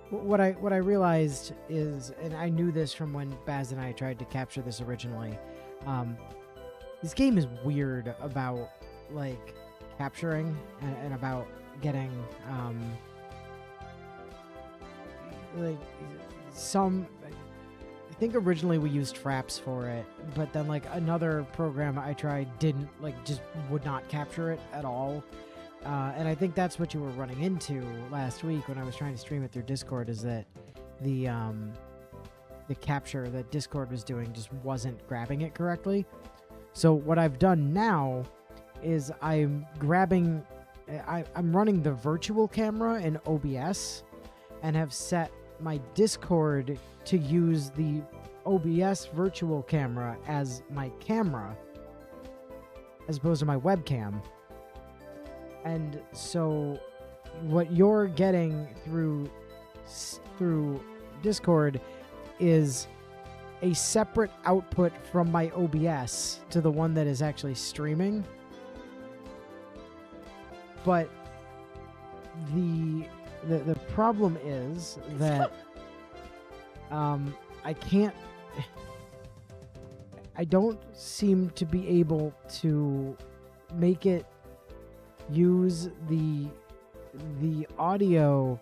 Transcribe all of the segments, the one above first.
what I realized is, and I knew this from when Baz and I tried to capture this originally. Um, this game is weird about like capturing and about getting like some. I think originally we used Fraps for it, but then like another program I tried didn't just would not capture it at all. And I think that's what you were running into last week when I was trying to stream it through Discord, is that the capture that Discord was doing just wasn't grabbing it correctly. So what I've done now is I'm running the virtual camera in OBS and have set my Discord to use the OBS virtual camera as my camera as opposed to my webcam. And so what you're getting through Discord is a separate output from my OBS to the one that is actually streaming. But the problem is that I don't seem to be able to make it use the audio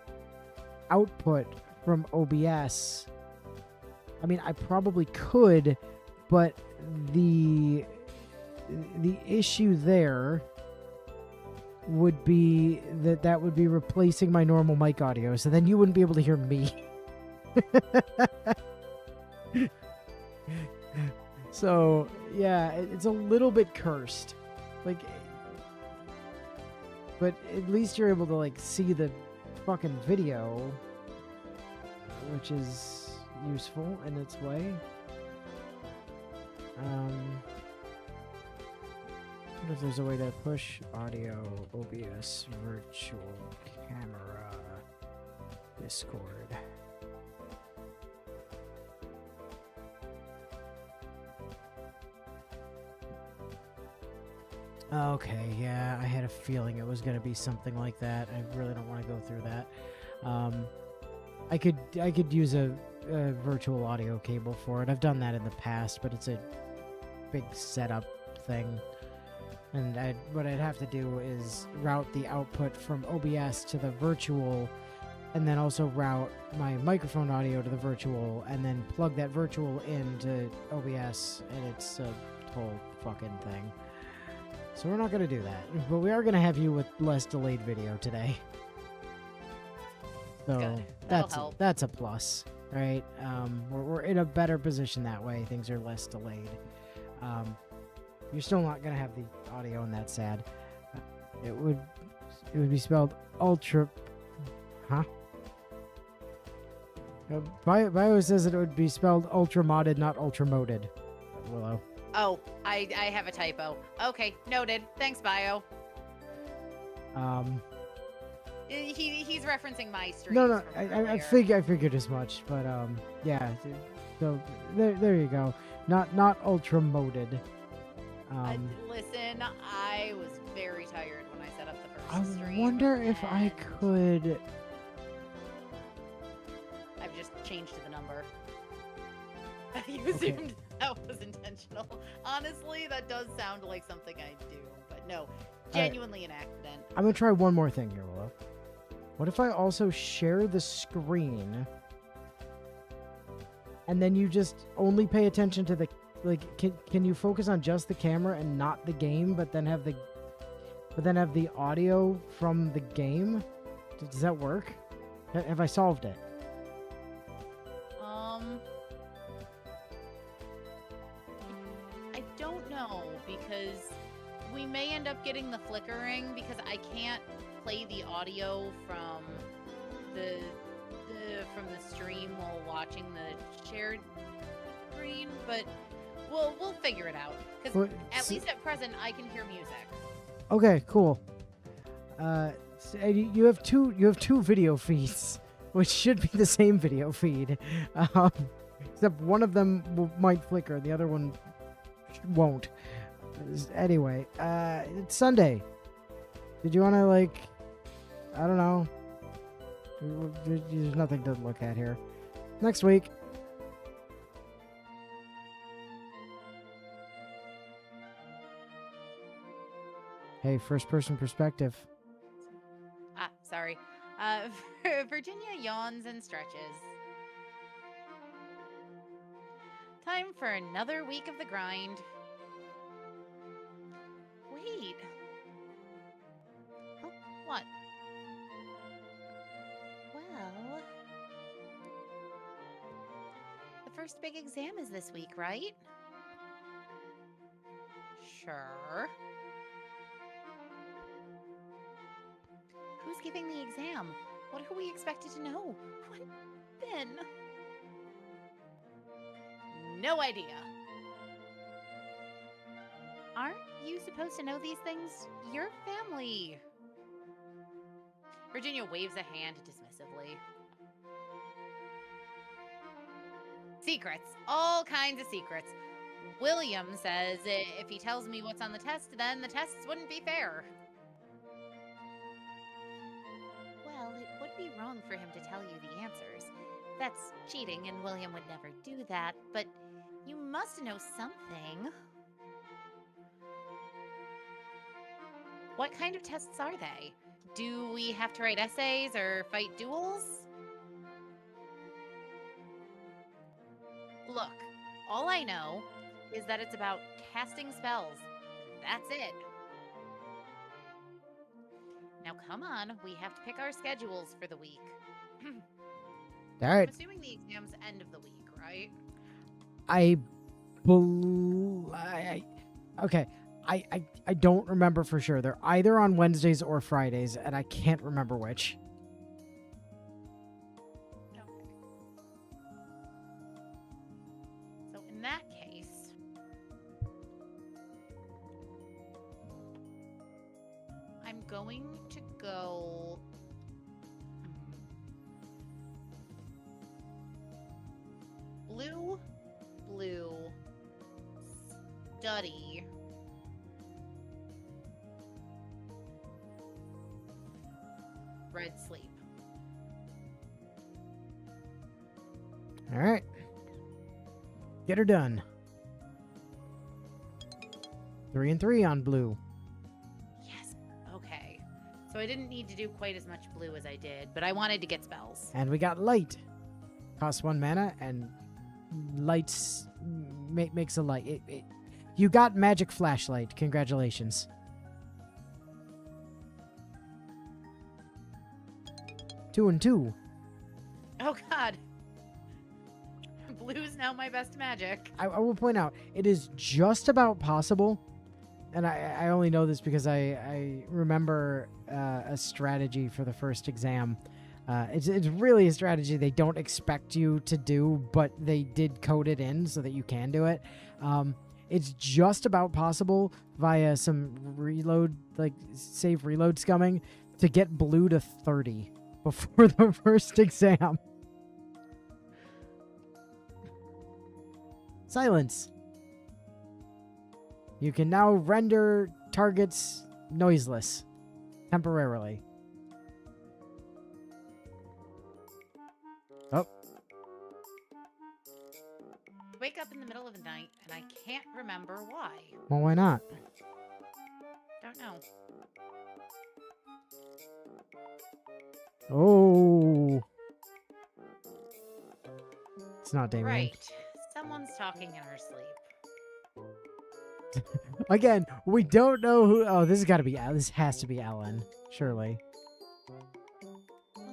output from OBS. I mean, I probably could, but the issue there would be that would be replacing my normal mic audio, so then you wouldn't be able to hear me. So yeah, it's a little bit cursed, like, but at least you're able to like see the fucking video, which is useful in its way. I wonder if there's a way to push audio OBS virtual camera Discord. Okay, yeah, I had a feeling it was going to be something like that. I really don't want to go through that. I could use a virtual audio cable for it. I've done that in the past, but it's a big setup thing. And what I'd have to do is route the output from OBS to the virtual, and then also route my microphone audio to the virtual, and then plug that virtual into OBS, and it's a whole fucking thing. So we're not going to do that, but we are going to have you with less delayed video today. So that's a plus, right? We're in a better position that way. Things are less delayed. You're still not going to have the audio, and that's sad. It would be spelled ultra, huh? Bio says that it would be spelled ultra modded, not ultra moded. Willow. Oh, I have a typo. Okay, noted. Thanks, Bio. He's referencing my stream. No, I figured as much, but yeah. So there you go. Not ultra moded. Listen, I was very tired when I set up the first stream. I wonder if I could. I've just changed the number. You assumed that was intentional. Honestly, that does sound like something I do, but no, genuinely an accident. I'm gonna try one more thing here, Willow. What if I also share the screen, and then you just only pay attention to the, like, can you focus on just the camera and not the game, but then have the audio from the game? Does that work? Have I solved it? I don't know, because we may end up getting the flickering because I can't play the audio from the stream while watching the shared screen, but we'll figure it out, because at least at present I can hear music. Okay, cool. So you have two video feeds, which should be the same video feed, except one of them might flicker, the other one won't. Anyway, it's Sunday. Did you want to, like, I don't know, There's nothing to look at here. Next week. Hey, first person perspective. Ah, sorry. Virginia yawns and stretches. Time for another week of the grind. Wait. Oh, what? Well, the first big exam is this week, right? Sure. Who's giving the exam? What are we expected to know? What then? No idea. Aren't you supposed to know these things? Your family. Virginia waves a hand dismissively. Secrets. All kinds of secrets. William says if he tells me what's on the test, then the tests wouldn't be fair. Well, it would be wrong for him to tell you the answers. That's cheating, and William would never do that, but you must know something. What kind of tests are they? Do we have to write essays or fight duels? Look, all I know is that it's about casting spells. That's it. Now come on, we have to pick our schedules for the week. All right. I'm assuming the exam's end of the week, right? Okay. I don't remember for sure. They're either on Wednesdays or Fridays, and I can't remember which. Okay. So in that case, I'm going to go. Blue, study, red sleep. All right. Get her done. 3 and 3 on blue. Yes. Okay. So I didn't need to do quite as much blue as I did, but I wanted to get spells. And we got light. Costs 1 mana, and lights makes a light. You got magic flashlight. Congratulations. 2 and 2. Oh God. Blue's now my best magic. I will point out, it is just about possible, and I only know this because I remember a strategy for the first exam. It's really a strategy they don't expect you to do, but they did code it in so that you can do it. It's just about possible via some reload, like save reload scumming, to get blue to 30 before the first exam. Silence. You can now render targets noiseless temporarily. Oh. Wake up in the middle of the night, and I can't remember why. Well, why not? Don't know. Oh. It's not Damien. Right. Someone's talking in her sleep. Again, we don't know who. Oh, this has got to be. This has to be Ellen, surely. Oh,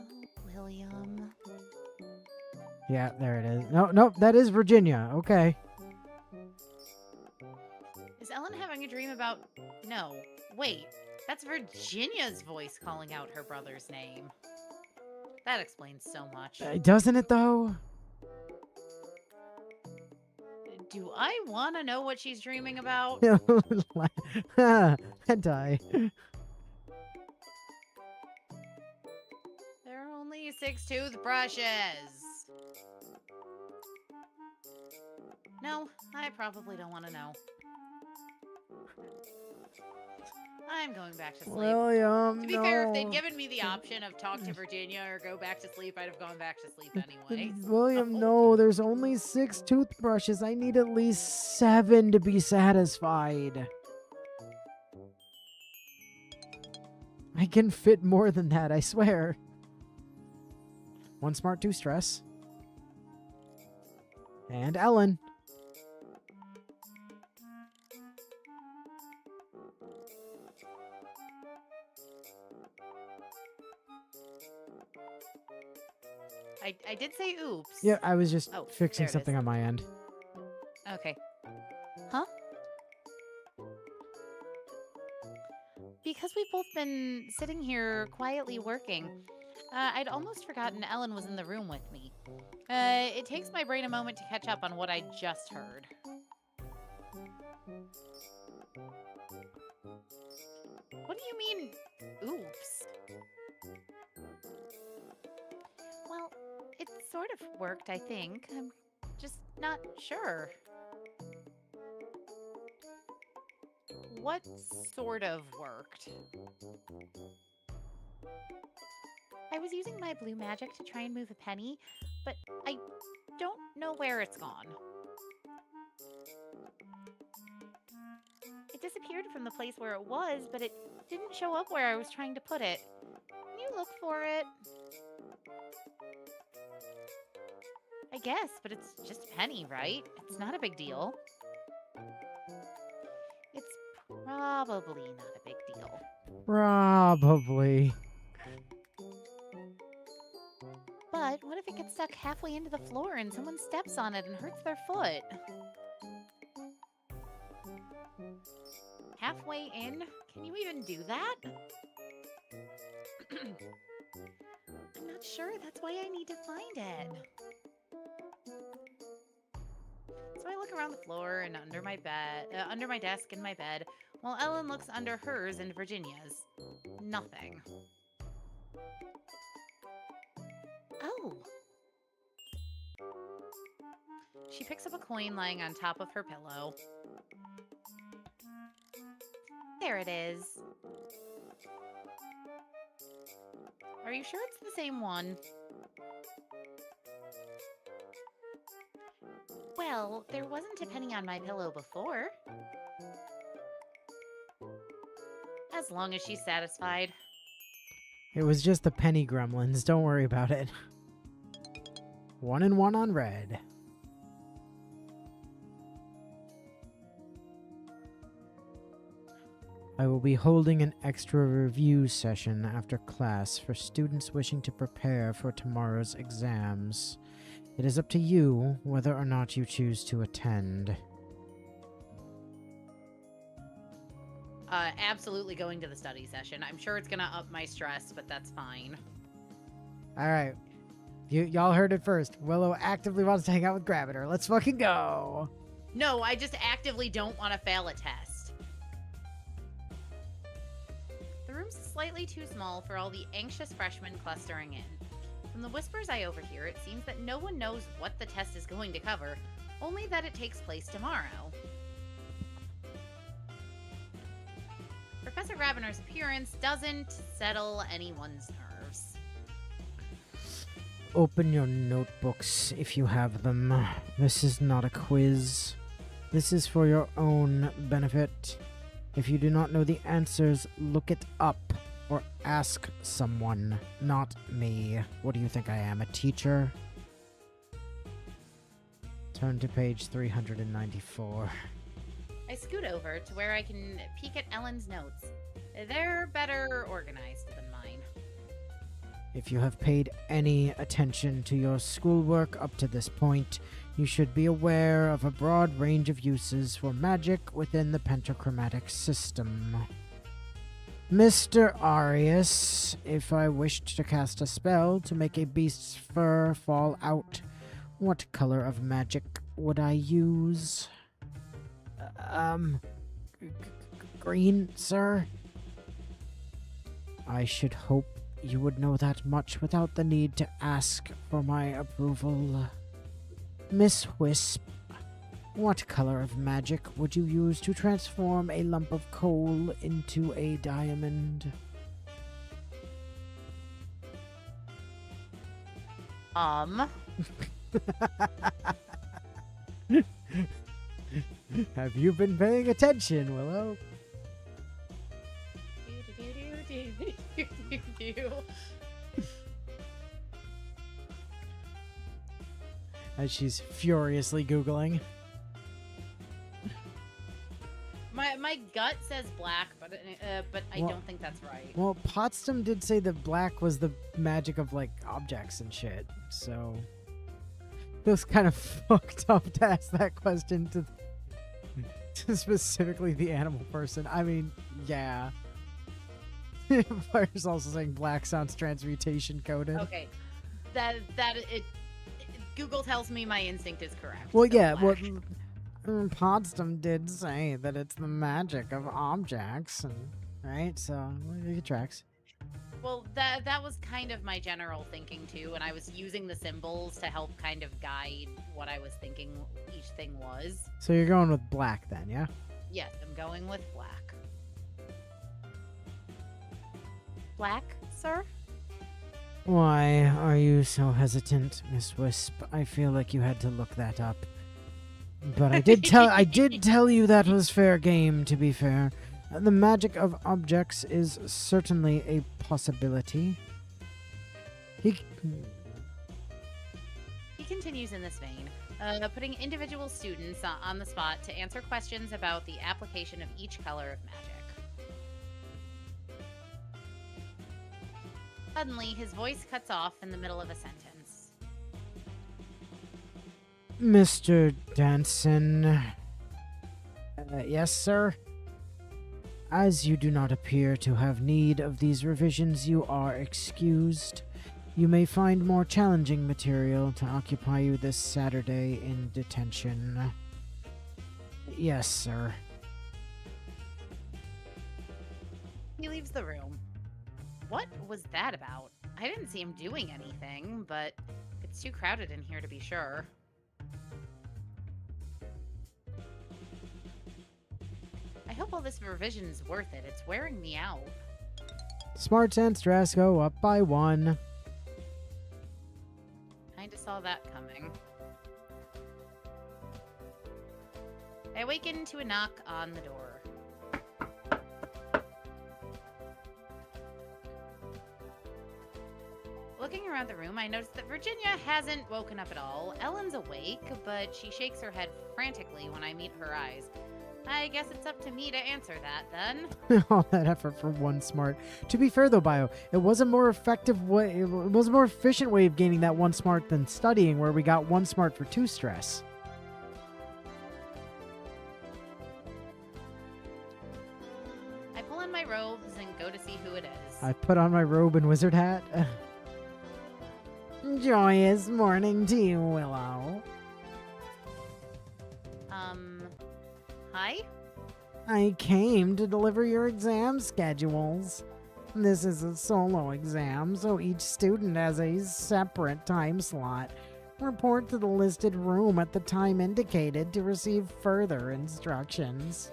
William. Yeah, there it is. No, that is Virginia. Okay. Is Ellen having a dream about... No. Wait. That's Virginia's voice calling out her brother's name. That explains so much. Doesn't it, though? Do I want to know what she's dreaming about? Hentai. There are only 6 toothbrushes. No, I probably don't want to know. I'm going back to sleep. William, To be fair, if they'd no. given me the option of talk to Virginia or go back to sleep, I'd have gone back to sleep anyway. William, so- no, there's only 6 toothbrushes. I need at least 7 to be satisfied. I can fit more than that, I swear. 1 smart, 2 stress. And Ellen. I did say oops. Yeah, I was just Oh, fixing there it something is. on my end. Okay. Huh? Because we've both been sitting here quietly working, I'd almost forgotten Ellen was in the room with me. It takes my brain a moment to catch up on what I just heard. What do you mean, oops? Well, it sort of worked, I think. I'm just not sure. What sort of worked? I was using my blue magic to try and move a penny, but I don't know where it's gone. It disappeared from the place where it was, but it didn't show up where I was trying to put it. Can you look for it? I guess, but it's just a penny, right? It's not a big deal. It's probably not a big deal. Probably. But what if it gets stuck halfway into the floor and someone steps on it and hurts their foot? Halfway in? Can you even do that? I'm not sure. That's why I need to find it. So I look around the floor and under my bed, under my desk in my bed, while Ellen looks under hers and Virginia's. Nothing. Oh. She picks up a coin lying on top of her pillow. There it is. Are you sure it's the same one? Well, there wasn't a penny on my pillow before. As long as she's satisfied. It was just the penny gremlins. Don't worry about it. 1 and 1 on red. I will be holding an extra review session after class for students wishing to prepare for tomorrow's exams. It is up to you whether or not you choose to attend. Absolutely going to the study session. I'm sure it's gonna up my stress, but that's fine. Alright. Y'all heard it first. Willow actively wants to hang out with Gravitor. Let's fucking go! No, I just actively don't want to fail a test. The room's slightly too small for all the anxious freshmen clustering in. From the whispers I overhear, it seems that no one knows what the test is going to cover, only that it takes place tomorrow. Professor Ravener's appearance doesn't settle anyone's nerves. Open your notebooks if you have them. This is not a quiz. This is for your own benefit. If you do not know the answers, look it up or ask someone, not me. What do you think I am, a teacher? Turn to page 394. I scoot over to where I can peek at Ellen's notes. They're better organized than mine. If you have paid any attention to your schoolwork up to this point, you should be aware of a broad range of uses for magic within the pentachromatic system. Mr. Arius, if I wished to cast a spell to make a beast's fur fall out, what color of magic would I use? Green, sir? I should hope you would know that much without the need to ask for my approval. Miss Wisp, What color of magic would you use to transform a lump of coal into a diamond? Have you been paying attention, Willow? As she's furiously Googling. My gut says black, but I Well- don't think that's right. Well, Potsdam did say that black was the magic of, like, objects and shit, so... It was kind of fucked up to ask that question to specifically the animal person. I mean, yeah. Fire's also saying black sounds transmutation coded. Okay, Google tells me my instinct is correct. Well, so yeah, well, black. Potsdam did say that it's the magic of objects, and, right? So, well, it tracks. Well, that was kind of my general thinking too, and I was using the symbols to help kind of guide what I was thinking each thing was. So you're going with black then, yeah? Yes, I'm going with black. Black, sir? Why are you so hesitant, Miss Wisp? I feel like you had to look that up. But I did tell you that was fair game, to be fair. The magic of objects is certainly a possibility. He continues in this vein, putting individual students on the spot to answer questions about the application of each color of magic. Suddenly, his voice cuts off in the middle of a sentence. Mr. Danson. Yes, sir? As you do not appear to have need of these revisions, you are excused. You may find more challenging material to occupy you this Saturday in detention. Yes, sir. He leaves the room. What was that about? I didn't see him doing anything, but it's too crowded in here to be sure. I hope all this revision is worth it. It's wearing me out. Smarts and stress go up by 1. Kinda saw that coming. I awaken to a knock on the door. Looking around the room, I notice that Virginia hasn't woken up at all. Ellen's awake, but she shakes her head frantically when I meet her eyes. I guess it's up to me to answer that, then. All that effort for 1 smart. To be fair, though, Bio, it was a more effective way, it was a more efficient way of gaining that 1 smart than studying, where we got 1 smart for 2 stress. I pull on my robes and go to see who it is. I put on my robe and wizard hat. Joyous morning to you, Willow. Hi? I came to deliver your exam schedules. This is a solo exam, so each student has a separate time slot. Report to the listed room at the time indicated to receive further instructions.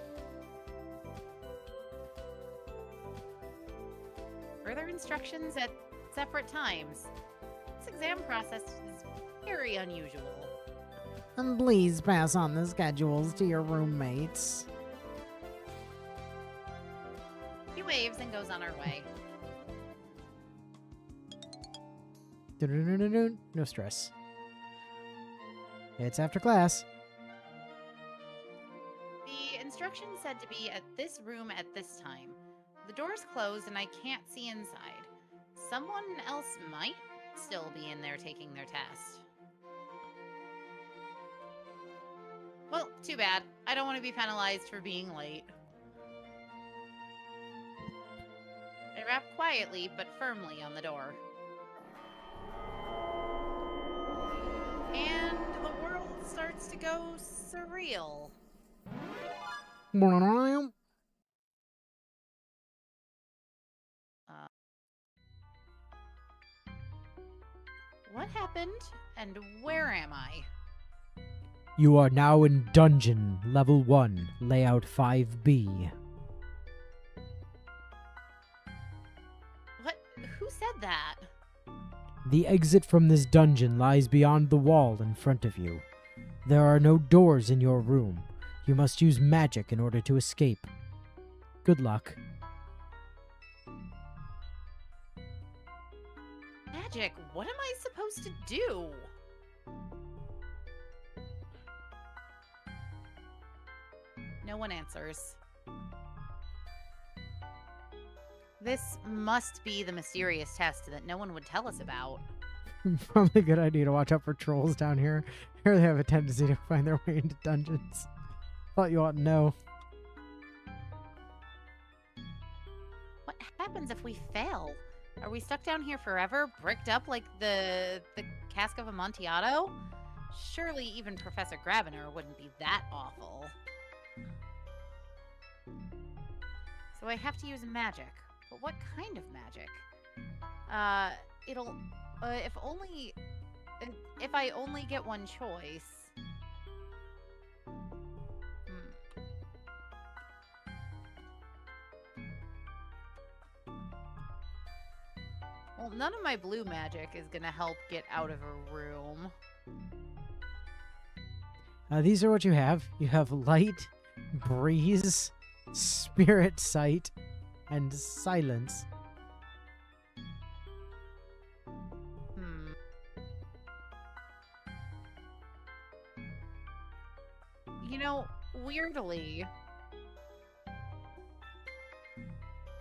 Further instructions at separate times. This exam process is very unusual. And please pass on the schedules to your roommates. She waves and goes on her way. No stress. It's after class. The instructions said to be at this room at this time. The door's closed and I can't see inside. Someone else might still be in there taking their test. Well, too bad. I don't want to be penalized for being late. I rap quietly but firmly on the door. And the world starts to go surreal. What happened and where am I? You are now in Dungeon Level 1, Layout 5B. What? Who said that? The exit from this dungeon lies beyond the wall in front of you. There are no doors in your room. You must use magic in order to escape. Good luck. Magic? What am I supposed to do? No one answers. This must be the mysterious test that no one would tell us about. Probably a good idea to watch out for trolls down here. Here they have a tendency to find their way into dungeons. Thought you ought to know. What happens if we fail? Are we stuck down here forever, bricked up like the cask of Amontillado? Surely even Professor Grabiner wouldn't be that awful. So I have to use magic. But what kind of magic? If I only get one choice. Well, none of my blue magic is gonna help get out of a room. These are what you have. You have light, breeze, spirit sight, and silence. You know, weirdly...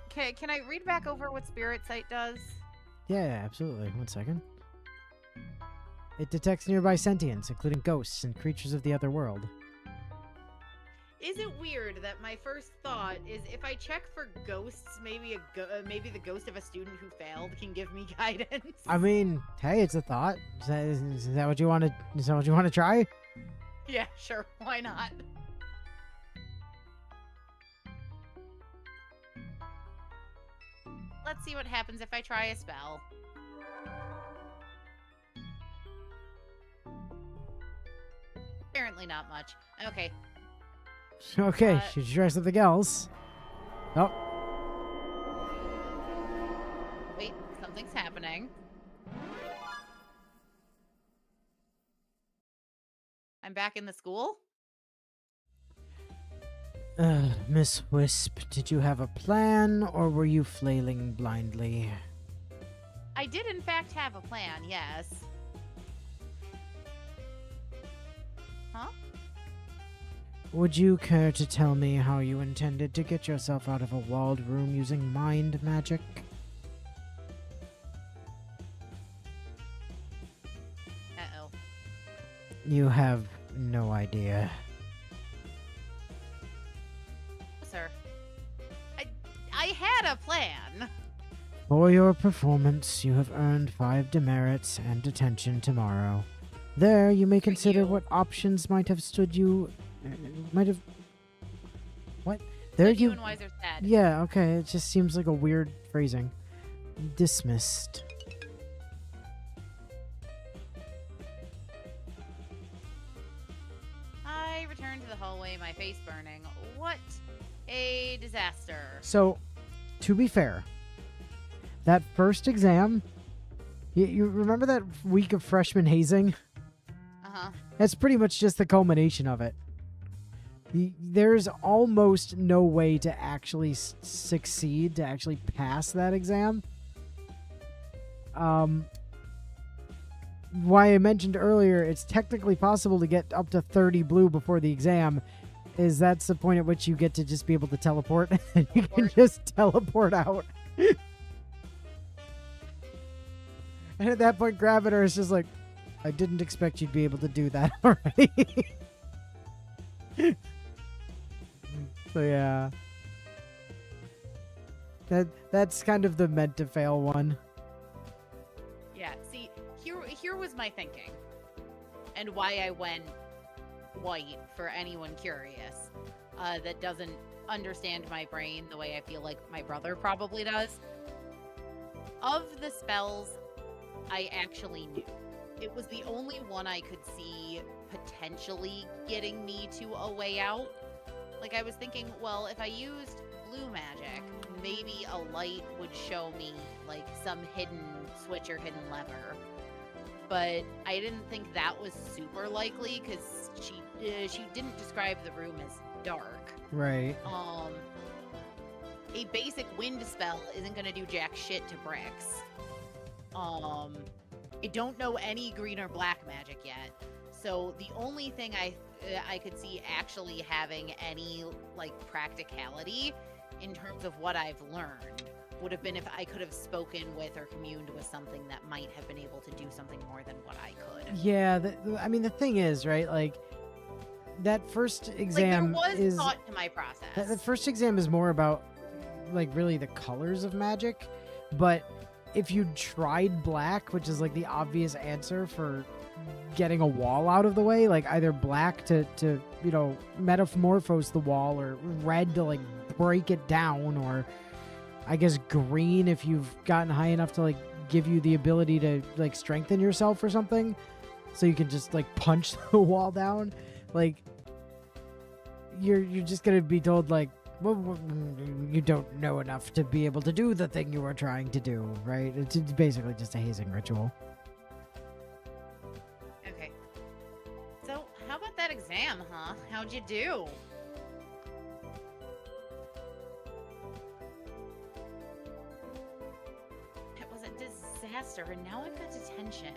Can I read back over what Spirit Sight does? Yeah, absolutely. One second. It detects nearby sentients, including ghosts and creatures of the other world. Is it weird that my first thought is if I check for ghosts, maybe the ghost of a student who failed can give me guidance? I mean, hey, it's a thought. Is that what you want to? Is that what you want to try? Yeah, sure. Why not? Let's see what happens if I try a spell. Apparently not much. Okay. Okay, should you try something else? Oh. Wait, something's happening. I'm back in the school? Miss Wisp, did you have a plan, or were you flailing blindly? I did in fact have a plan, yes. Huh? Would you care to tell me how you intended to get yourself out of a walled room using mind magic? Uh-oh. You have no idea. Sir. I had a plan. For your performance, you have earned 5 demerits and detention tomorrow. There, you may consider what options might have stood you... What? There Stood you... and Wiser's dead. Yeah, okay, it just seems like a weird phrasing. Dismissed. I returned to the hallway, my face burning. What a disaster. So, to be fair, that first exam, you remember that week of freshman hazing? Uh-huh. That's pretty much just the culmination of it. There's almost no way to actually succeed, to actually pass that exam. Why I mentioned earlier, it's technically possible to get up to 30 blue before the exam, is that's the point at which you get to just be able to teleport, and you can just teleport out. And at that point, Graviter is just like, I didn't expect you'd be able to do that already. So yeah. That's kind of the meant to fail one. Yeah, see, here was my thinking. And why I went white for anyone curious that doesn't understand my brain the way I feel like my brother probably does. Of the spells I actually knew, it was the only one I could see potentially getting me to a way out. Like, I was thinking, well, if I used blue magic, maybe a light would show me, like, some hidden switch or hidden lever. But I didn't think that was super likely, because she didn't describe the room as dark. Right. A basic wind spell isn't going to do jack shit to bricks. I don't know any green or black magic yet. So the only thing I could see actually having any, like, practicality in terms of what I've learned would have been if I could have spoken with or communed with something that might have been able to do something more than what I could. Yeah, I mean, the thing is, right, like, that first exam like, there was is... thought to my process. The first exam is more about, like, really the colors of magic, but if you tried black, which is, like, the obvious answer for getting a wall out of the way, like, either black to you know, metamorphose the wall, or red to, like, break it down, or I guess green if you've gotten high enough to, like, give you the ability to, like, strengthen yourself or something, so you can just, like, punch the wall down. Like, you're just gonna be told, like, well, you don't know enough to be able to do the thing you are trying to do, right? It's basically just a hazing ritual. Okay. So, how about that exam, huh? How'd you do? It was a disaster, and now I've got detention.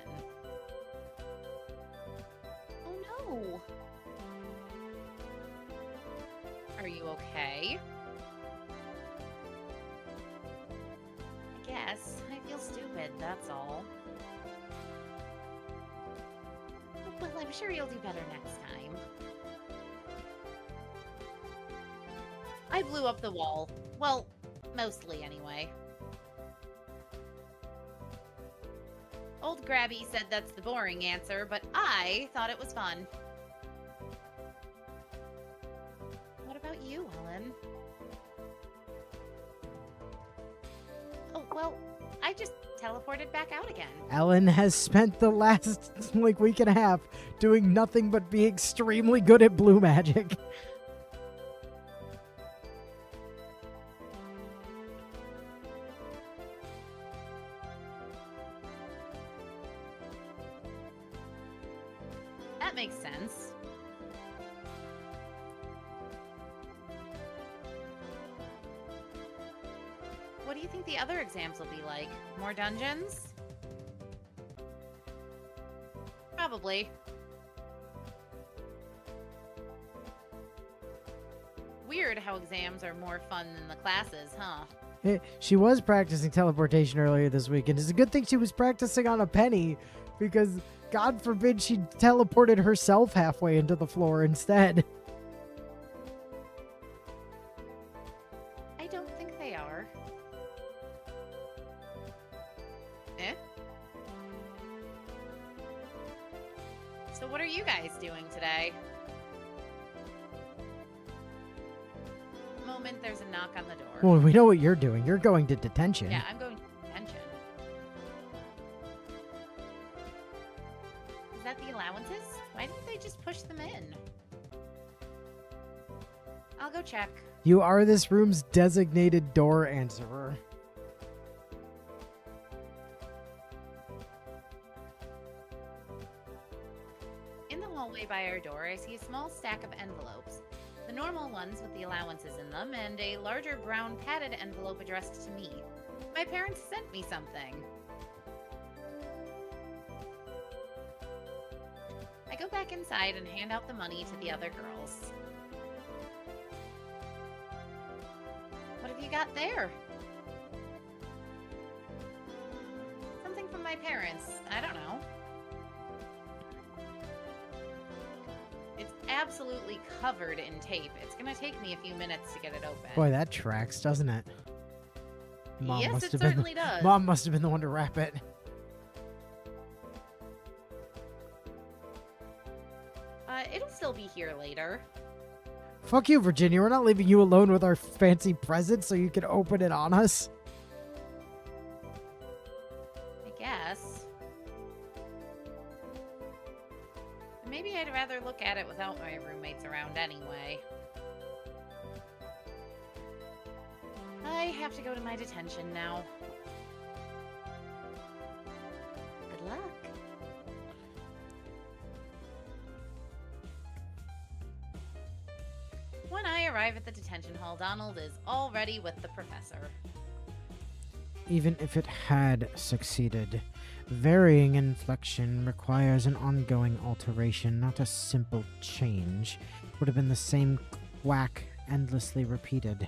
Oh no! Are you okay? I guess. I feel stupid, that's all. Well, I'm sure you'll do better next time. I blew up the wall. Well, mostly anyway. Old Grabby said that's the boring answer, but I thought it was fun. What about you, Ellen? Oh, well, I just teleported back out again. Ellen has spent the last, like, week and a half doing nothing but be extremely good at blue magic. That makes sense. What do you think the other exams will be like? More dungeons? Probably. Weird how exams are more fun than the classes, huh? She was practicing teleportation earlier this week, and it's a good thing she was practicing on a penny, because God forbid she teleported herself halfway into the floor instead. I don't think they are. Eh? So what are you guys doing today? Moment, there's a knock on the door. Well, we know what you're doing. You're going to detention. Yeah, I'm going to detention. Is that the allowances? Why didn't they just push them in? I'll go check. You are this room's designated door answerer. In the hallway by our door, I see a small stack of envelopes. The normal ones with the allowances in them, and a larger brown padded envelope addressed to me. My parents sent me something. I go back inside and hand out the money to the other girls. What have you got there? Something from my parents. I don't know. It's absolutely covered in tape. It's gonna take me a few minutes to get it open. Boy, that tracks, doesn't it? Yes, it certainly does. Mom must have been the one to wrap it. It'll still be here later. Fuck you, Virginia. We're not leaving you alone with our fancy present so you can open it on us. I guess. maybe I'd rather look at it without my roommates around anyway. I have to go to my detention now. Good luck. When I arrive at the detention hall, Donald is already with the professor. Even if it had succeeded, varying inflection requires an ongoing alteration, not a simple change. It would have been the same quack endlessly repeated.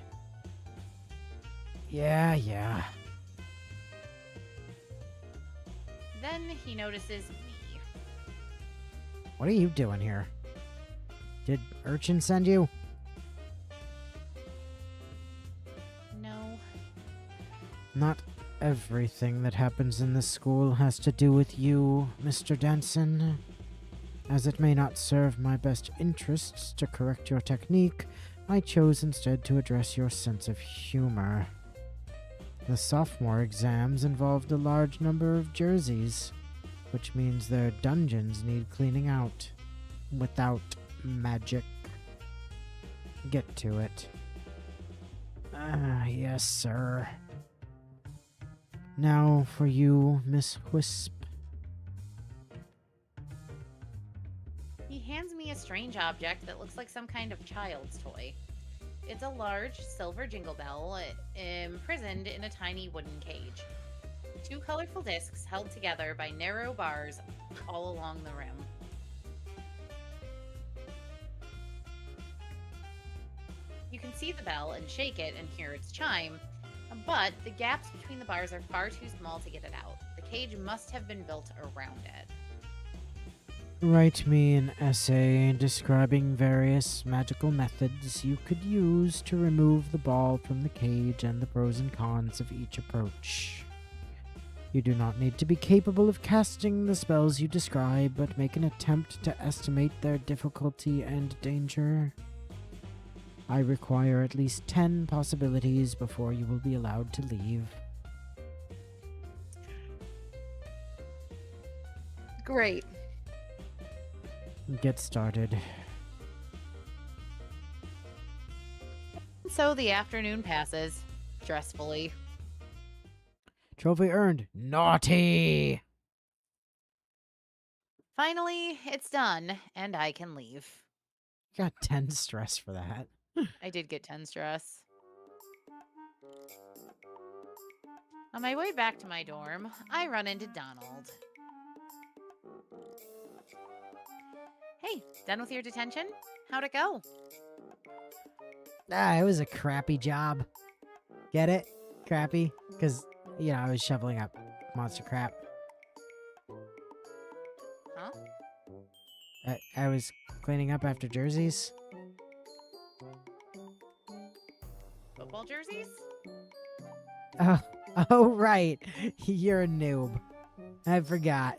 Yeah. Then he notices me. What are you doing here? Did Urchin send you? No. Not everything that happens in this school has to do with you, Mr. Danson. As it may not serve my best interests to correct your technique, I chose instead to address your sense of humor. The sophomore exams involved a large number of jerseys, which means their dungeons need cleaning out. Without magic. Get to it. Yes, sir. Now for you, Miss Wisp. He hands me a strange object that looks like some kind of child's toy. It's a large silver jingle bell imprisoned in a tiny wooden cage. Two colorful discs held together by narrow bars all along the rim. You can see the bell and shake it and hear its chime, but the gaps between the bars are far too small to get it out. The cage must have been built around it. Write me an essay describing various magical methods you could use to remove the ball from the cage and the pros and cons of each approach. You do not need to be capable of casting the spells you describe, but make an attempt to estimate their difficulty and danger. I require at least 10 possibilities before you will be allowed to leave. Great. Get started. So the afternoon passes, stressfully. Trophy earned. Naughty! Finally, it's done, and I can leave. Got 10 stress for that. I did get 10 stress. On my way back to my dorm, I run into Donald. Hey, done with your detention? How'd it go? It was a crappy job. Get it? Crappy? Because, I was shoveling up monster crap. Huh? I was cleaning up after jerseys. Football jerseys? Oh, right. You're a noob. I forgot.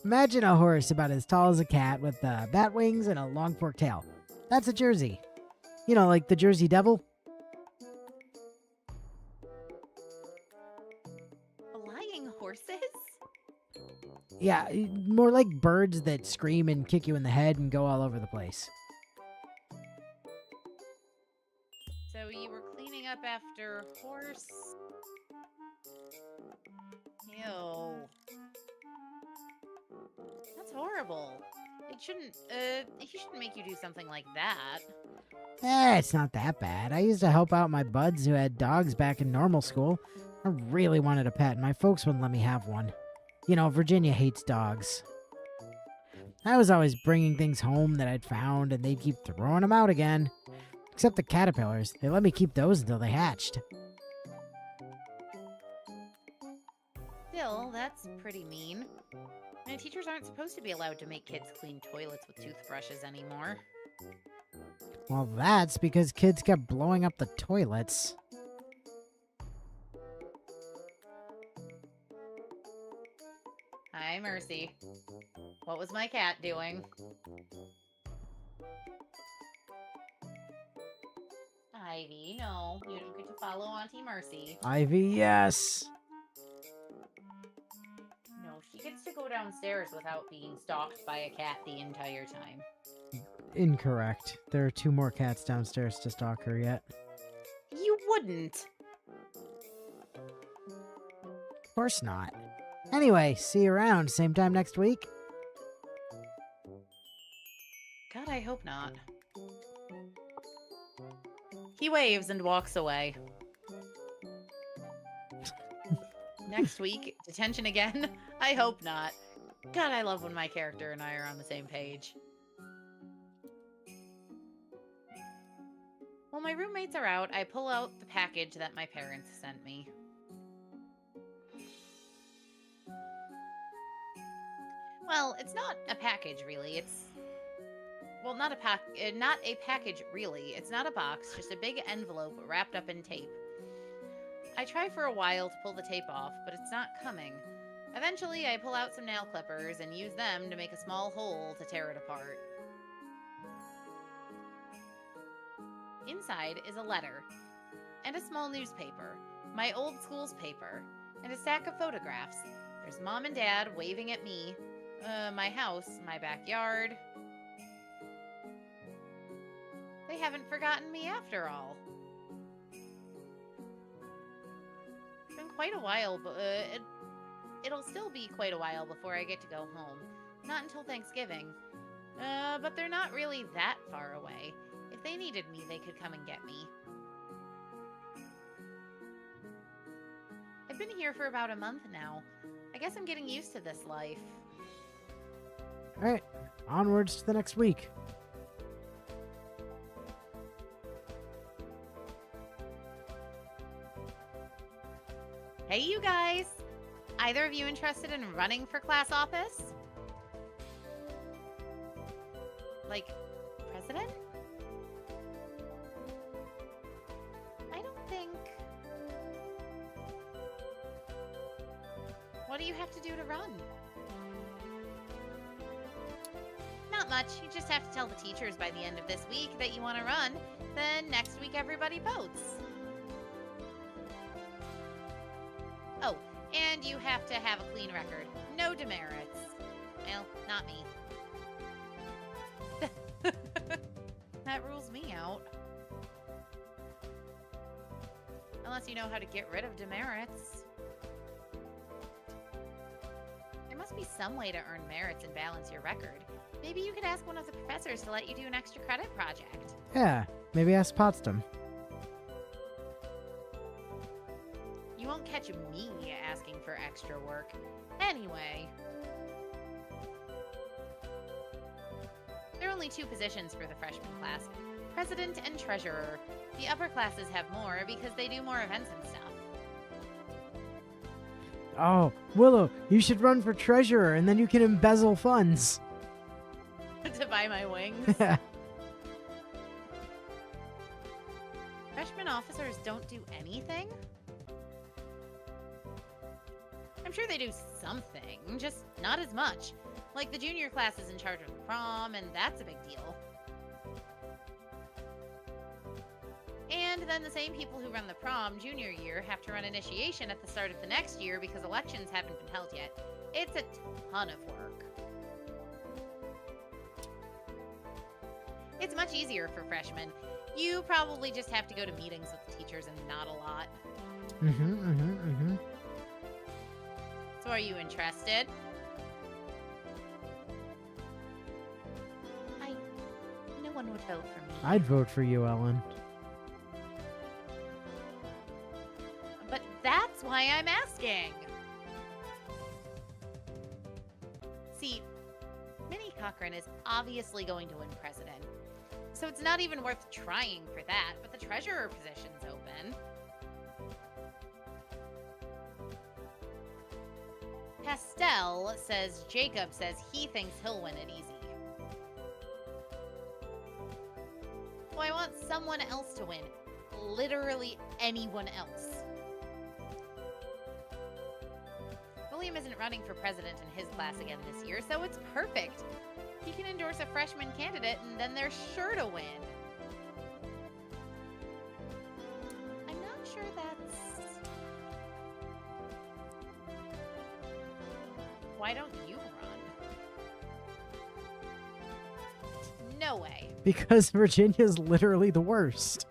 Imagine a horse about as tall as a cat with bat wings and a long forked tail. That's a jersey. Like the Jersey Devil. Flying horses? Yeah, more like birds that scream and kick you in the head and go all over the place. So you were cleaning up after horse? Ew. That's horrible. He shouldn't make you do something like that. It's not that bad. I used to help out my buds who had dogs back in normal school. I really wanted a pet, and my folks wouldn't let me have one. Virginia hates dogs. I was always bringing things home that I'd found, and they'd keep throwing them out again. Except the caterpillars. They let me keep those until they hatched. Still, that's pretty mean. And teachers aren't supposed to be allowed to make kids clean toilets with toothbrushes anymore. Well, that's because kids kept blowing up the toilets. Hi, Mercy. What was my cat doing? Ivy, no. You don't get to follow Auntie Mercy. Ivy, yes. No, she can gets to go downstairs without being stalked by a cat the entire time. Incorrect. There are 2 more cats downstairs to stalk her yet. You wouldn't. Of course not. Anyway, see you around. Same time next week. God, I hope not. He waves and walks away. Next week, detention again? I hope not. God, I love when my character and I are on the same page. While my roommates are out, I pull out the package that my parents sent me. Well, it's not a package, really. It's... Well, not a package, really. It's not a box, just a big envelope wrapped up in tape. I try for a while to pull the tape off, but it's not coming. Eventually, I pull out some nail clippers and use them to make a small hole to tear it apart. Inside is a letter, and a small newspaper, my old school's paper, and a stack of photographs. There's Mom and Dad waving at me, my house, my backyard. They haven't forgotten me after all. It's been quite a while, but it'll still be quite a while before I get to go home. Not until Thanksgiving. But they're not really that far away. If they needed me, they could come and get me. I've been here for about a month now. I guess I'm getting used to this life. Alright, onwards to the next week. Hey, you guys! Either of you interested in running for class office? Like, president? I don't think... What do you have to do to run? Not much. You just have to tell the teachers by the end of this week that you want to run. Then next week everybody votes. Oh, and you have to have a clean record. No demerits. Well, not me. That rules me out. Unless you know how to get rid of demerits. There must be some way to earn merits and balance your record. Maybe you could ask one of the professors to let you do an extra credit project. Yeah, maybe ask Potsdam. You won't catch me asking for extra work. Anyway. There are only 2 positions for the freshman class. President and treasurer. The upper classes have more because they do more events and stuff. Oh, Willow, you should run for treasurer and then you can embezzle funds. To buy my wings. Freshman officers don't do anything? I'm sure they do something, just not as much. Like the junior class is in charge of the prom, and that's a big deal. And then the same people who run the prom junior year have to run initiation at the start of the next year because elections haven't been held yet. It's a ton of work. It's much easier for freshmen. You probably just have to go to meetings with the teachers and not a lot. So are you interested? No one would vote for me. I'd vote for you, Ellen. But that's why I'm asking. See, Minnie Cochran is obviously going to win president. So it's not even worth trying for that, but the treasurer position's open. Pastel says Jacob says he thinks he'll win it easy. Well, I want someone else to win. Literally anyone else. William isn't running for president in his class again this year, so it's perfect. He can endorse a freshman candidate, and then they're sure to win. I'm not sure that's... why don't you run? No way. Because Virginia's literally the worst.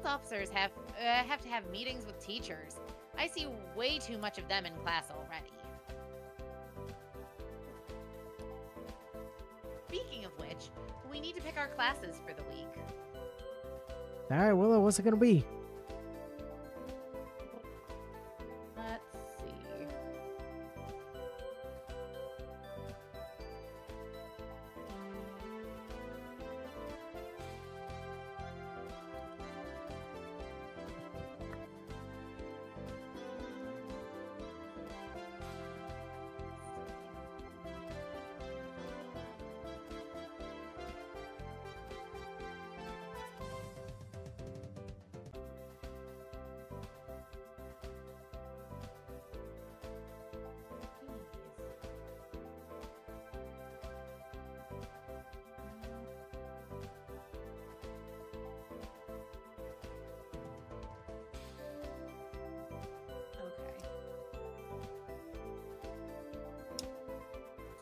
Officers have to have meetings with teachers. I see way too much of them in class already. Speaking of which, we need to pick our classes for the week. All right, Willow, what's it gonna be? Let's see.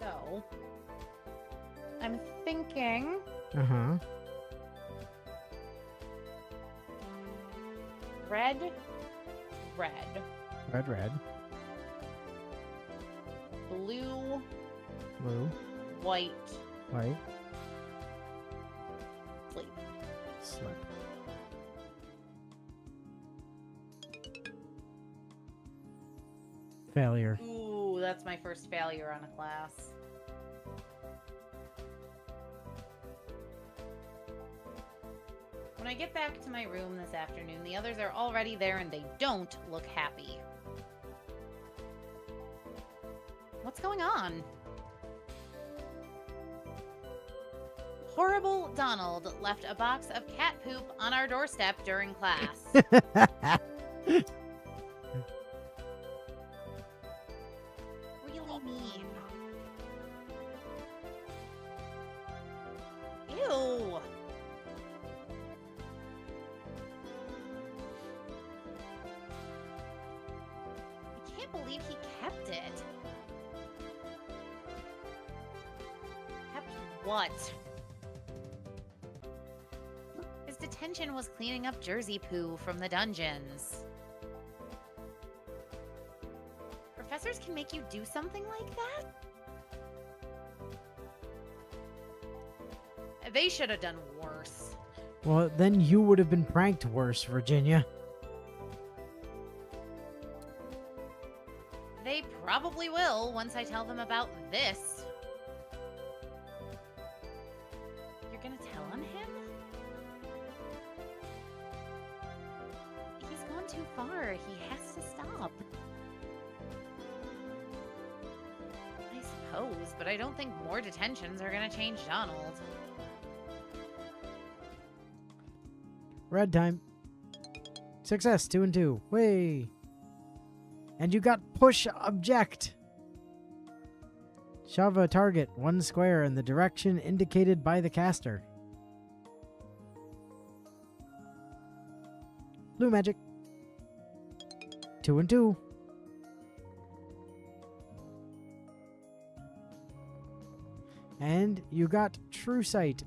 So, I'm thinking Uh-huh. red, red, Red, blue, blue, white, white, sleep. slip. Failure. Ooh, that's my first failure on a class. When I get back to my room this afternoon, the others are already there and they don't look happy. What's going on? Horrible Donald left a box of cat poop on our doorstep during class. Really mean. Ew. I can't believe he kept it. Kept what? His detention was cleaning up Jersey poo from the dungeons. Professors can make you do something like that? They should have done worse. Well, then you would have been pranked worse, Virginia. They probably will once I tell them about this. You're gonna tell on him? He's gone too far. He has to stop. I suppose, but I don't think more detentions are gonna change Donald. Red time. Success, 2 and 2. Way. And you got push object. Shove a target 1 square in the direction indicated by the caster. Blue magic. 2 and 2. And you got true sight,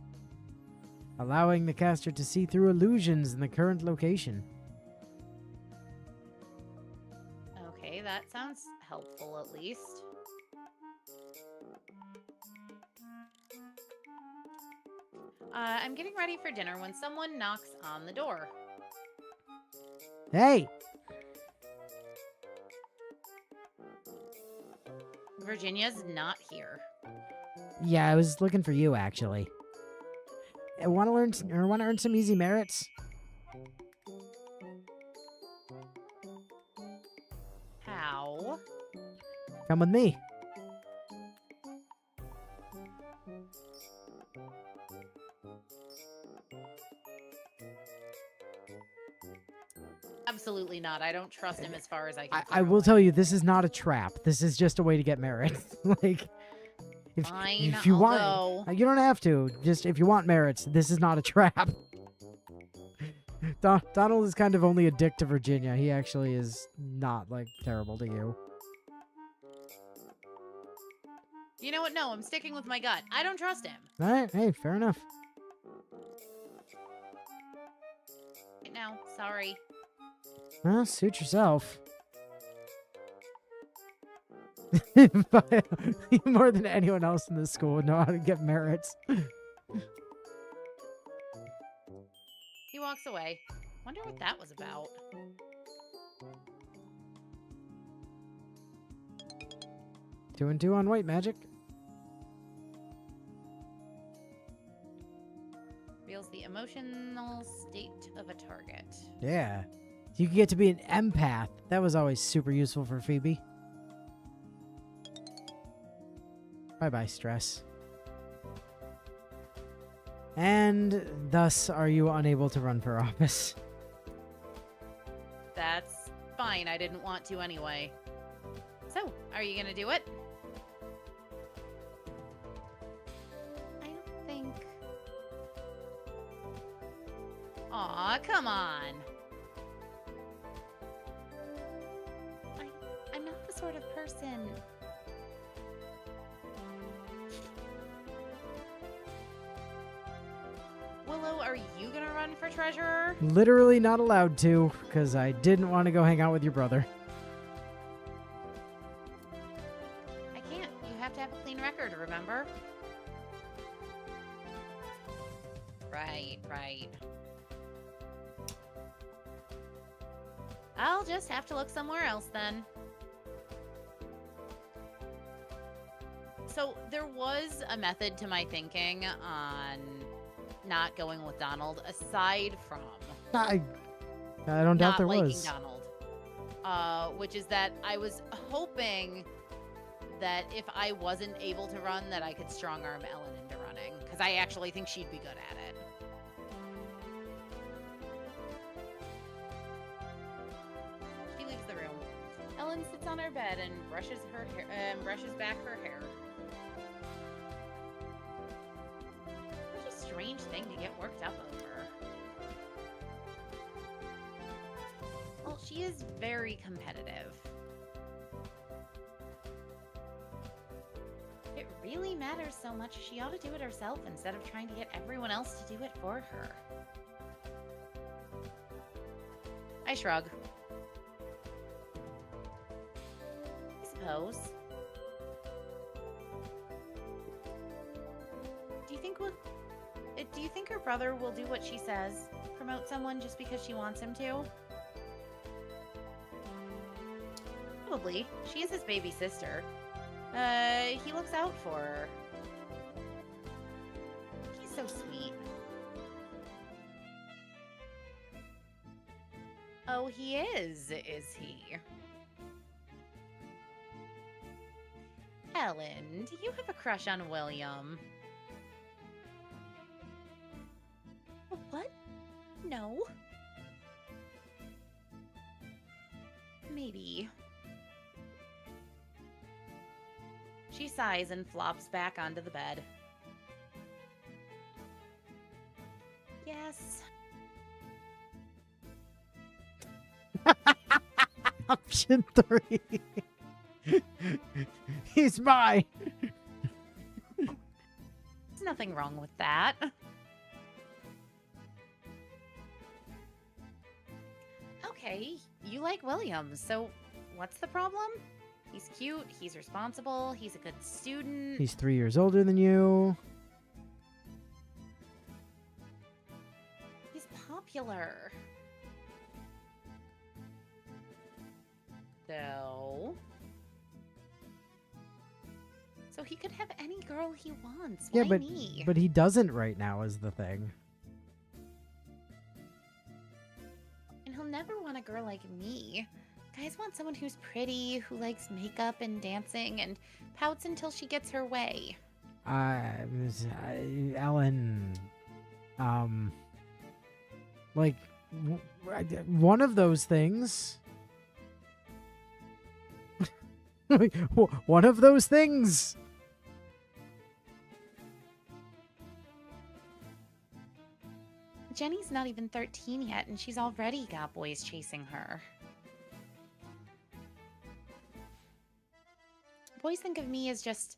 allowing the caster to see through illusions in the current location. Okay, that sounds helpful at least. I'm getting ready for dinner when someone knocks on the door. Hey! Virginia's not here. Yeah, I was looking for you actually. Want to earn some easy merits? How? Come with me. Absolutely not. I don't trust him as far as I can. I will tell you, this is not a trap. This is just a way to get merits. Like, Fine, if you I'll want, go. you don't have to. Just if you want merits, this is not a trap. Donald is kind of only a dick to Virginia. He actually is not like terrible to you. You know what? No, I'm sticking with my gut. I don't trust him. All right, hey, fair enough. Right now, sorry. Well, suit yourself. More than anyone else in this school would know how to get merits. He walks away. Wonder what that was about. 2 and 2 on white magic. Reveals the emotional state of a target. Yeah. You could get to be an empath. That was always super useful for Phoebe. Bye-bye, stress. And thus are you unable to run for office. That's fine. I didn't want to anyway. So, are you gonna do it? I don't think... Aw, come on. I'm not the sort of person... Willow, are you gonna run for treasurer? Literally not allowed to, because I didn't want to go hang out with your brother. I can't. You have to have a clean record, remember? Right. I'll just have to look somewhere else then. So there was a method to my thinking on not going with Donald, aside from I don't doubt not there liking was. Donald, which is that I was hoping that if I wasn't able to run, that I could strong arm Ellen into running, because I actually think she'd be good at it. She leaves the room. Ellen sits on her bed and brushes back her hair. Such a strange thing to get worked up over. Well, she is very competitive. If it really matters so much, she ought to do it herself instead of trying to get everyone else to do it for her. I shrug. I suppose. Do you think her brother will do what she says? Promote someone just because she wants him to? Probably. She is his baby sister. He looks out for her. He's so sweet. Oh, he is he? Ellen, do you have a crush on William? What? No. Maybe. She sighs and flops back onto the bed. Yes. Option 3. He's mine. There's nothing wrong with that. Okay, you like William, so what's the problem? He's cute, he's responsible, he's a good student. He's 3 years older than you. He's popular. So he could have any girl he wants. Yeah, Why me? but he doesn't right now is the thing. And he'll never want a girl like me. Guys want someone who's pretty, who likes makeup and dancing, and pouts until she gets her way. Ellen, like, one of those things. One of those things. Jenny's not even 13 yet, and she's already got boys chasing her. Boys think of me as just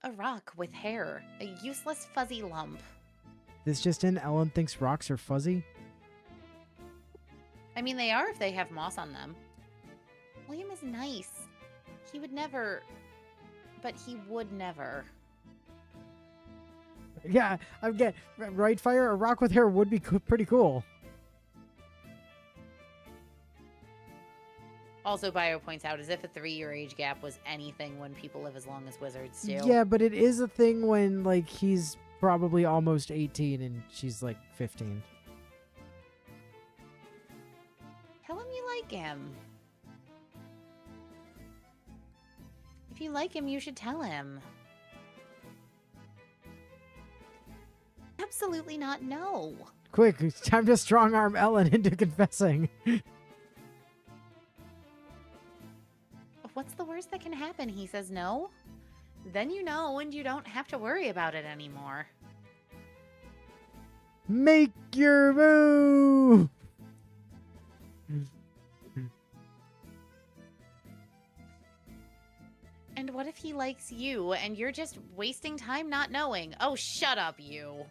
A rock with hair. A useless fuzzy lump. This just in, Ellen thinks rocks are fuzzy. I mean, they are if they have moss on them. William is nice. He would never... But he would never. Yeah, I'm getting right. Fire, a rock with hair would be pretty cool. Also, Bio points out, as if a 3-year age gap was anything when people live as long as wizards do. Yeah, but it is a thing when, like, he's probably almost 18 and she's, like, 15. Tell him you like him. If you like him, you should tell him. Absolutely not, no. Quick, it's time to strong-arm Ellen into confessing. What's the worst that can happen? He says no? Then you know, and you don't have to worry about it anymore. Make your move! And what if he likes you, and you're just wasting time not knowing? Oh, shut up, you.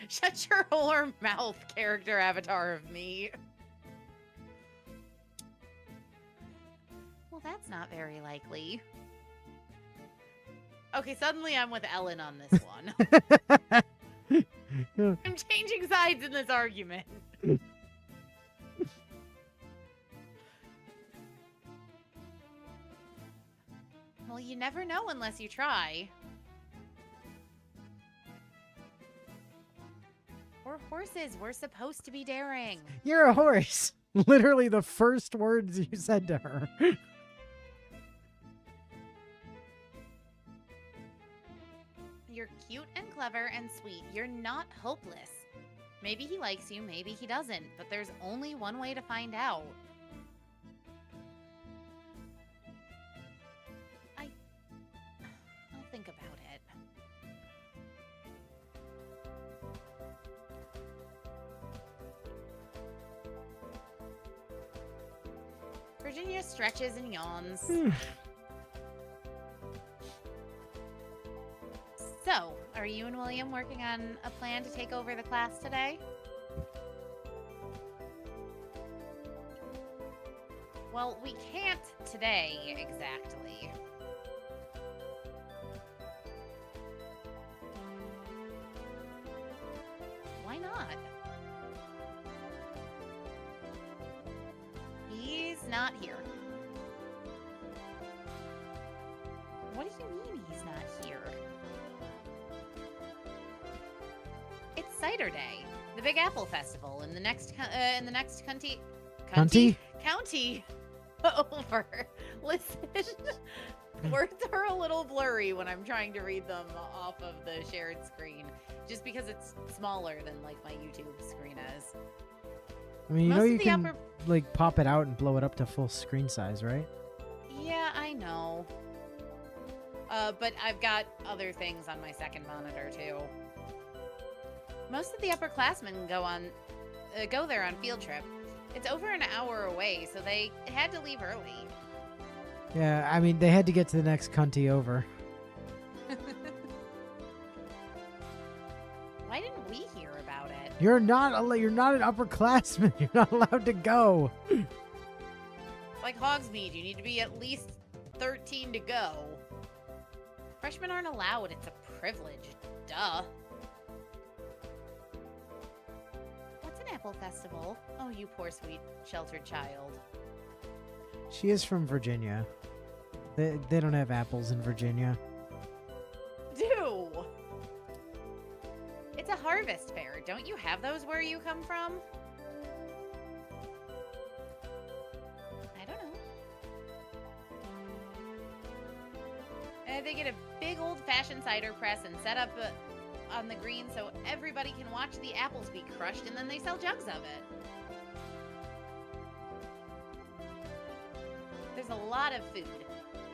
Shut your whore mouth, character avatar of me. Well, that's not very likely. Okay, suddenly I'm with Ellen on this one. I'm changing sides in this argument. Well, you never know unless you try. We're horses. We're supposed to be daring. You're a horse. Literally the first words you said to her. You're cute and clever and sweet. You're not hopeless. Maybe he likes you, maybe he doesn't, but there's only one way to find out. I'll think about it. Virginia stretches and yawns. So, are you and William working on a plan to take over the class today? Well, we can't today, exactly. Why not? He's not here. What do you mean he's not here? It's Cider Day, the Big Apple Festival, in the next county over. Listen, words are a little blurry when I'm trying to read them off of the shared screen, just because it's smaller than like my YouTube screen is. I mean, you know you can like pop it out and blow it up to full screen size, right? Yeah, I know. But I've got other things on my second monitor too. Most of the upperclassmen go there on field trip. It's over an hour away, so they had to leave early. Yeah, I mean, they had to get to the next cunty over. Why didn't we hear about it? You're not an upperclassman. You're not allowed to go. Like Hogsmeade, you need to be at least 13 to go. Freshmen aren't allowed. It's a privilege. Duh. What's an apple festival? Oh, you poor sweet sheltered child. She is from Virginia. They don't have apples in Virginia. Do. It's a harvest fair. Don't you have those where you come from? I don't know. They get a big old-fashioned cider press and set up on the green so everybody can watch the apples be crushed, and then they sell jugs of it. There's a lot of food.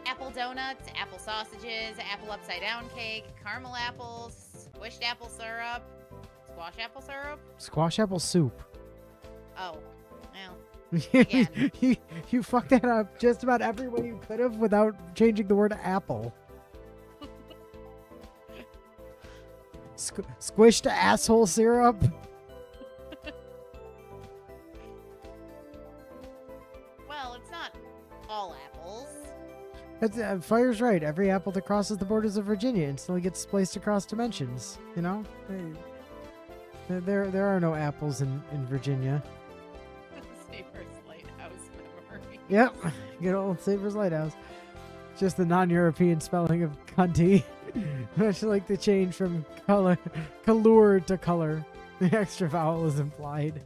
Apple donuts, apple sausages, apple upside-down cake, caramel apples, squished apple syrup, squash apple syrup. Squash apple soup. Oh, well. Again. you fucked that up just about every way you could have without changing the word apple. Squished asshole syrup. Well, it's not all apples. That's, Fire's right. Every apple that crosses the borders of Virginia instantly gets spliced across dimensions. You know, there are no apples in Virginia. Saber's Lighthouse memory. Yep, good old Saber's Lighthouse. Just the non-European spelling of cunty. Much like the change from color to color. The extra vowel is implied.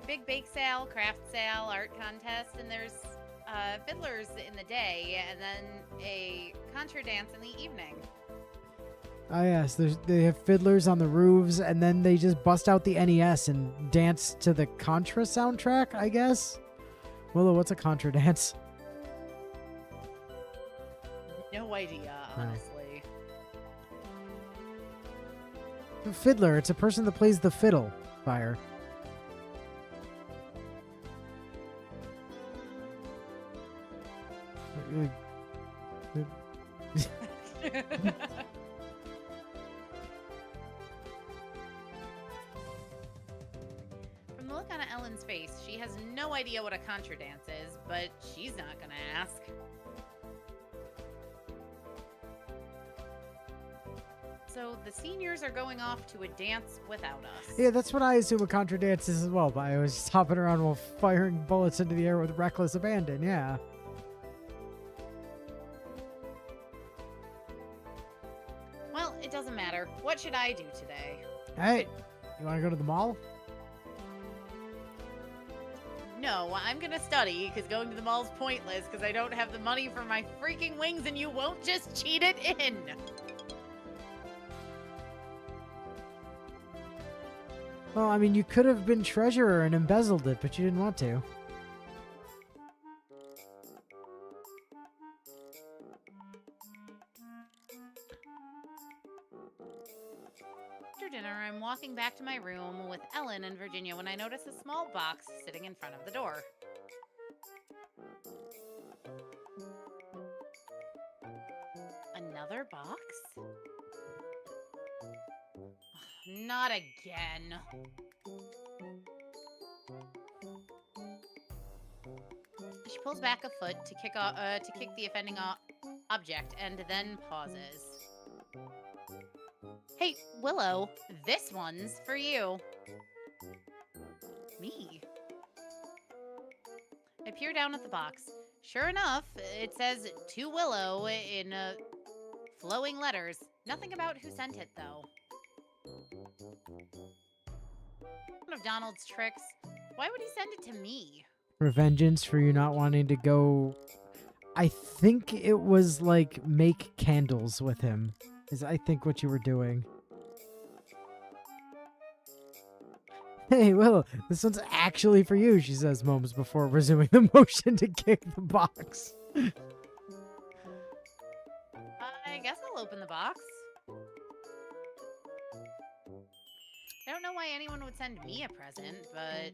Big bake sale, craft sale, art contest, and there's fiddlers in the day, and then a contra dance in the evening. Oh yes, they have fiddlers on the roofs, and then they just bust out the NES and dance to the Contra soundtrack, I guess. Willow, what's a Contra dance? No idea, honestly. A fiddler, it's a person that plays the fiddle. Fire. From the look on Ellen's face, she has no idea what a contra dance is, but she's not gonna ask. So the seniors are going off to a dance without us. Yeah, that's what I assume a Contra dance is as well, but I was just hopping around while firing bullets into the air with reckless abandon, yeah. Well, it doesn't matter. What should I do today? Hey, you want to go to the mall? No, I'm gonna study, because going to the mall's pointless, because I don't have the money for my freaking wings, and you won't just cheat it in! Well, I mean, you could have been treasurer and embezzled it, but you didn't want to. After dinner, I'm walking back to my room with Ellen and Virginia when I notice a small box sitting in front of the door. Another box? Not again. She pulls back a foot to kick the offending object and then pauses. Hey, Willow, this one's for you. Me? I peer down at the box. Sure enough, it says to Willow in flowing letters. Nothing about who sent it, though. One of Donald's tricks. Why would he send it to me? Revengeance for you not wanting to go... I think it was like make candles with him. Is I think what you were doing. Hey, Willow, this one's actually for you, she says moments before resuming the motion to kick the box. I guess I'll open the box. I don't know why anyone would send me a present, but...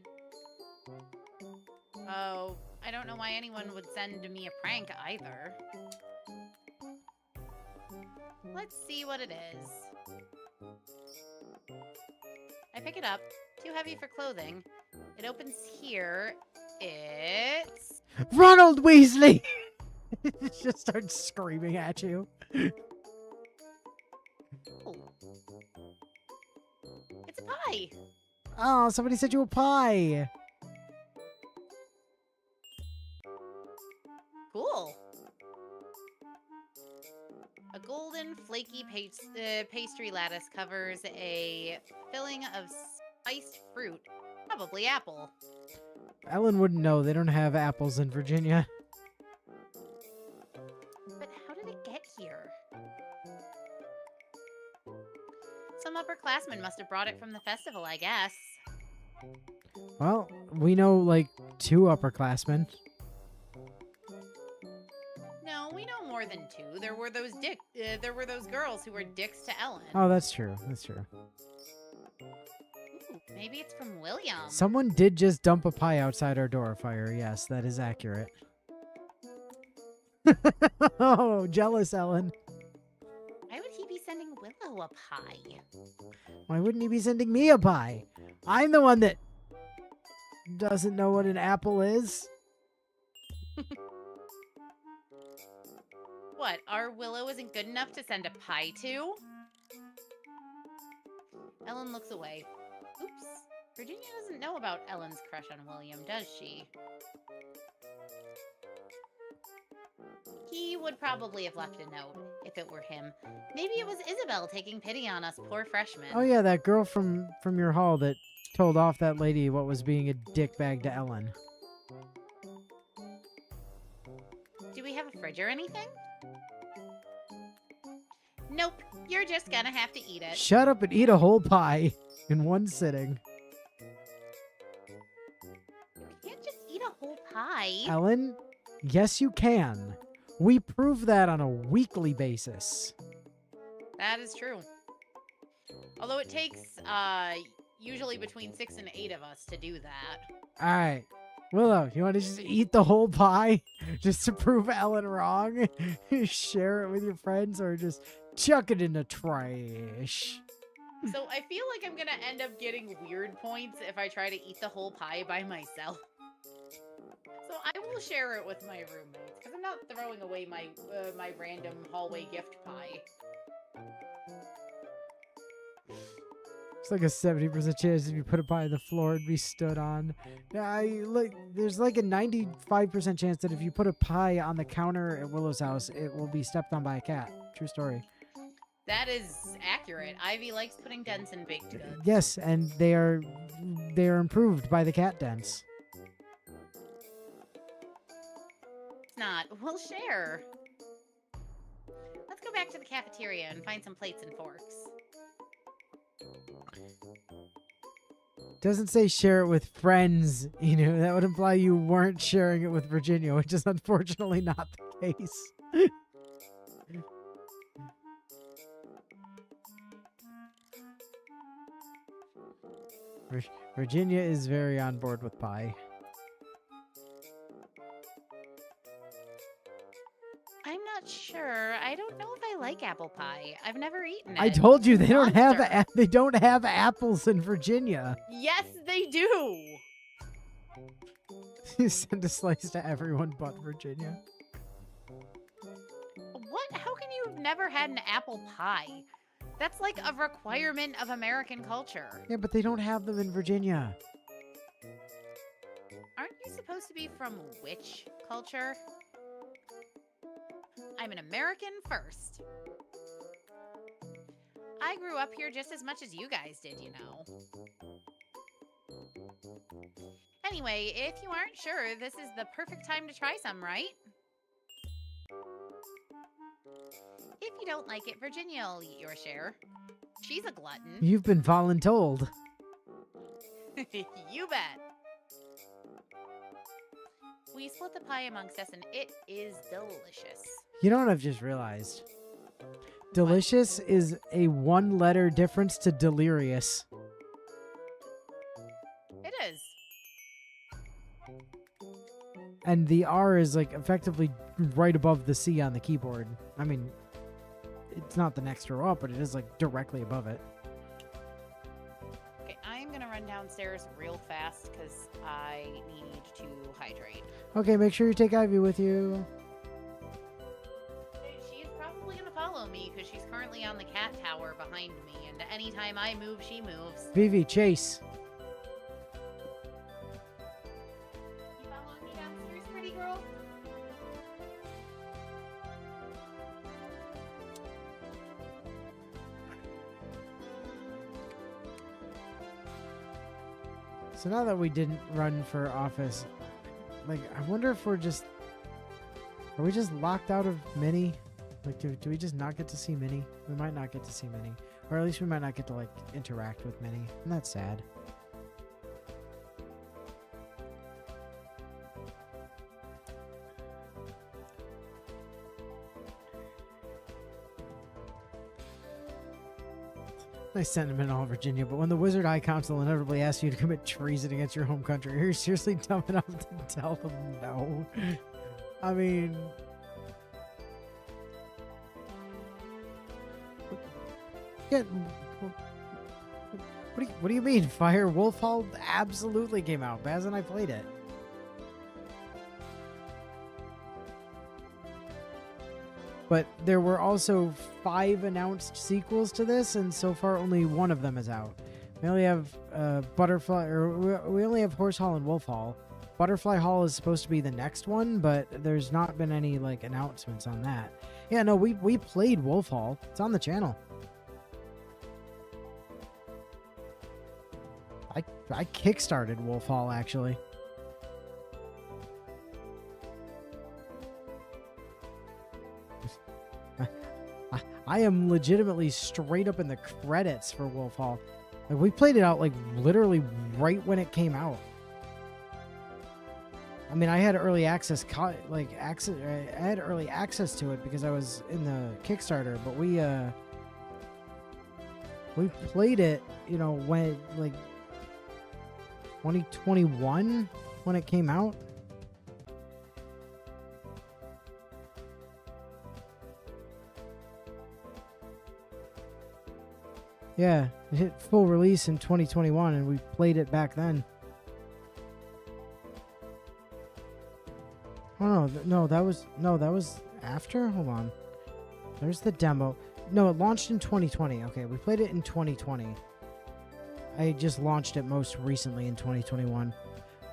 Oh, I don't know why anyone would send me a prank either. Let's see what it is. I pick it up. Too heavy for clothing. It opens here. It's... Ronald Weasley! It just starts screaming at you. Oh. It's a pie! Oh, somebody sent you a pie. Cool. A golden, flaky pastry lattice covers a filling of spiced fruit, probably apple. Ellen wouldn't know. They don't have apples in Virginia. But how did it get here? Some upperclassmen must have brought it from the festival, I guess. Well, we know like 2 upperclassmen. No, we know more than two. There were those girls who were dicks to Ellen. Oh, that's true. That's true. Ooh, maybe it's from William. Someone did just dump a pie outside our door, Fire. Yes, that is accurate. Oh, jealous, Ellen. Why would he be sending Willow a pie? Why wouldn't he be sending me a pie? I'm the one that doesn't know what an apple is. What, our Willow isn't good enough to send a pie to? Ellen looks away. Oops. Virginia doesn't know about Ellen's crush on William, does she? He would probably have left a note if it were him. Maybe it was Isabel taking pity on us poor freshmen. Oh yeah, that girl from your hall that told off that lady what was being a dickbag to Ellen. Do we have a fridge or anything? Nope, you're just gonna have to eat it. Shut up and eat a whole pie in one sitting. You can't just eat a whole pie. Ellen, yes you can. We prove that on a weekly basis. That is true. Although it takes usually between 6 and 8 of us to do that. All right. Willow, you want to just eat the whole pie just to prove Ellen wrong? Share it with your friends or just chuck it in the trash? So I feel like I'm going to end up getting weird points if I try to eat the whole pie by myself. So I will share it with my roommates because I'm not throwing away my my random hallway gift pie. It's like a 70% chance if you put a pie on the floor, it'd be stood on. Yeah, there's like a 95% chance that if you put a pie on the counter at Willow's house, it will be stepped on by a cat. True story. That is accurate. Ivy likes putting dents in baked goods. Yes, and they are improved by the cat dents. It's not. We'll share. Let's go back to the cafeteria and find some plates and forks. Doesn't say share it with friends, that would imply you weren't sharing it with Virginia, which is unfortunately not the case. Virginia is very on board with pie. I'm not sure. I don't know if I like apple pie. I've never eaten it. I told you they don't have Monster. they don't have apples in Virginia. Yes, they do. Send a slice to everyone but Virginia. What? How can you have never had an apple pie? That's like a requirement of American culture. Yeah, but they don't have them in Virginia. Aren't you supposed to be from which culture? I'm an American first. I grew up here just as much as you guys did, Anyway, if you aren't sure, this is the perfect time to try some, right? If you don't like it, Virginia will eat your share. She's a glutton. You've been voluntold. You bet. We split the pie amongst us, and it is delicious. You know what I've just realized? Delicious is a one-letter difference to delirious. It is. And the R is like effectively right above the C on the keyboard. I mean, it's not the next row up, but it is like directly above it. Okay, I'm gonna run downstairs real fast because I need to hydrate. Okay, make sure you take Ivy with you. She's probably gonna follow me because she's currently on the cat tower behind me, and anytime I move, she moves. Vivi, chase. You following me downstairs, pretty girl? So now that we didn't run for office, like, I wonder if are we just locked out of Minnie? Like, do we just not get to see Minnie? We might not get to see Minnie. Or at least we might not get to, like, interact with Minnie. And that's sad. Nice sentiment in all Virginia, but when the Wizard High Council inevitably asks you to commit treason against your home country, are you seriously dumb enough to tell them no? I mean... Yeah, what do you mean? Fire Wolf Hall absolutely came out. Baz and I played it. But there were also 5 announced sequels to this, and so far only one of them is out. We only have Butterfly, or we only have Horse Hall and Wolf Hall. Butterfly Hall is supposed to be the next one, but there's not been any like announcements on that. Yeah, no, we played Wolf Hall. It's on the channel. I kickstarted Wolf Hall actually. I am legitimately straight up in the credits for Wolf Hall. Like, we played it out like literally right when it came out. I mean, I had early access, I had early access to it because I was in the Kickstarter. But we played it, you know, when like 2021 when it came out. Yeah, it hit full release in 2021, and we played it back then. Oh no, that was after. Hold on, there's the demo. No, it launched in 2020. Okay, we played it in 2020. I just launched it most recently in 2021.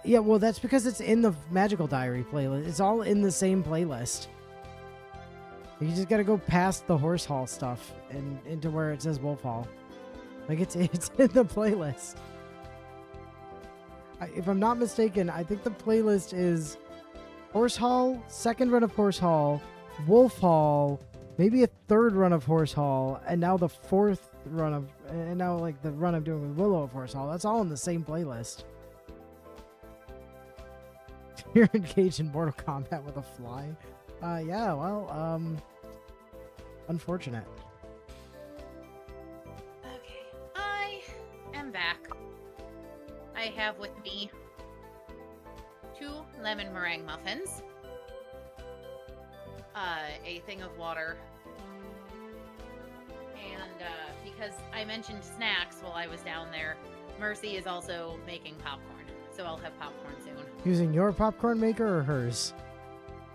Yeah, well, that's because it's in the Magical Diary playlist. It's all in the same playlist. You just gotta go past the Horse Hall stuff and into where it says Wolf Hall. Like, it's in the playlist. If I'm not mistaken, I think the playlist is Horse Hall, second run of Horse Hall, Wolf Hall, maybe a third run of Horse Hall, and now the fourth run of... And now, like, the run I'm doing with Willow of Horse Hall. That's all in the same playlist. You're engaged in Mortal Kombat with a fly? Yeah, well, unfortunate. Back. I have with me 2 lemon meringue muffins, a thing of water, and because I mentioned snacks while I was down there, Mercy is also making popcorn, so I'll have popcorn soon. Using your popcorn maker or hers?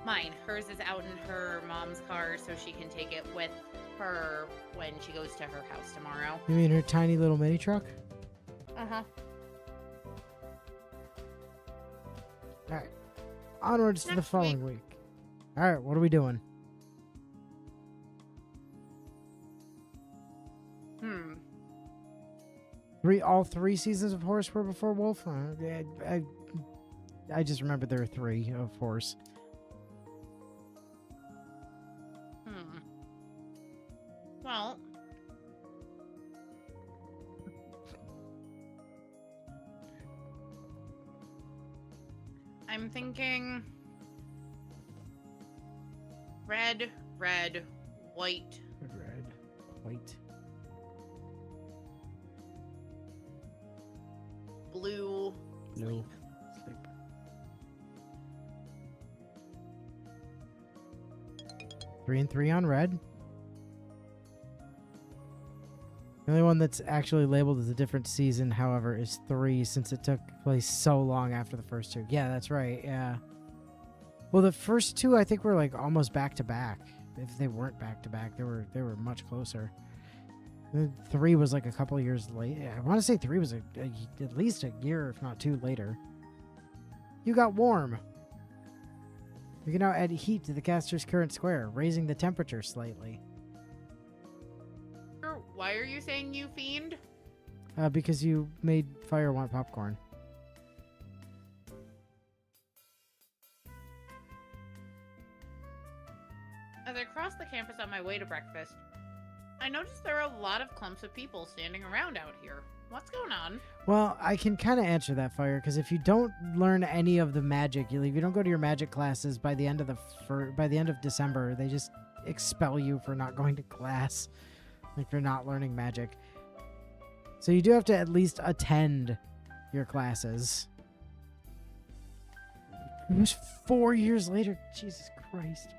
Mine. Hers is out in her mom's car, so she can take it with her when she goes to her house tomorrow. You mean her tiny little mini truck? Uh-huh. Alright. Onwards to the following week. Alright, what are we doing? All 3 seasons of Horse were before Wolf? I just remember there were 3 of Horse. Well... I'm thinking red, white. Red, white. Blue. Sleep. 3 and 3 on red. The only one that's actually labeled as a different season, however, is 3, since it took place so long after the first 2. Yeah, that's right, yeah. Well, the first 2, I think, were, like, almost back-to-back. If they weren't back-to-back, they were much closer. 3 was, like, a couple of years late. I want to say 3 was at least a year, if not 2, later. You got warm. You can now add heat to the caster's current square, raising the temperature slightly. Why are you saying you fiend? Because you made Fire want popcorn. As I crossed the campus on my way to breakfast, I noticed there are a lot of clumps of people standing around out here. What's going on? Well, I can kind of answer that, Fire, because if you don't learn any of the magic, if you don't go to your magic classes by the end of December, they just expel you for not going to class. Like, for not learning magic. So you do have to at least attend your classes. It was 4 years later. Jesus Christ.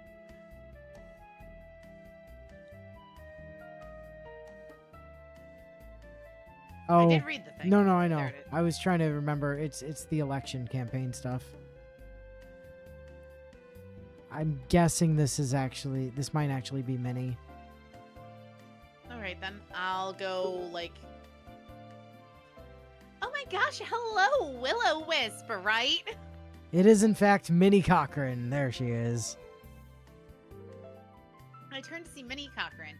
I Oh, did read the thing. no, I know. There it is. I was trying to remember. It's the election campaign stuff. I'm guessing this might actually be Minnie. All right, then I'll go like. Oh my gosh! Hello, Will-O-Wisp, right? It is in fact Minnie Cochran. There she is. I turned to see Minnie Cochran,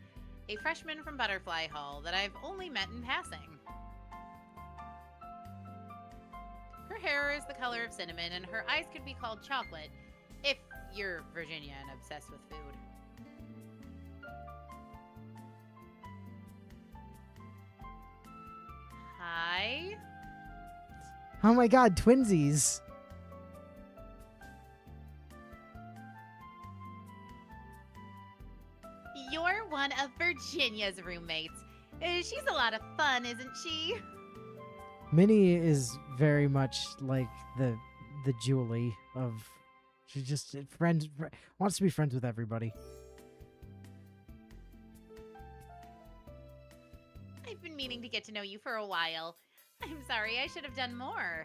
a freshman from Butterfly Hall that I've only met in passing. Her hair is the color of cinnamon, and her eyes could be called chocolate, if you're Virginia and obsessed with food. Hi. Oh my god, twinsies. You're one of Virginia's roommates. She's a lot of fun, isn't she? Minnie is very much like the Julie of she's just wants to be friends with everybody. I've been meaning to get to know you for a while. I'm sorry, I should have done more.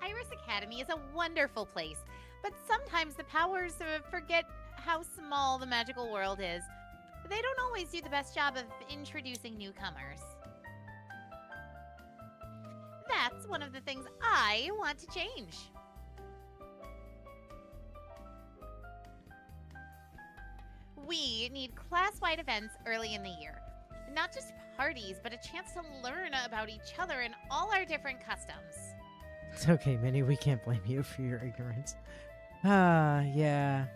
Iris Academy is a wonderful place, but sometimes the powers forget how small the magical world is. They don't always do the best job of introducing newcomers. That's one of the things I want to change. We need class-wide events early in the year. Not just parties, but a chance to learn about each other and all our different customs. It's okay, Minnie. We can't blame you for your ignorance. Yeah.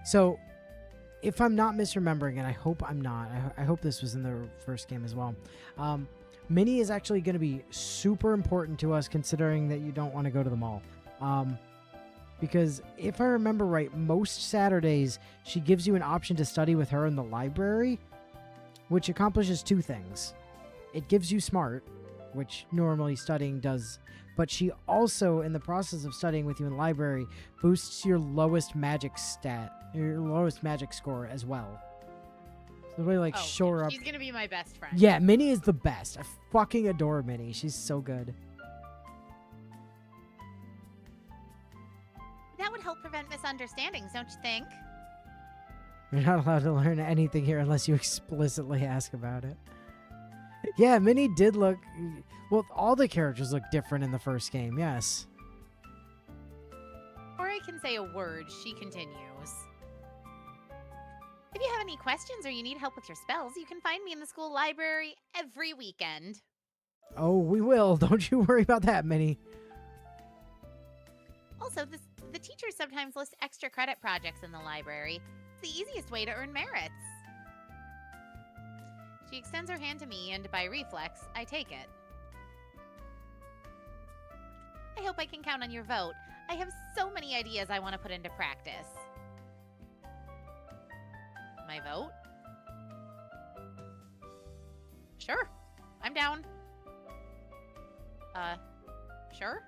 So, if I'm not misremembering, and I hope I'm not, I hope this was in the first game as well. Minnie is actually going to be super important to us, considering that you don't want to go to the mall. Because if I remember right, most Saturdays she gives you an option to study with her in the library, which accomplishes two things. It gives you smart, which normally studying does, but she also, in the process of studying with you in the library, boosts your lowest magic score as well. So really like shore up. She's gonna be my best friend. Yeah, Minnie is the best. I fucking adore Minnie. She's so good. That would help prevent misunderstandings, don't you think? You're not allowed to learn anything here unless you explicitly ask about it. Yeah, Minnie did look... Well, all the characters look different in the first game, yes. Before I can say a word, she continues. If you have any questions or you need help with your spells, you can find me in the school library every weekend. Oh, we will. Don't you worry about that, Minnie. Also, the teachers sometimes list extra credit projects in the library. It's the easiest way to earn merits. She extends her hand to me, and by reflex, I take it. I hope I can count on your vote. I have so many ideas I want to put into practice. My vote? Sure. I'm down. Sure?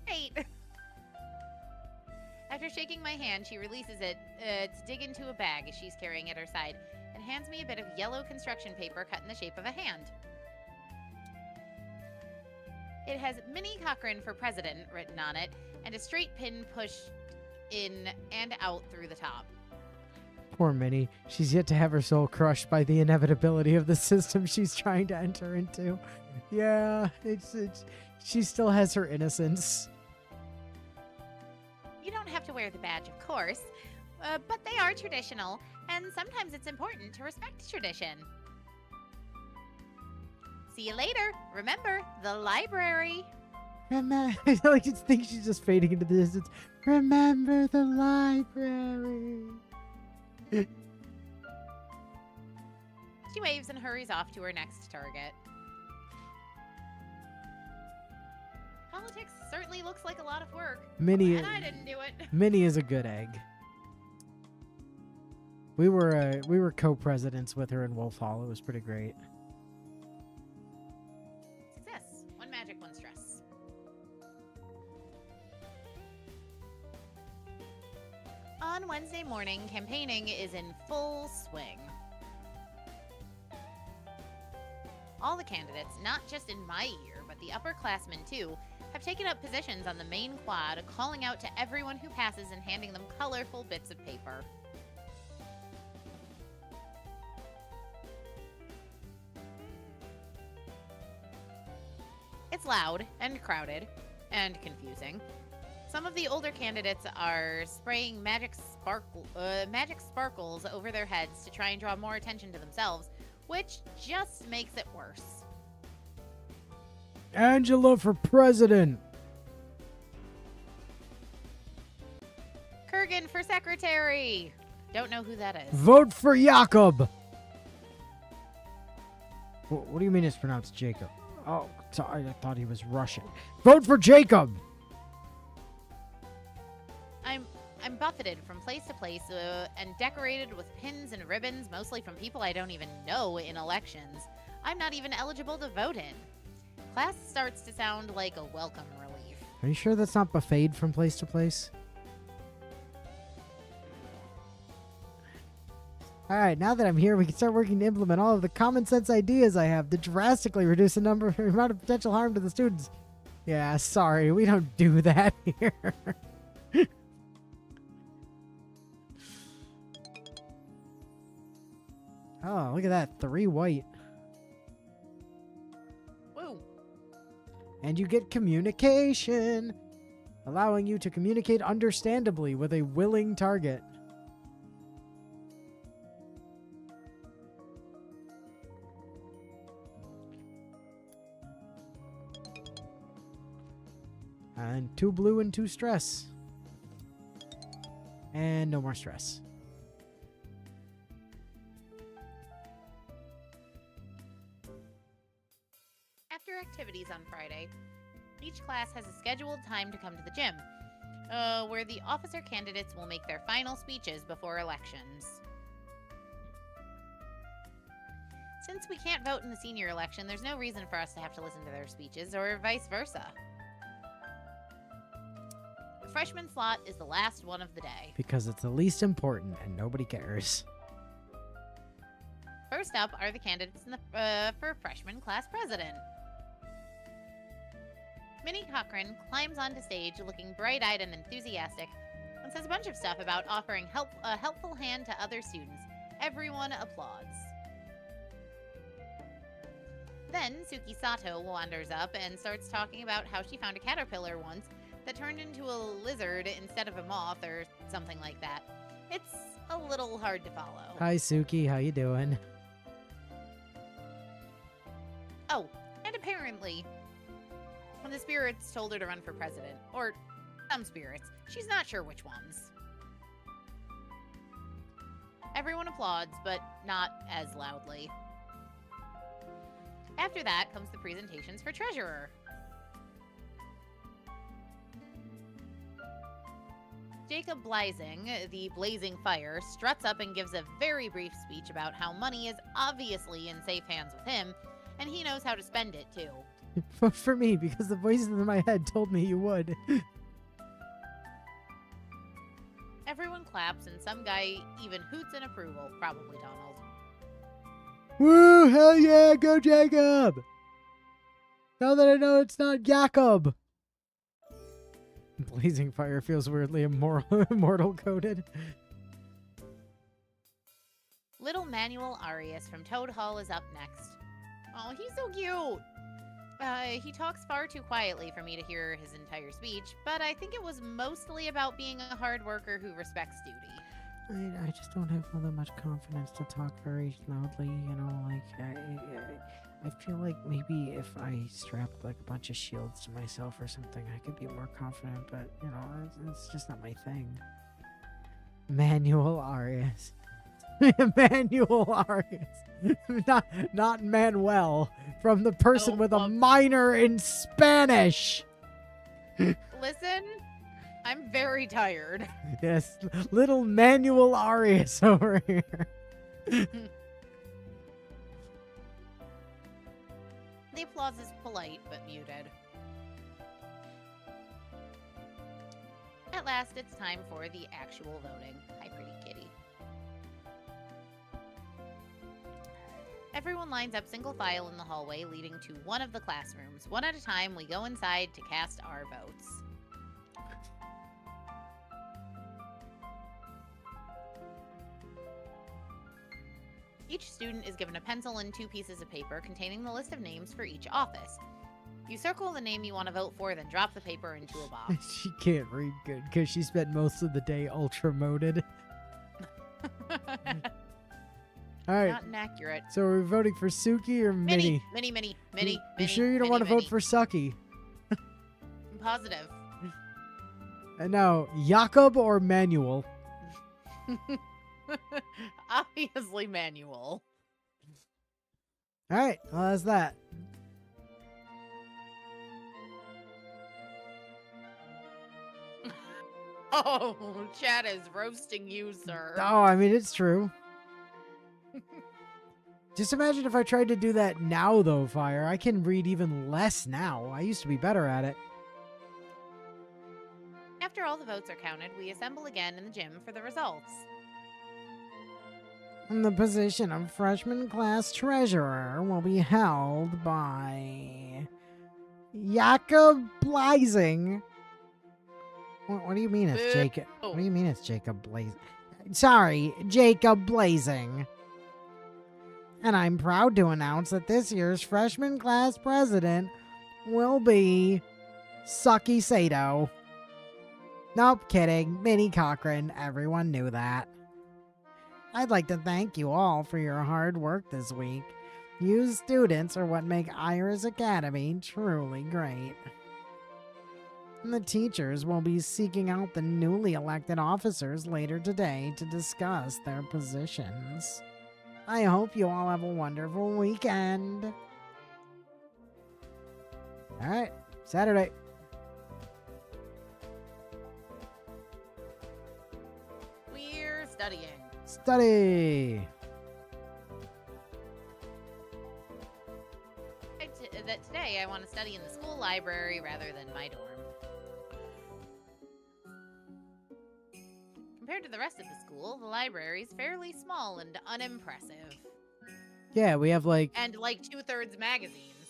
Great. After shaking my hand, she releases it to dig into a bag she's carrying at her side and hands me a bit of yellow construction paper cut in the shape of a hand. It has Minnie Cochran for president written on it and a straight pin pushed in and out through the top. Poor Minnie. She's yet to have her soul crushed by the inevitability of the system she's trying to enter into. Yeah, she still has her innocence. You don't have to wear the badge, of course, but they are traditional, and sometimes it's important to respect tradition. See you later. Remember, the library. I like to think she's just fading into the distance. Remember the library. She waves and hurries off to her next target. Politics certainly looks like a lot of work. Minnie, And I didn't do it. Minnie is a good egg. We were co-presidents with her in Wolf Hall. It was pretty great. Success. 1 magic, 1 stress. On Wednesday morning, campaigning is in full swing. All the candidates, not just in my year, but the upperclassmen too, have taken up positions on the main quad, calling out to everyone who passes and handing them colorful bits of paper. It's loud and crowded and confusing. Some of the older candidates are spraying magic sparkles over their heads to try and draw more attention to themselves, which just makes it worse. Angela for president. Kurgan for secretary. Don't know who that is. Vote for Jakob. What do you mean it's pronounced Jacob? Oh, sorry, I thought he was Russian. Vote for Jacob. I'm buffeted from place to place and decorated with pins and ribbons, mostly from people I don't even know in elections. I'm not even eligible to vote in. Class starts to sound like a welcome relief. Are you sure that's not buffeted from place to place? Alright, now that I'm here, we can start working to implement all of the common sense ideas I have to drastically reduce the amount of potential harm to the students. Yeah, sorry, we don't do that here. Oh, look at that. 3 white. Woo. And you get communication, allowing you to communicate understandably with a willing target. And 2 blue and 2 stress. And no more stress. After activities on Friday, each class has a scheduled time to come to the gym, where the officer candidates will make their final speeches before elections. Since we can't vote in the senior election, there's no reason for us to have to listen to their speeches, or vice versa. The freshman slot is the last one of the day. Because it's the least important and nobody cares. First up are the candidates in the, for freshman class president. Minnie Cochran climbs onto stage looking bright-eyed and enthusiastic and says a bunch of stuff about offering a helpful hand to other students. Everyone applauds. Then Suki Sato wanders up and starts talking about how she found a caterpillar once that turned into a lizard instead of a moth or something like that. It's a little hard to follow. Hi, Suki. How you doing? Oh, and apparently, when the spirits told her to run for president, or some spirits, she's not sure which ones. Everyone applauds, but not as loudly. After that comes the presentations for treasurer. Jacob Blazing, the Blazing Fire, struts up and gives a very brief speech about how money is obviously in safe hands with him, and he knows how to spend it too. Vote for me, because the voices in my head told me you would. Everyone claps, and some guy even hoots in approval, probably Donald. Woo! Hell yeah! Go Jacob! Now that I know it's not Jacob! Blazing Fire feels weirdly immortal coded. Little Manuel Arias from Toad Hall is up next. Oh, he's so cute! He talks far too quietly for me to hear his entire speech, but I think it was mostly about being a hard worker who respects duty. I just don't have all that much confidence to talk very loudly, you know, like, I feel like maybe if I strapped, like, a bunch of shields to myself or something, I could be more confident, but, you know, it's just not my thing. Manuel Arias. Manuel Arias. Not Manuel. From the person with a minor in Spanish. Listen, I'm very tired. Yes, little Manuel Arias over here. The applause is polite but muted. At last, it's time for the actual voting. Hi, pretty kitty. Everyone lines up single file in the hallway leading to one of the classrooms. One at a time, we go inside to cast our votes. Each student is given a pencil and 2 pieces of paper containing the list of names for each office. You circle the name you want to vote for, then drop the paper into a box. She can't read good because she spent most of the day ultra-moded. All right. Not inaccurate. So are we voting for Suki or Minnie? Minnie. You sure you don't want to vote for Suki? I'm positive. And now, Jakob or Manuel? Obviously manual. All right, well, that's that. Oh, Chad is roasting you, sir. Oh, I mean, it's true. Just imagine if I tried to do that now, though, Fire. I can read even less now. I used to be better at it. After all the votes are counted, we assemble again in the gym for the results. The position of freshman class treasurer will be held by Jakob Blazing. What do you mean it's Jacob? What do you mean it's Jacob Blazing? Sorry, Jacob Blazing. And I'm proud to announce that this year's freshman class president will be Suki Sato. Nope, kidding. Minnie Cochran. Everyone knew that. I'd like to thank you all for your hard work this week. You students are what make Iris Academy truly great. And the teachers will be seeking out the newly elected officers later today to discuss their positions. I hope you all have a wonderful weekend. All right, Saturday. We're studying. Study. Today I want to study in the school library rather than my dorm. Compared to the rest of the school, the library is fairly small and unimpressive. Yeah, we have like... And like 2/3 magazines.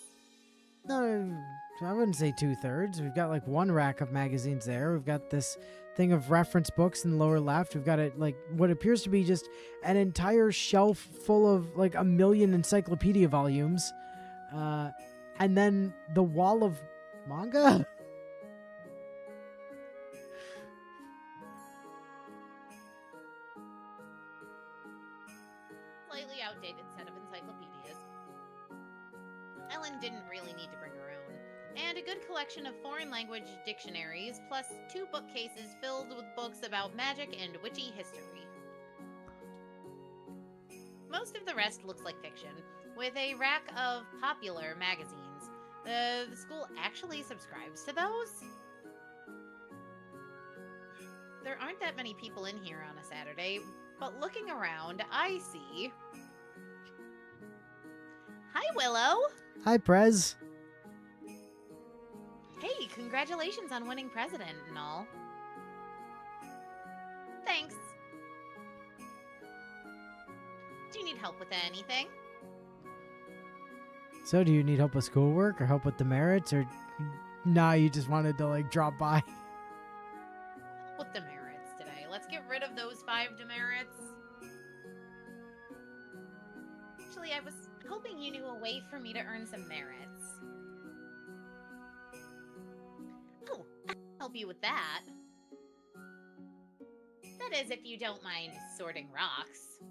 No, I wouldn't say 2/3. We've got like one rack of magazines there. We've got this thing of reference books in the lower left. We've got it like what appears to be just an entire shelf full of like 1 million encyclopedia volumes. And then the wall of manga? Slightly outdated set of encyclopedias. Ellen didn't really need to bring her own. And a good collection of foreign language dictionaries, plus 2 bookcases filled with books about magic and witchy history. Most of the rest looks like fiction, with a rack of popular magazines. The school actually subscribes to those? There aren't that many people in here on a Saturday, but looking around, I see... Hi, Willow! Hi, Prez. Hey, congratulations on winning president and all. Thanks. Do you need help with anything? So, do you need help with schoolwork or help with the merits, or nah, you just wanted to like drop by? With demerits today. Let's get rid of those 5 demerits. Actually, I was hoping you knew a way for me to earn some merits. Oh, I'll help you with that. That is, if you don't mind sorting rocks.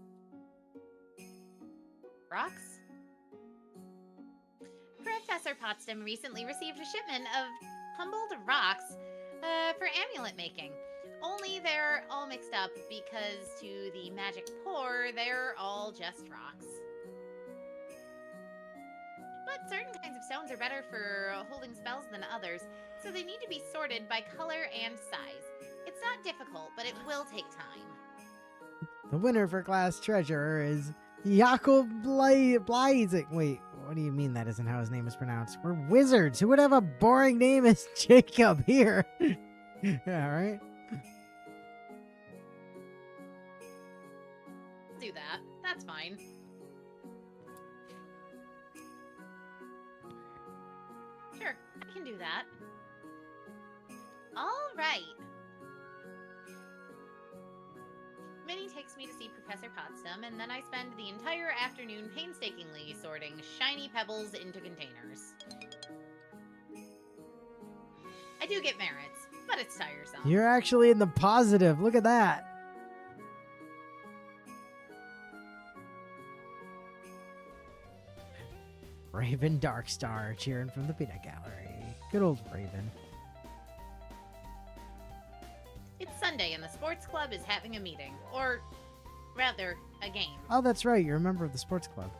Rocks? Professor Potsdam recently received a shipment of humbled rocks for amulet making. Only they're all mixed up because to the magic poor, they're all just rocks. But certain kinds of stones are better for holding spells than others, so they need to be sorted by color and size. It's not difficult, but it will take time. The winner for class treasurer is Jakob Bleizing. Wait, what do you mean that isn't how his name is pronounced? We're wizards. Who would have a boring name as Jacob here? Yeah, right? Do that. That's fine. Sure, I can do that. All right. Minnie takes me to see Professor Potsdam, and then I spend the entire afternoon painstakingly sorting shiny pebbles into containers. I do get merits, but it's tiresome. You're actually in the positive. Look at that. Raven Darkstar cheering from the peanut gallery. Good old Raven. It's Sunday, and the sports club is having a meeting. Or, rather, a game. Oh, that's right. You're a member of the sports club.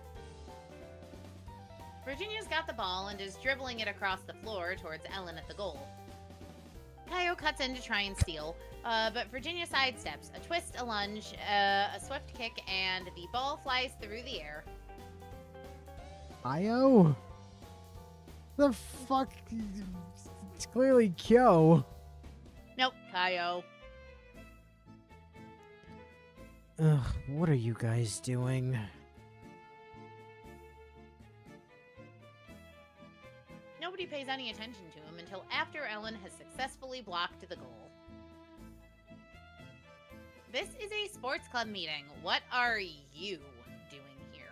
Virginia's got the ball and is dribbling it across the floor towards Ellen at the goal. Kaio cuts in to try and steal, but Virginia sidesteps. A twist, a lunge, a swift kick, and the ball flies through the air. Io? The fuck? It's clearly Kyo. Nope, Kaio. Ugh, what are you guys doing? Nobody pays any attention to him until after Ellen has successfully blocked the goal. This is a sports club meeting. What are you doing here?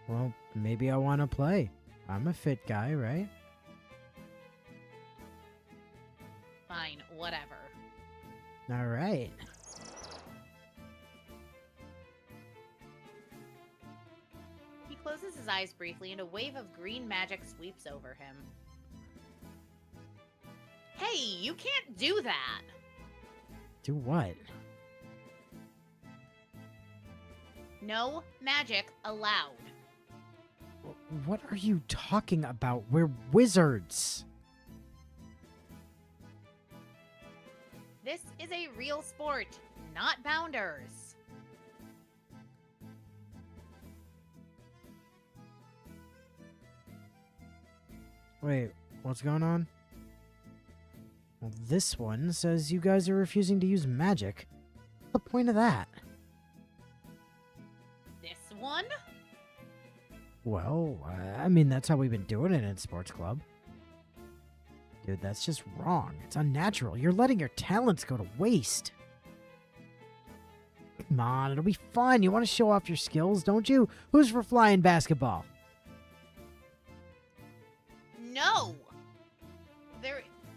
Well, maybe I want to play. I'm a fit guy, right? Fine, whatever. All right. He closes his eyes briefly and a wave of green magic sweeps over him. Hey, you can't do that! Do what? No magic allowed. What are you talking about? We're wizards. This is a real sport, not bounders. Wait, what's going on? Well, this one says you guys are refusing to use magic. What's the point of that? This one? Well, I mean, that's how we've been doing it in Sports Club. Dude, that's just wrong. It's unnatural. You're letting your talents go to waste. Come on, it'll be fun. You want to show off your skills, don't you? Who's for flying basketball? No!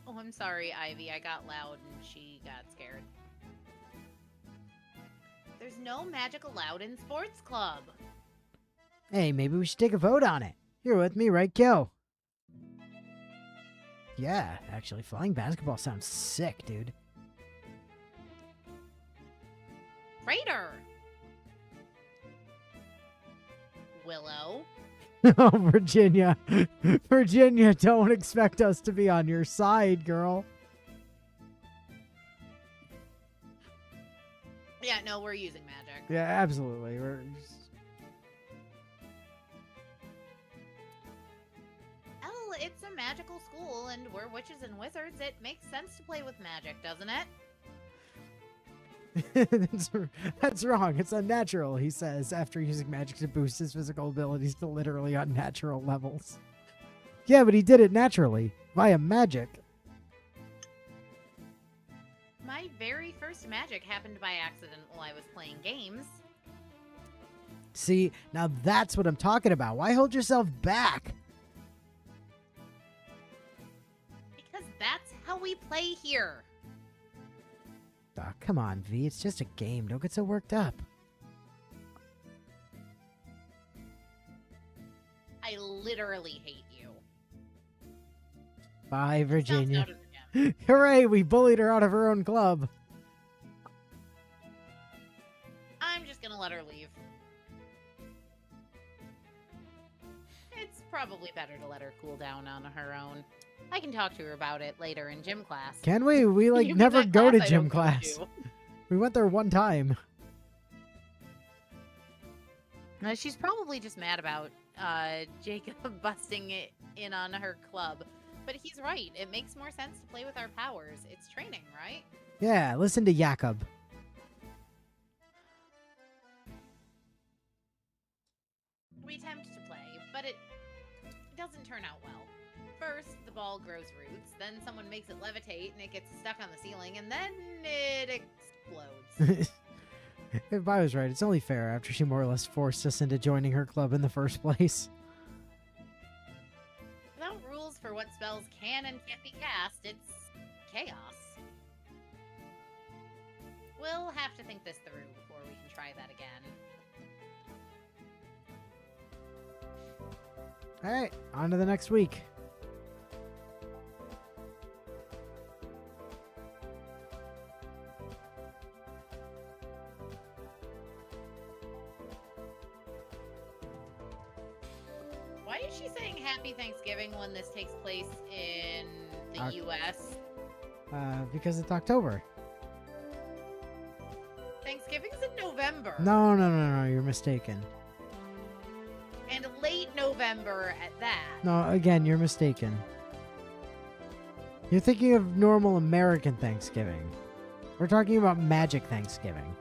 Oh, I'm sorry, Ivy. I got loud and she got scared. There's no magic allowed in Sports Club. Hey, maybe we should take a vote on it. You're with me, right, Kyo? Yeah, actually, flying basketball sounds sick, dude. Raider! Willow? Oh, Virginia. Virginia, don't expect us to be on your side, girl. Yeah, no, we're using magic. Yeah, absolutely. It's a magical school, and we're witches and wizards. It makes sense to play with magic, doesn't it? That's wrong. It's unnatural, he says, after using magic to boost his physical abilities to literally unnatural levels. Yeah, but he did it naturally, via magic. My very first magic happened by accident while I was playing games. See, now that's what I'm talking about. Why hold yourself back? Because that's how we play here. Oh, come on, V. It's just a game. Don't get so worked up. I literally hate you. Bye, Sounds Virginia. out of the gym. Hooray, we bullied her out of her own club. I'm just gonna let her leave. It's probably better to let her cool down on her own. I can talk to her about it later in gym class. Can we? We like You mean never that go to class I gym don't go class. to? We went there one time. She's probably just mad about Jacob busting it in on her club. But he's right. It makes more sense to play with our powers. It's training, right? Yeah, listen to Jakob. We attempt to play, but it doesn't turn out well. First, the ball grows roots, then someone makes it levitate and it gets stuck on the ceiling, and then it explodes. If I was right, it's only fair after she more or less forced us into joining her club in the first place. Without rules for what spells can and can't be cast, it's chaos. We'll have to think this through before we can try that again. Alright, on to the next week. Why is she saying Happy Thanksgiving when this takes place in the US? Because it's October. Thanksgiving's in November. No, you're mistaken. And late November at that. No, again, you're mistaken. You're thinking of normal American Thanksgiving. We're talking about Magic Thanksgiving.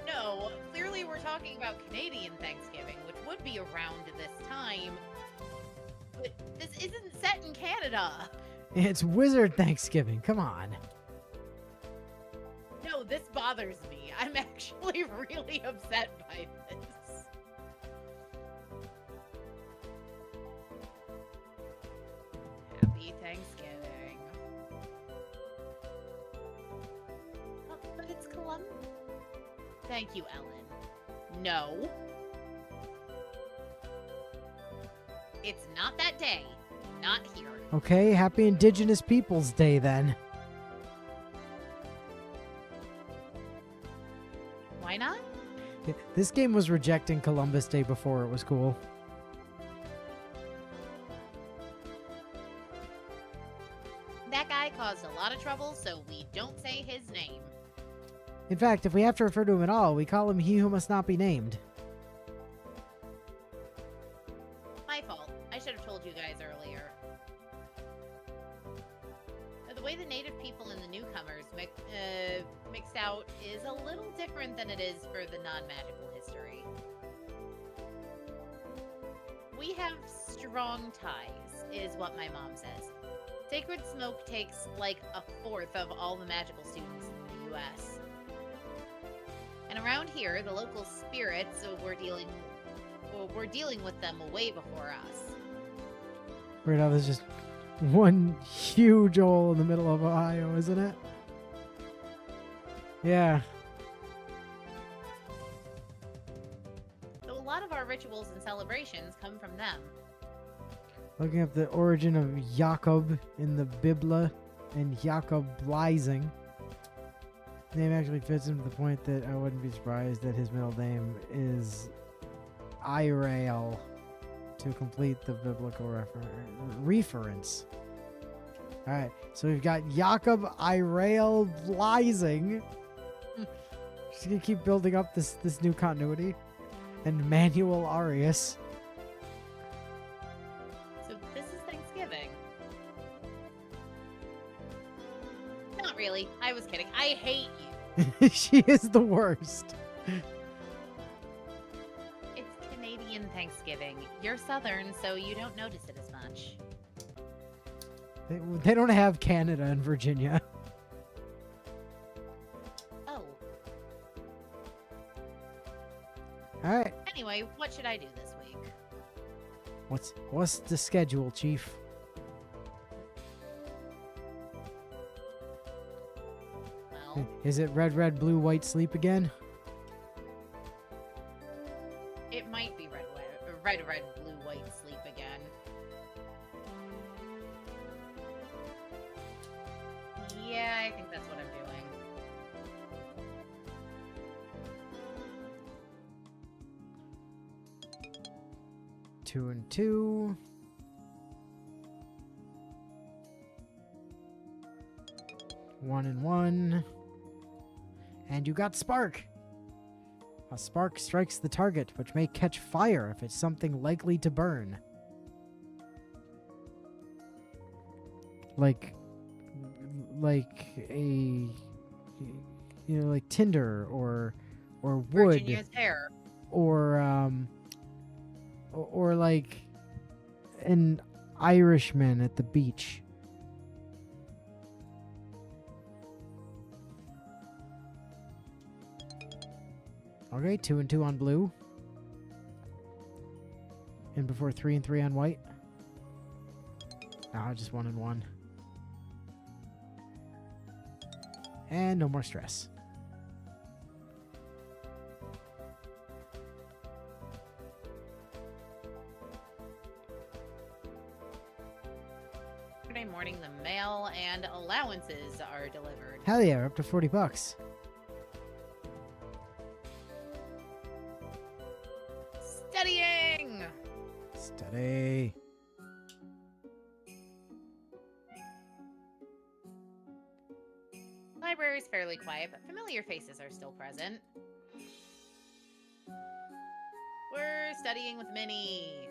No, clearly we're talking about Canadian Thanksgiving, which would be around this time. But this isn't set in Canada. It's Wizard Thanksgiving. Come on. No, this bothers me. I'm actually really upset by this. Happy Thanksgiving. Oh, but it's Columbus. Thank you, Ellen. No. It's not that day. Not here. Okay, happy Indigenous Peoples Day then. Why not? This game was rejecting Columbus Day before it was cool. That guy caused a lot of trouble, so we don't say his name. In fact, if we have to refer to him at all, we call him He Who Must Not Be Named. My fault. I should have told you guys earlier. The way the native people and the newcomers mixed out is a little different than it is for the non-magical history. We have strong ties, is what my mom says. Sacred Smoke takes like a fourth of all the magical students in the US. And around here, the local spirits were dealing with them way before us. Right now, there's just one huge hole in the middle of Ohio, isn't it? Yeah. So a lot of our rituals and celebrations come from them. Looking up the origin of Jakob in the Biblia and Jakob Blizing. Name actually fits him to the point that I wouldn't be surprised that his middle name is Irael to complete the biblical reference. Alright, so we've got Jakob Irael Blizing. Just gonna keep building up this new continuity. And Manuel Arias. So this is Thanksgiving. Not really. I was kidding. I hate you. She is the worst. It's Canadian Thanksgiving. You're Southern, so you don't notice it as much. They don't have Canada and Virginia. Oh. Alright, Anyway, what should I do this week? what's the schedule, Chief? Well, Is it red, red, blue, white, sleep again? it might be red, red, blue, white, sleep again. Yeah, I think that's what I'm doing. 2 and 2. 1 and 1. And you got Spark. A spark strikes the target, which may catch fire if it's something likely to burn. Like a, like tinder or wood. Virginia's hair. Or like an Irishman at the beach. Okay, 2 and 2 on blue. And before 3 and 3 on white. Ah, just 1 and 1. And no more stress. Saturday morning, the mail and allowances are delivered. Hell yeah, we're up to $40. Studying! Study. Library's fairly quiet, but familiar faces are still present. We're studying with Minnie.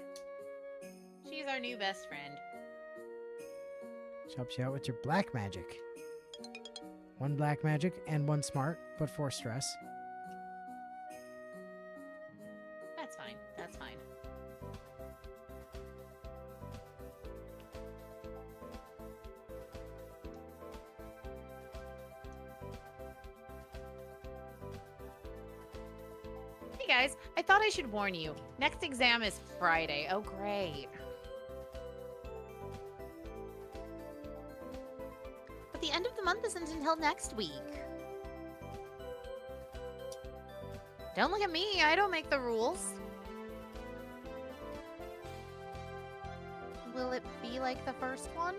She's our new best friend. She helps you out with your black magic. 1 black magic and 1 smart, but 4 stress. That's fine. That's fine. Hey guys, I thought I should warn you. Next exam is Friday. Oh, great. But the end of the month isn't until next week. Don't look at me. I don't make the rules. Will it be like the first one?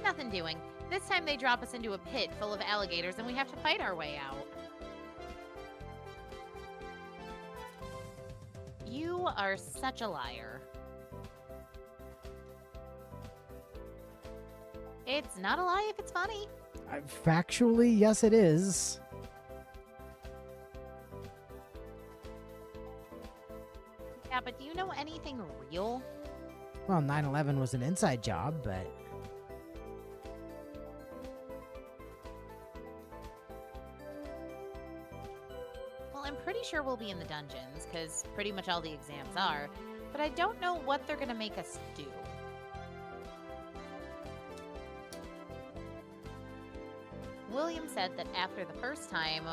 Nothing doing. This time they drop us into a pit full of alligators and we have to fight our way out. You are such a liar. It's not a lie if it's funny. Factually, yes it is. Yeah, but do you know anything real? Well, 9/11 was an inside job, but... Well, I'm pretty sure we'll be in the dungeons, because pretty much all the exams are, but I don't know what they're going to make us do. William said that after the first time,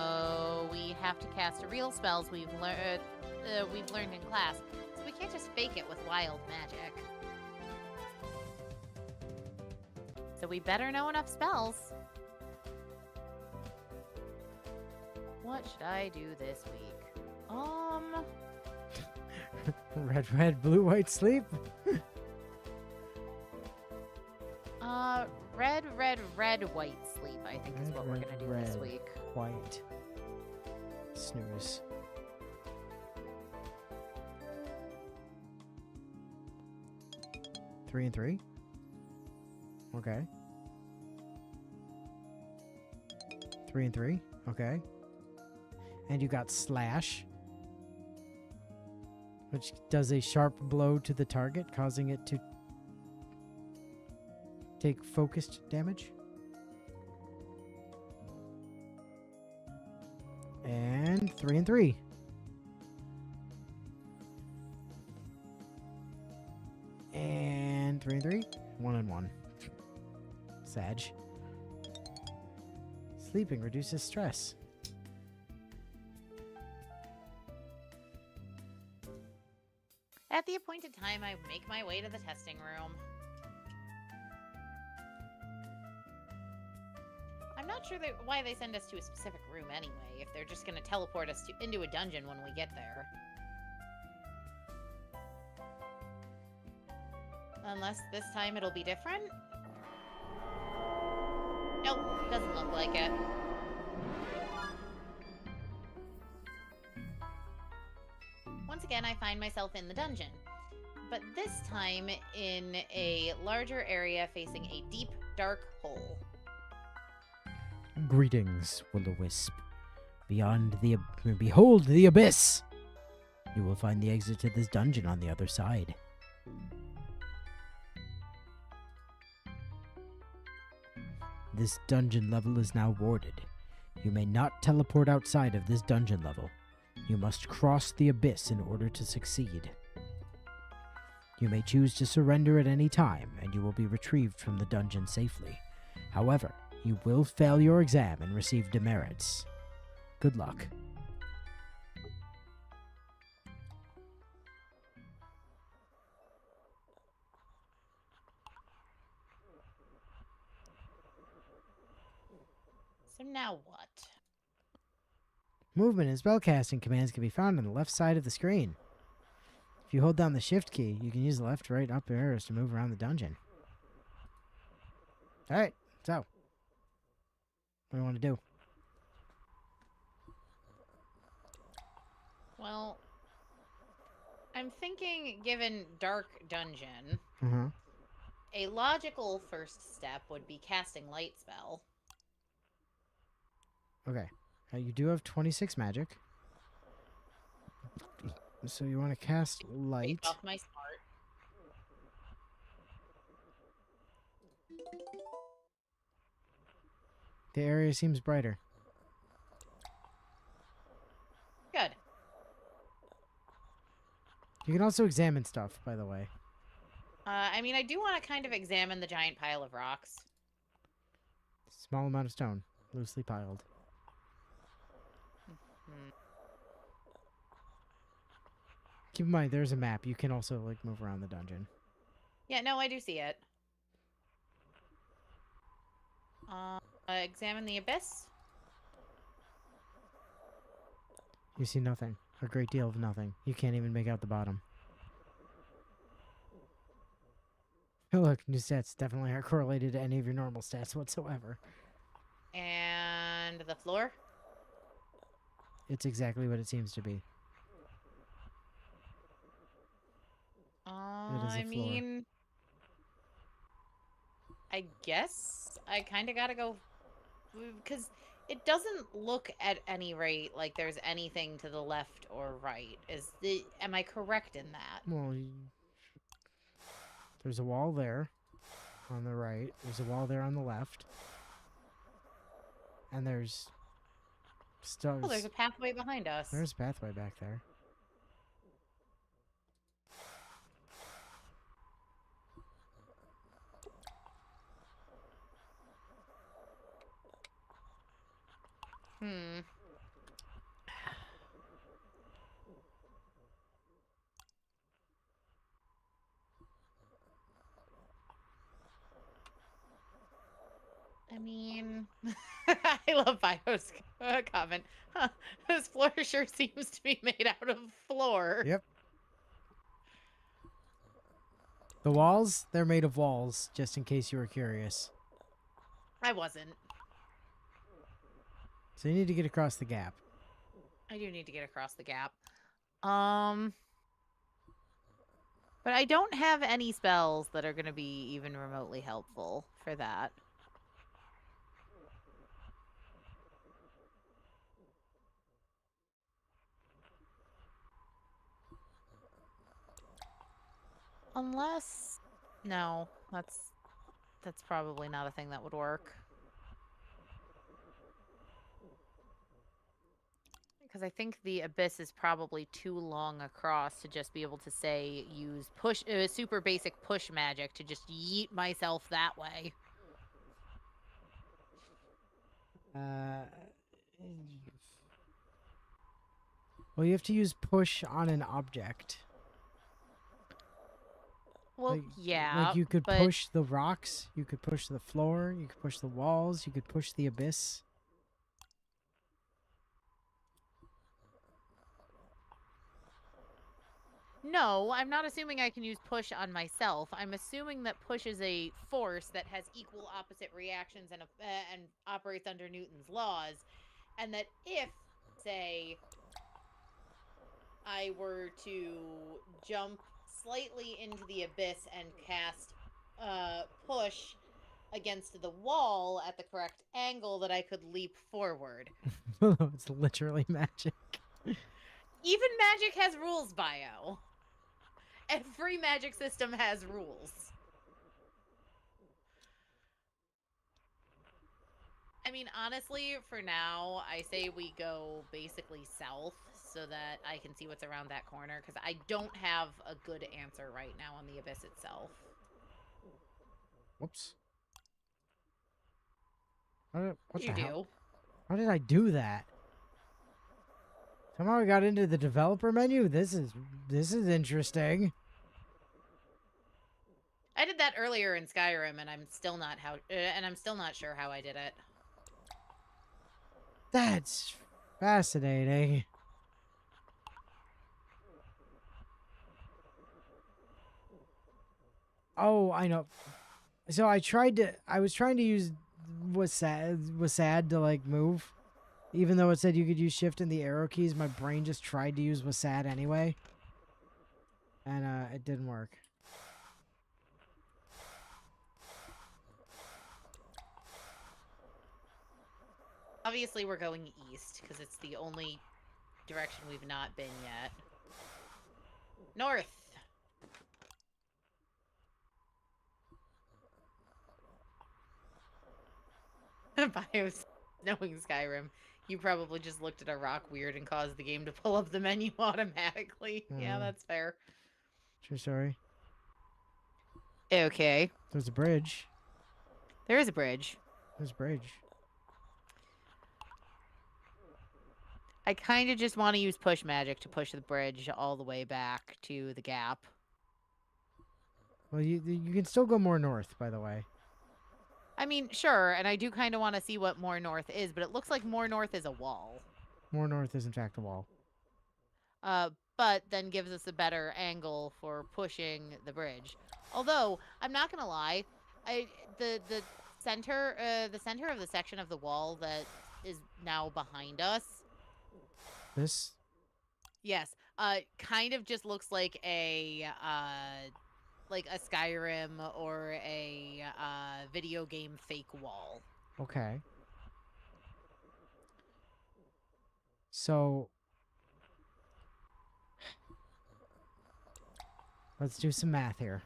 we have to cast real spells we've learned in class, so we can't just fake it with wild magic. So we better know enough spells. What should I do this week? Red, red, blue, white, sleep? Red, red, red, white, sleep, I think is what we're gonna do this week. White. Snooze. Three and 3? Okay. 3 and 3? Okay. And you got slash, which does a sharp blow to the target, causing it to take focused damage. And 3 and 3. And 3 and 3. 1 and 1. Sag. Sleeping reduces stress. At the appointed time, I make my way to the testing room. I'm not sure why they send us to a specific room anyway, if they're just going to teleport us into a dungeon when we get there. Unless this time it'll be different? Nope, doesn't look like it. once again, I find myself in the dungeon. But this time in a larger area facing a deep, dark hole. Greetings, Will-O-Wisp. Behold the abyss! You will find the exit to this dungeon on the other side. This dungeon level is now warded. You may not teleport outside of this dungeon level. You must cross the abyss in order to succeed. You may choose to surrender at any time, and you will be retrieved from the dungeon safely. However, you will fail your exam and receive demerits. Good luck. So now what? Movement and spellcasting commands can be found on the left side of the screen. If you hold down the shift key, you can use the left, right, up arrows to move around the dungeon. Alright, so. What do you want to do? Well, I'm thinking, given Dark Dungeon, a logical first step would be casting Light Spell. Okay. You do have 26 magic. So you want to cast light. Off my smart. The area seems brighter. Good. You can also examine stuff, by the way. I mean, I do want to kind of examine the giant pile of rocks. Small amount of stone, loosely piled. Keep in mind, there's a map. You can also, like, move around the dungeon. Yeah, no, I do see it. Examine the abyss. You see nothing. A great deal of nothing. You can't even make out the bottom. Oh, look, new stats definitely aren't correlated to any of your normal stats whatsoever. And the floor? It's exactly what it seems to be. I mean, I guess I kind of gotta go, because it doesn't look at any rate like there's anything to the left or right. Am I correct in that? Well, there's a wall there on the right. There's a wall there on the left. And there's stuff. Oh, there's a pathway behind us. There's a pathway back there. I mean, I love Bio's comment. Huh, this floor sure seems to be made out of floor. Yep. The walls, they're made of walls, just in case you were curious. I wasn't. So you need to get across the gap. I do need to get across the gap. But I don't have any spells that are going to be even remotely helpful for that. Unless... No, that's probably not a thing that would work. Because I think the abyss is probably too long across to just be able to say use super basic push magic to just yeet myself that way. Well, you have to use push on an object. Well, yeah. Like you could push the rocks, you could push the floor, you could push the walls, you could push the abyss. No, I'm not assuming I can use push on myself. I'm assuming that push is a force that has equal opposite reactions and operates under Newton's laws, and that if, say, I were to jump slightly into the abyss and cast push against the wall at the correct angle, that I could leap forward. It's literally magic. Even magic has rules, Bio. Every magic system has rules. I mean, honestly, for now, I say we go basically south so that I can see what's around that corner, because I don't have a good answer right now on the abyss itself. Whoops. What You the hell? do. How did I do that? Somehow I got into the developer menu. This is interesting. I did that earlier in Skyrim, and I'm still not sure how I did it. That's fascinating. Oh, I know. So I was trying to use was sad to like move. Even though it said you could use shift and the arrow keys, my brain just tried to use WASD anyway. And it didn't work. Obviously, we're going east, because it's the only direction we've not been yet. North! Bios knowing Skyrim. You probably just looked at a rock weird and caused the game to pull up the menu automatically. Yeah, that's fair. True story. Okay. There's a bridge. There is a bridge. There's a bridge. I kind of just want to use push magic to push the bridge all the way back to the gap. Well, you can still go more north, by the way. I mean, sure, and I do kind of want to see what more north is, but it looks like more north is a wall. More north is in fact a wall. But then gives us a better angle for pushing the bridge. Although, I'm not gonna lie, the center of the section of the wall that is now behind us. This? Yes. Kind of just looks like a Skyrim or a video game fake wall. Okay. So let's do some math here.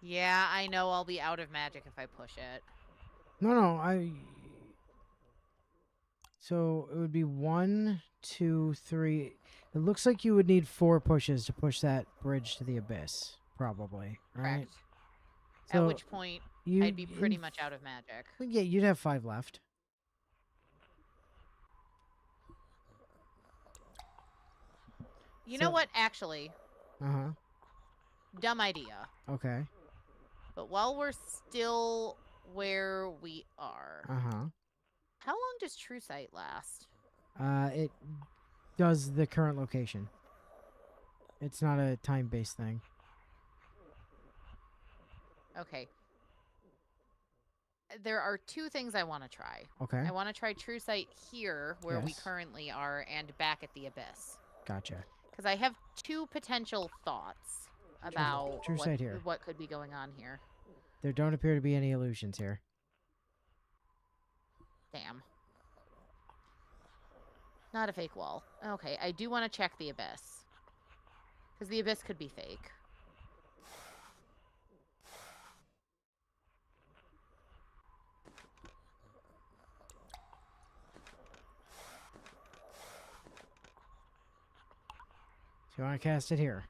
Yeah, I know I'll be out of magic if I push it. No, so it would be 1, 2, 3. It looks like you would need 4 pushes to push that bridge to the abyss, probably. Right? Correct. So At which point, I'd be pretty much out of magic. Yeah, you'd have 5 left. You know what? Actually, Uh-huh. dumb idea. Okay. But while we're still where we are, Uh-huh. how long does True Sight last? It does the current location. It's not a time-based thing. Okay. There are 2 things I want to try. Okay. I want to try True Sight here, where we Yes. currently are, and back at the abyss. Gotcha. Because I have 2 potential thoughts about True Sight here. what could be going on here. There don't appear to be any illusions here. Damn. Not a fake wall. Okay, I do want to check the abyss. Because the abyss could be fake. So you want to cast it here?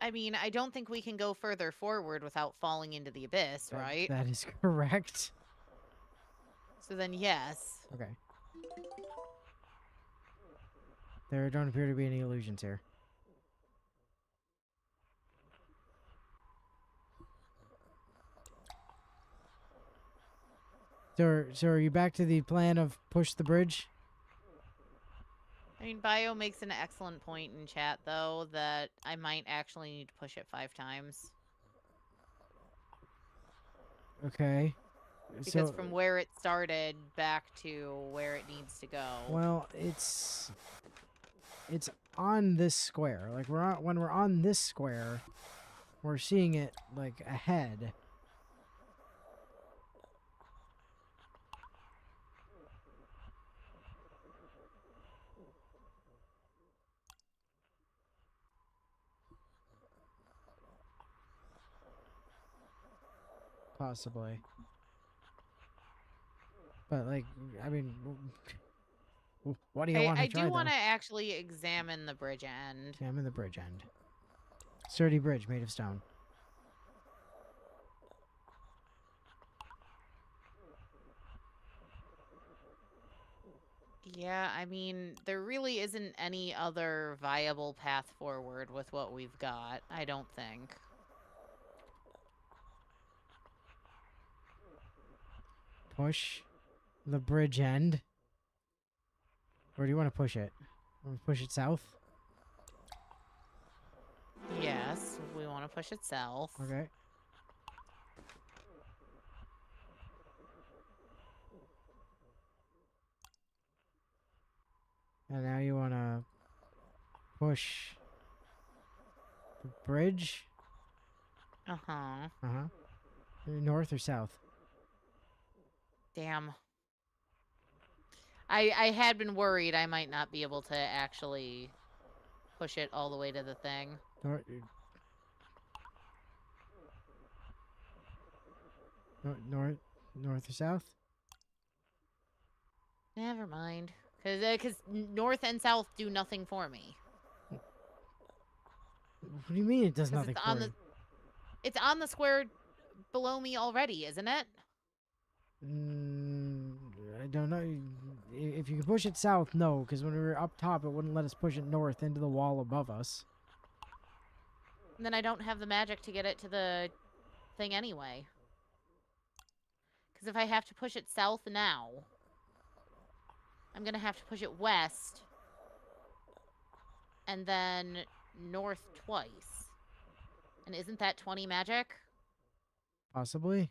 I mean, I don't think we can go further forward without falling into the abyss, right? That is correct. So then, yes. Okay. There don't appear to be any illusions here. So are you back to the plan of push the bridge? I mean, Bio makes an excellent point in chat, though, that I might actually need to push it 5 times. Okay. Because So, from where it started back to where it needs to go. well, it's on this square. Like when we're on this square, we're seeing it like ahead. Possibly. But like, I mean, what do you want to I try do want though? to actually examine the bridge end. Yeah, I'm in the bridge end. Sturdy bridge made of stone. Yeah, I mean, there really isn't any other viable path forward with what we've got, I don't think. Push the bridge end. Where do you want to push it? Push it south? Yes, we want to push it south. Okay. And now you want to push the bridge? Uh-huh. Uh-huh. North or south? Damn. I had been worried I might not be able to actually push it all the way to the thing. North, north or south? Never mind. Because north and south do nothing for me. What do you mean it does 'Cause nothing it's for on you? it's on the square below me already, isn't it? I don't know. If you can push it south, no, because when we were up top, it wouldn't let us push it north into the wall above us. And then I don't have the magic to get it to the thing anyway. Because if I have to push it south now, I'm going to have to push it west and then north twice. And isn't that 20 magic? Possibly.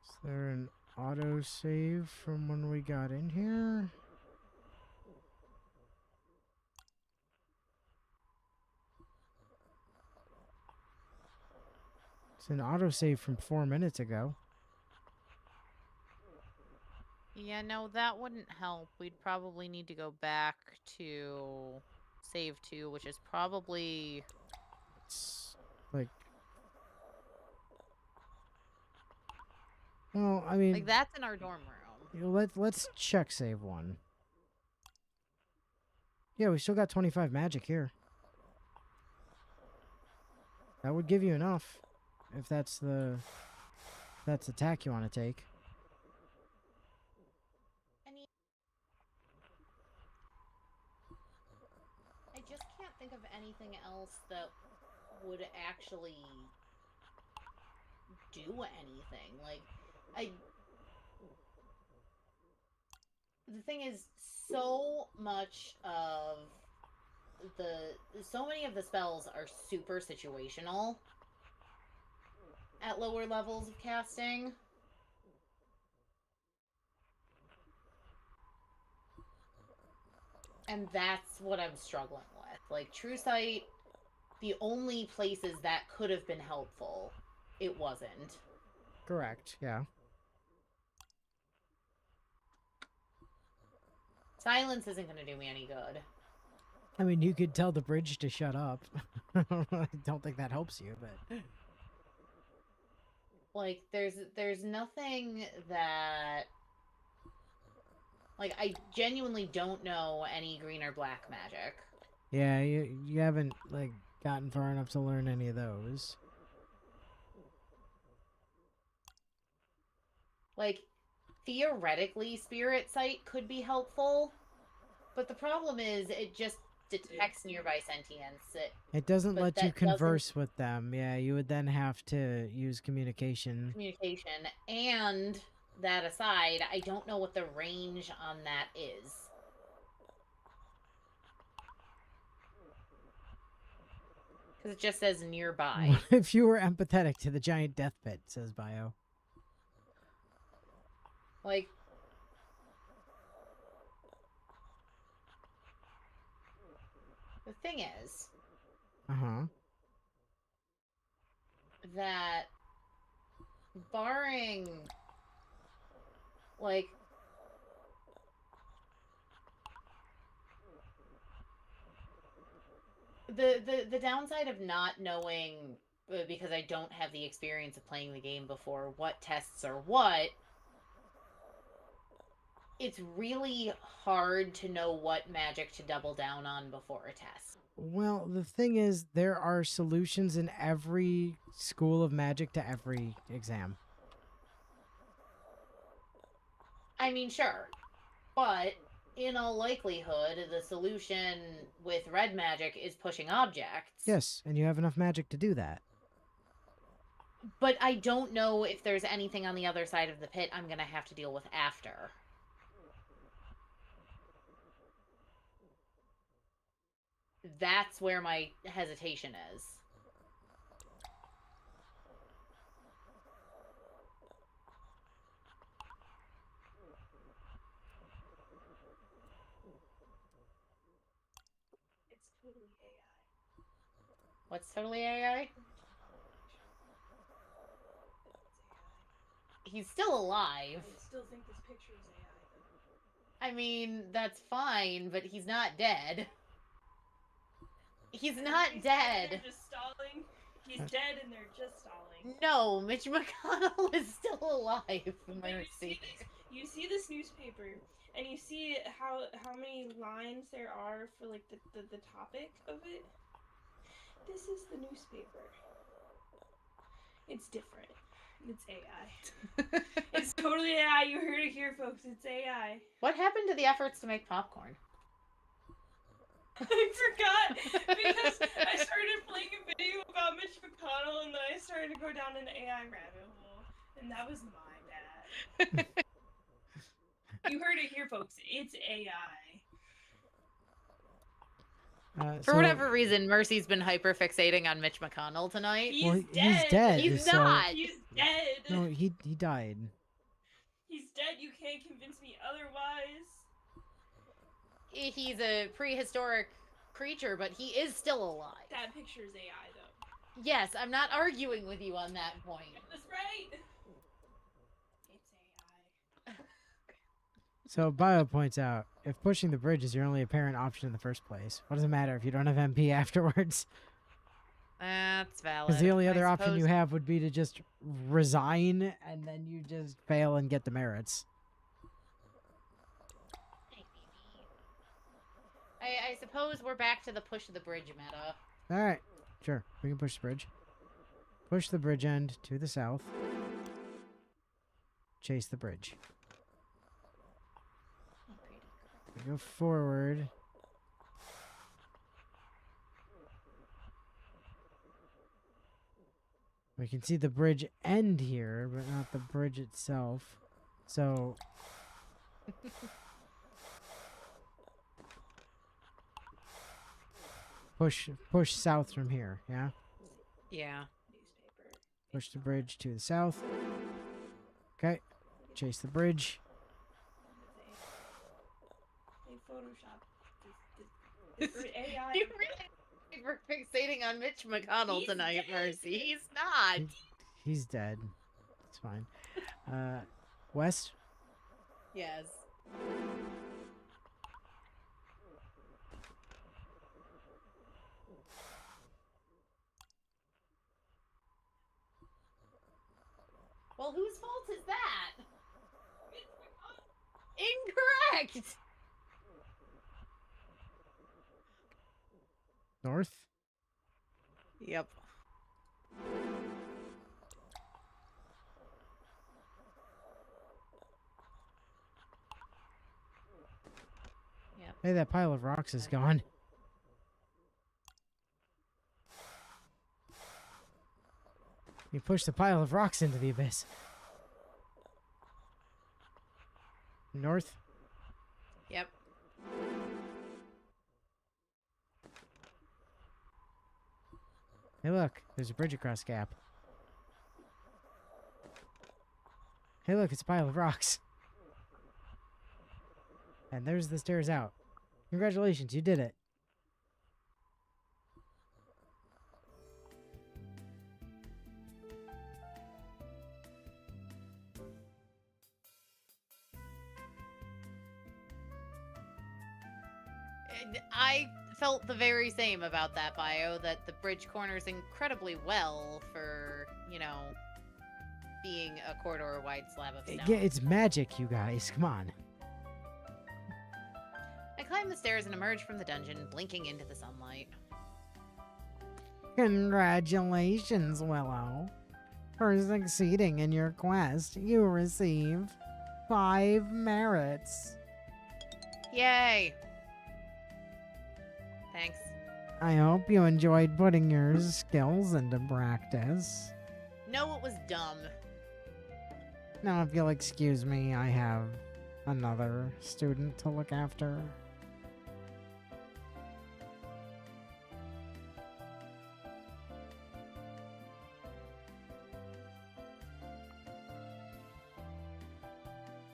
Is there an autosave from when we got in here? It's an autosave from 4 minutes ago. Yeah, no, that wouldn't help. We'd probably need to go back to save 2, which is probably... It's like... Well, I mean... Like, that's in our dorm room. Let's check save 1. Yeah, we still got 25 magic here. That would give you enough. If that's the... That's the tack you want to take. I just can't think of anything else that would actually do anything. Like, the thing is, so many of the spells are super situational at lower levels of casting. And that's what I'm struggling with. Like, True Sight, the only places that could have been helpful, it wasn't. Correct, yeah. Silence isn't going to do me any good. I mean, you could tell the bridge to shut up. I don't think that helps you, but... Like, there's nothing that... Like, I genuinely don't know any green or black magic. Yeah, you haven't, like, gotten far enough to learn any of those. Like, theoretically, Spirit Sight could be helpful, but the problem is it just detects nearby sentience. It doesn't But let you that doesn't converse with them. Yeah, you would then have to use communication. communication. And that aside, I don't know what the range on that is. Because it just says nearby. What if you were empathetic to the giant death pit, says Bio. Like, the thing is Uh-huh. that barring, like, the downside of not knowing, because I don't have the experience of playing the game before, what tests are what, it's really hard to know what magic to double down on before a test. Well, the thing is, there are solutions in every school of magic to every exam. I mean, sure, but in all likelihood, the solution with red magic is pushing objects. Yes, and you have enough magic to do that. But I don't know if there's anything on the other side of the pit I'm going to have to deal with after. That's where my hesitation is. It's totally AI. What's totally AI? He's still alive. I still think this picture is AI, though. I mean, that's fine, but he's not dead. He's not dead. They're just stalling. He's dead and they're just stalling. No, Mitch McConnell is still alive. You see this newspaper, and you see how many lines there are for like the topic of it. This is the newspaper. It's different. It's AI. It's totally AI. You heard it here, folks. It's AI. What happened to the efforts to make popcorn? I forgot because I started playing a video about Mitch McConnell and then I started to go down an AI rabbit hole. And that was my bad. You heard it here, folks. It's AI. For whatever reason, Mercy's been hyper-fixating on Mitch McConnell tonight. He's dead. He's dead. He's so... not. He's dead. No, he died. He's dead. You can't convince me otherwise. He's a prehistoric creature, but he is still alive. That picture's AI, though. Yes, I'm not arguing with you on that point. It was right. It's AI. So Bio points out, if pushing the bridge is your only apparent option in the first place, what does it matter if you don't have MP afterwards? That's valid. Because the only other I option you suppose- have would be to just resign, and then you just fail and get the merits. I suppose we're back to the push of the bridge meta. Alright, sure. We can push the bridge. Push the bridge end to the south. Chase the bridge. We go forward. We can see the bridge end here, but not the bridge itself. So... Push south from here, yeah? Yeah. Newspaper. Push the bridge to the south. Okay. Chase the bridge. They Photoshop this AI. You really were fixating on Mitch McConnell He's tonight, dead. Mercy. He's not. He's dead. It's fine. West? Yes. Well, whose fault is that? Incorrect! North? Yep. Hey, that pile of rocks is gone. You pushed the pile of rocks into the abyss. North? Yep. Hey, look. There's a bridge across Gap. Hey, look. It's a pile of rocks. And there's the stairs out. Congratulations. You did it. And I felt the very same about that bio, that the bridge corners incredibly well for, you know, being a corridor-wide slab of stone. Yeah, it's magic, you guys. Come on. I climbed the stairs and emerged from the dungeon, blinking into the sunlight. Congratulations, Willow. For succeeding in your quest, you receive 5 merits. Yay! Thanks. I hope you enjoyed putting your skills into practice. No, it was dumb. Now, if you'll excuse me, I have another student to look after.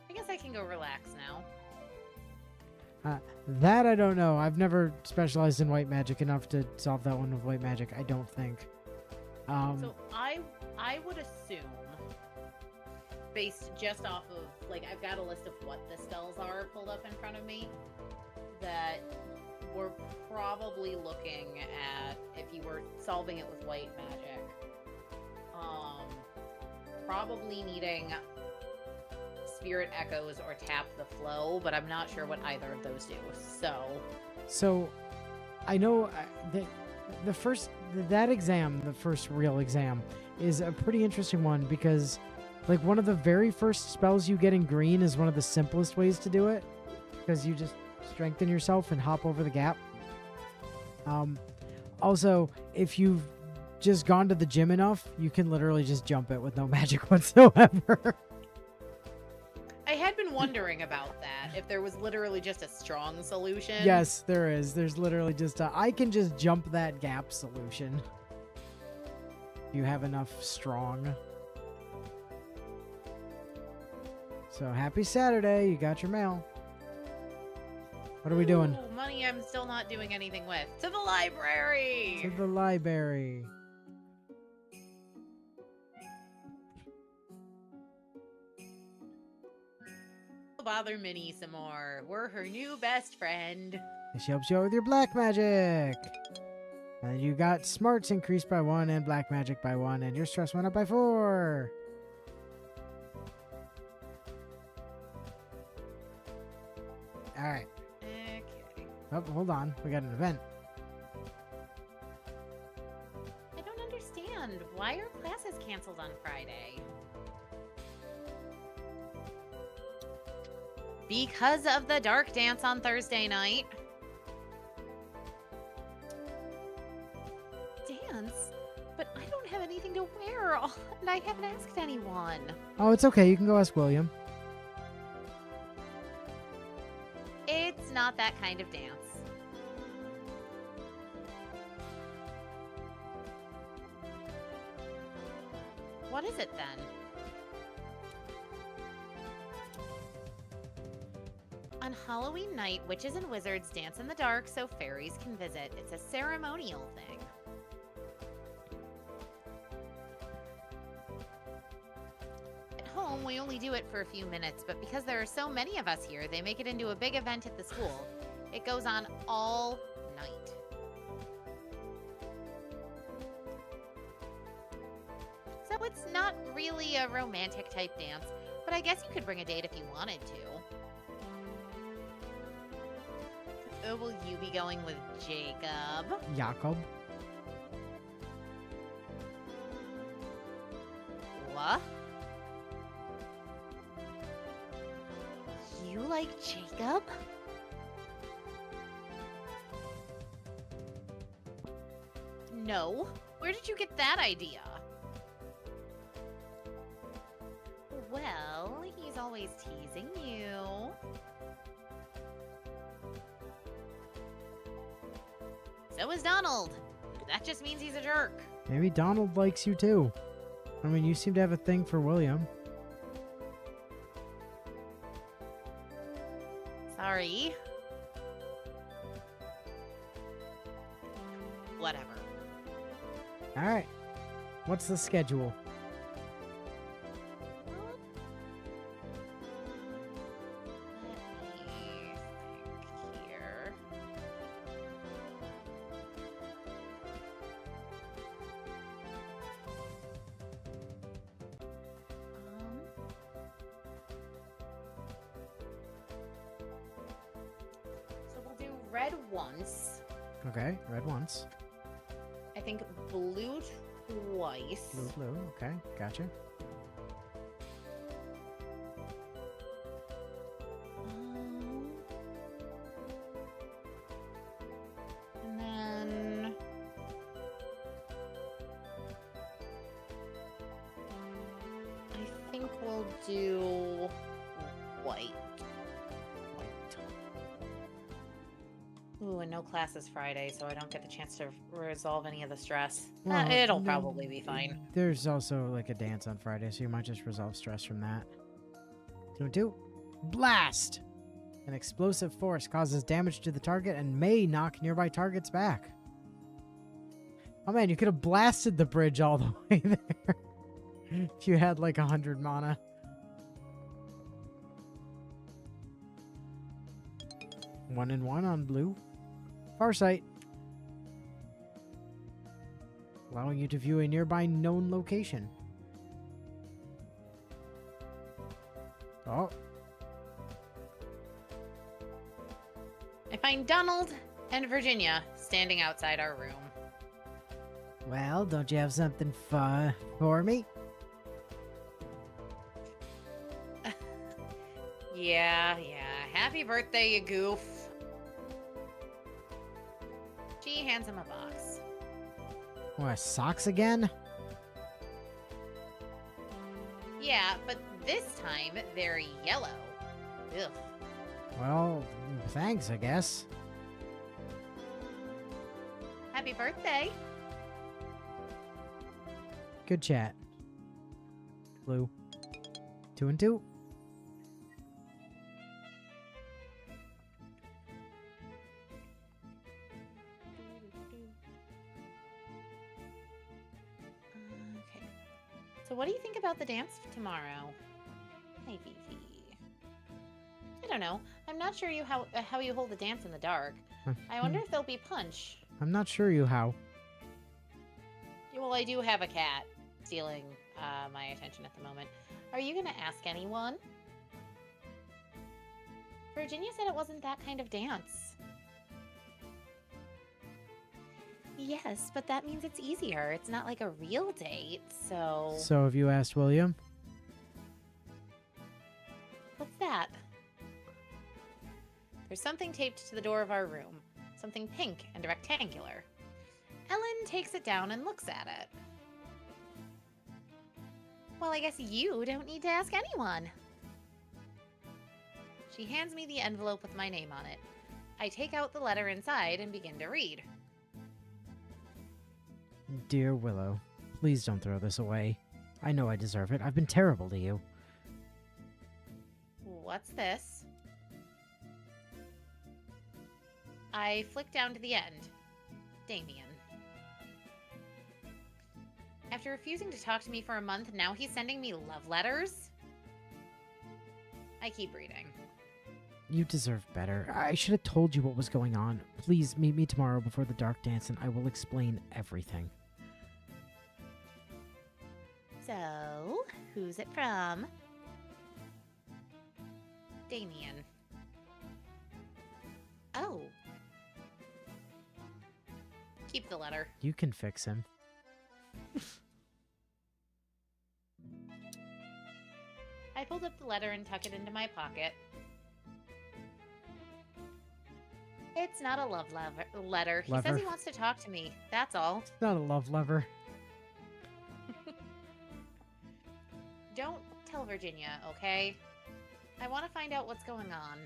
I guess I can go relax now. That I don't know. I've never specialized in white magic enough to solve that one with white magic, I don't think. So I would assume, based just off of, like, I've got a list of what the spells are pulled up in front of me, that we're probably looking at, if you were solving it with white magic, probably needing Spirit Echoes or Tap the Flow, but I'm not sure what either of those do. So, I know that the first real exam, is a pretty interesting one because, like, one of the very first spells you get in green is one of the simplest ways to do it because you just strengthen yourself and hop over the gap. Also, if you've just gone to the gym enough, you can literally just jump it with no magic whatsoever. I had been wondering about that, if there was literally just a strong solution. Yes, there is. There's literally just I can just jump that gap solution. You have enough strong. So happy Saturday. You got your mail. What are we doing? Ooh, money I'm still not doing anything with. To the library! To the library. Bother Minnie some more. We're her new best friend. She helps you out with your black magic. And you got smarts increased by 1 and black magic by 1, and your stress went up by 4. Alright. Okay. Oh, hold on. We got an event. I don't understand. Why are classes canceled on Friday? Because of the dark dance on Thursday night. Dance? But I don't have anything to wear, and I haven't asked anyone. Oh, it's okay. You can go ask William. It's not that kind of dance. What is it then? On Halloween night, witches and wizards dance in the dark so fairies can visit. It's a ceremonial thing. At home, we only do it for a few minutes, but because there are so many of us here, they make it into a big event at the school. It goes on all night. So it's not really a romantic type dance, but I guess you could bring a date if you wanted to. Oh, will you be going with Jacob? Jakob. What? You like Jacob? No. Where did you get that idea? Well, he's always teasing you. So is Donald. That just means he's a jerk. Maybe Donald likes you too. I mean, you seem to have a thing for William. Sorry. Whatever. Alright. What's the schedule? Let me think here. So we'll do red once. Okay, red once. I think blue twice. Blue, okay, gotcha. And then I think we'll do white. Ooh, and no classes Friday, so I don't get the chance to resolve any of the stress. Well, It'll no, probably be fine. There's also like a dance on Friday, so you might just resolve stress from that. 2 and 2. Blast! An explosive force causes damage to the target and may knock nearby targets back. Oh man, you could have blasted the bridge all the way there. If you had like 100 mana. One and one on blue. Farsight. Allowing you to view a nearby known location. Oh. I find Donald and Virginia standing outside our room. Well, don't you have something fun for me? Yeah. Happy birthday, you goof. She hands him a box. What, socks again? Yeah, but this time they're yellow. Ugh. Well, thanks, I guess. Happy birthday. Good chat. Blue. 2 and 2. Okay. So what do you think about the dance tomorrow? Hey, Fifi. I don't know. I'm not sure how you hold the dance in the dark. I wonder if there'll be punch. I'm not sure you how. Well, I do have a cat stealing my attention at the moment. Are you gonna ask anyone? Virginia said it wasn't that kind of dance. Yes, but that means it's easier. It's not like a real date, so... So have you asked William? What's that? There's something taped to the door of our room. Something pink and rectangular. Ellen takes it down and looks at it. Well, I guess you don't need to ask anyone. She hands me the envelope with my name on it. I take out the letter inside and begin to read. Dear Willow, please don't throw this away. I know I deserve it. I've been terrible to you. What's this? I flick down to the end. Damien. After refusing to talk to me for a month, now he's sending me love letters? I keep reading. You deserve better. I should have told you what was going on. Please meet me tomorrow before the dark dance and I will explain everything. So, who's it from? Damien. Oh. Keep the letter. You can fix him. I pulled up the letter and tuck it into my pocket. It's not a letter. He says Lever? he wants to talk to me. That's all. It's not a love lever. Don't tell Virginia, okay? I want to find out what's going on.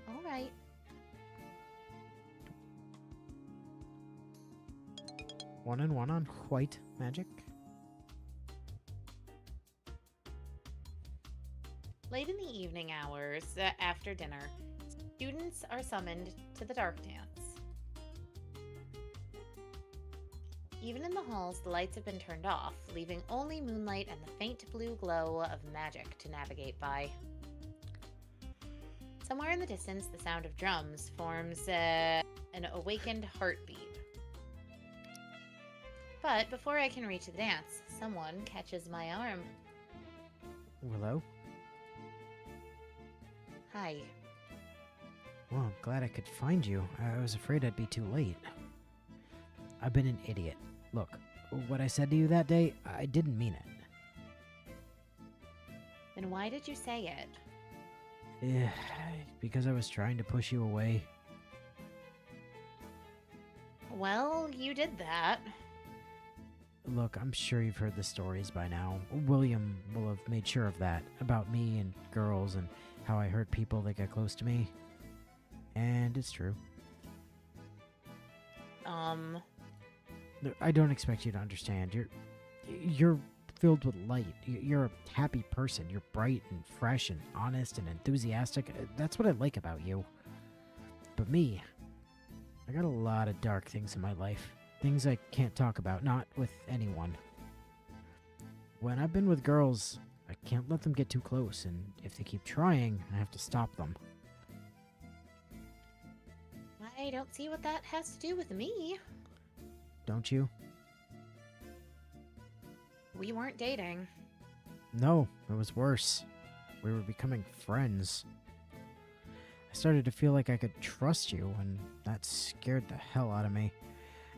All right. One and one on white magic. Late in the evening hours, after dinner, students are summoned to the dark dance. Even in the halls, the lights have been turned off, leaving only moonlight and the faint blue glow of magic to navigate by. Somewhere in the distance, the sound of drums forms an awakened heartbeat. But before I can reach the dance, someone catches my arm. Willow? Hi. Well, I'm glad I could find you. I was afraid I'd be too late. I've been an idiot. Look, what I said to you that day, I didn't mean it. Then why did you say it? Yeah, because I was trying to push you away. Well, you did that. Look, I'm sure you've heard the stories by now. William will have made sure of that, about me and girls and how I hurt people that get close to me. And it's true. Look, I don't expect you to understand. You're filled with light. You're a happy person. You're bright and fresh and honest and enthusiastic. That's what I like about you. But me, I got a lot of dark things in my life. Things I can't talk about, not with anyone. When I've been with girls, I can't let them get too close, and if they keep trying, I have to stop them. I don't see what that has to do with me. Don't you? We weren't dating. No, it was worse. We were becoming friends. I started to feel like I could trust you, and that scared the hell out of me.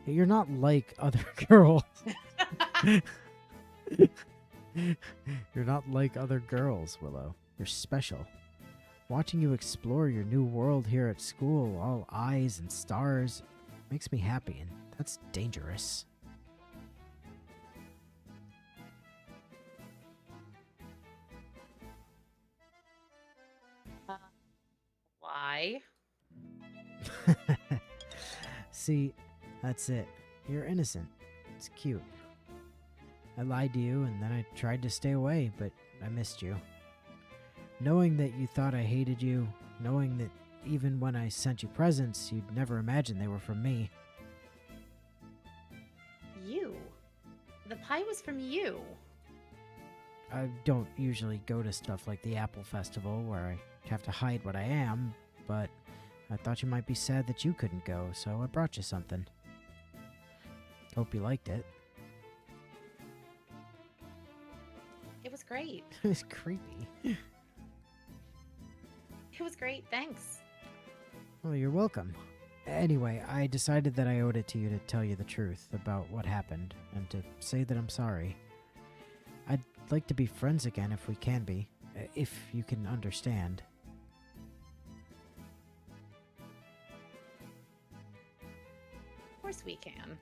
You're not like other girls. You're not like other girls, Willow. You're special. Watching you explore your new world here at school, all eyes and stars, makes me happy, and that's dangerous. Why? See, that's it. You're innocent. It's cute. I lied to you, and then I tried to stay away, but I missed you. Knowing that you thought I hated you, knowing that even when I sent you presents, you'd never imagine they were from me. You? The pie was from you. I don't usually go to stuff like the Apple Festival, where I have to hide what I am, but I thought you might be sad that you couldn't go, so I brought you something. Hope you liked it. It was great. It's creepy. It was great, thanks. Well, you're welcome. Anyway, I decided that I owed it to you to tell you the truth about what happened, and to say that I'm sorry. I'd like to be friends again if we can be, if you can understand. Of course we can.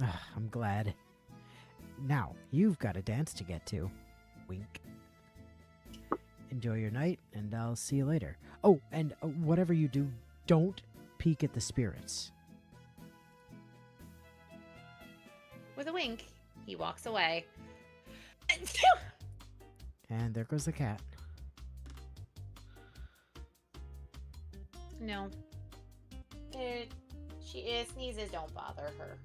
I'm glad. Now, you've got a dance to get to. Wink. Enjoy your night, and I'll see you later. Oh, and whatever you do, don't peek at the spirits. With a wink, he walks away. And there goes the cat. No. Sneezes don't bother her.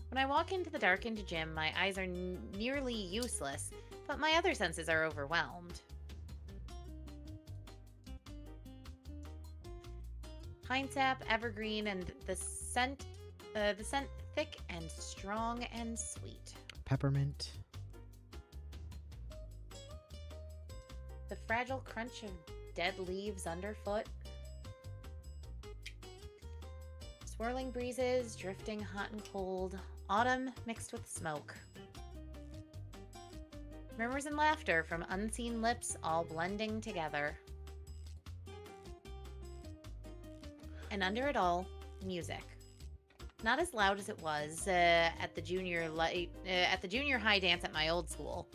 When I walk into the darkened gym, my eyes are nearly useless, but my other senses are overwhelmed. Pine sap, evergreen, and the scent thick and strong and sweet. Peppermint. The fragile crunch of dead leaves underfoot. Swirling breezes, drifting hot and cold. Autumn mixed with smoke. Murmurs and laughter from unseen lips all blending together. And under it all, music. Not as loud as it was at the junior high dance at my old school,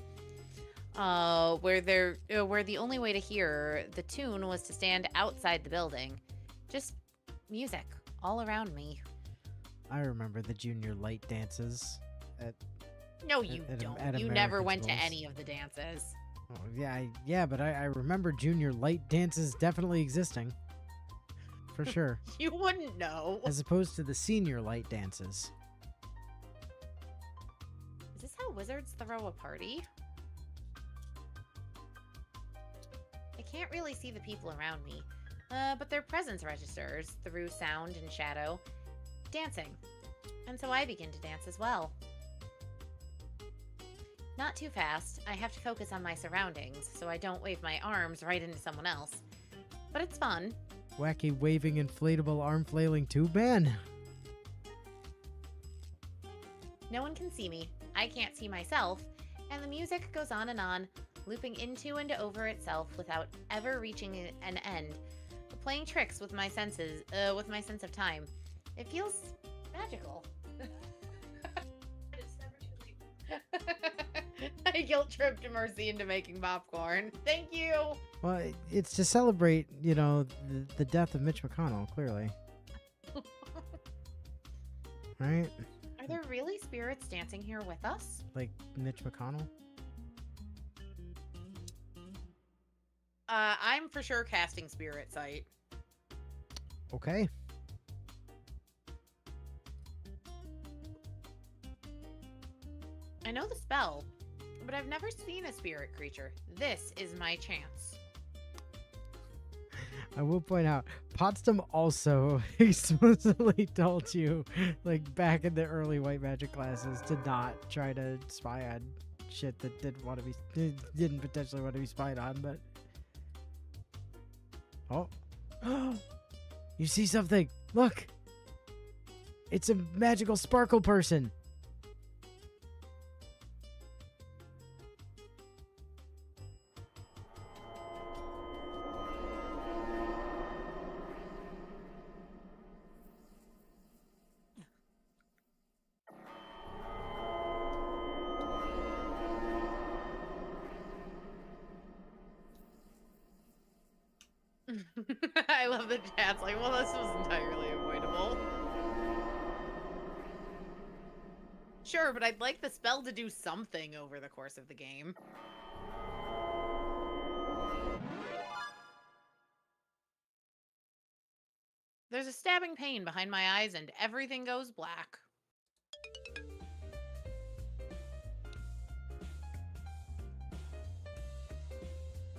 where the only way to hear the tune was to stand outside the building. Just music all around me. I remember the junior light dances. No, you at don't. at You never American went to schools. any of the dances. Oh, yeah, but I remember junior light dances definitely existing. For sure. You wouldn't know. As opposed to the senior light dances. Is this how wizards throw a party? I can't really see the people around me, but their presence registers through sound and shadow. Dancing. And so I begin to dance as well. Not too fast. I have to focus on my surroundings, so I don't wave my arms right into someone else. But it's fun. Wacky waving inflatable arm flailing tube man. No one can see me. I can't see myself. And the music goes on, looping into and over itself without ever reaching an end, playing tricks with my senses, with my sense of time. It feels magical. It's never too late. I guilt-tripped Mercy into making popcorn. Thank you! Well, it's to celebrate, the death of Mitch McConnell, clearly. Right? Are there really spirits dancing here with us? Like Mitch McConnell? I'm for sure casting Spirit Sight. Okay. I know the spell, but I've never seen a spirit creature. This is my chance. I will point out, Potsdam also explicitly told you, like back in the early white magic classes, to not try to spy on shit that didn't potentially want to be spied on, but... Oh. You see something? Look! It's a magical sparkle person! I love the chat's like, well, this was entirely avoidable. Sure, but I'd like the spell to do something over the course of the game. There's a stabbing pain behind my eyes and everything goes black.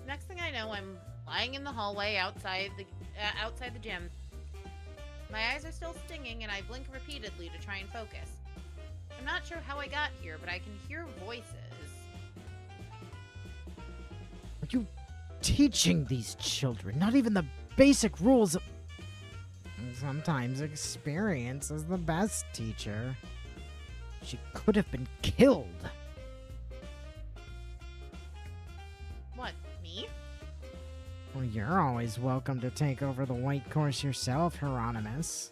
Next thing I know, I'm lying in the hallway outside the gym. My eyes are still stinging and I blink repeatedly to try and focus. I'm not sure how I got here, but I can hear voices. Are you teaching these children not even the basic rules of... Sometimes experience is the best teacher. She could have been killed. What, me? Well, you're always welcome to take over the white course yourself, Hieronymus.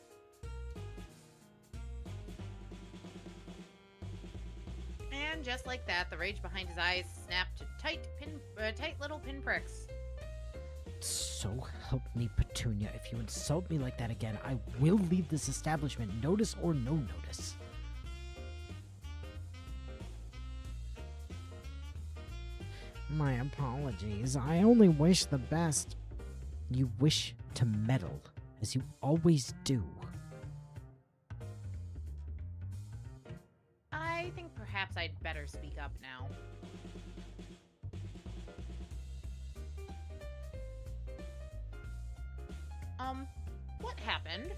And just like that, the rage behind his eyes snapped to tight little pinpricks. So help me, Petunia. If you insult me like that again, I will leave this establishment, notice or no notice. My apologies. I only wish the best. You wish to meddle, as you always do. I think perhaps I'd better speak up now. What happened?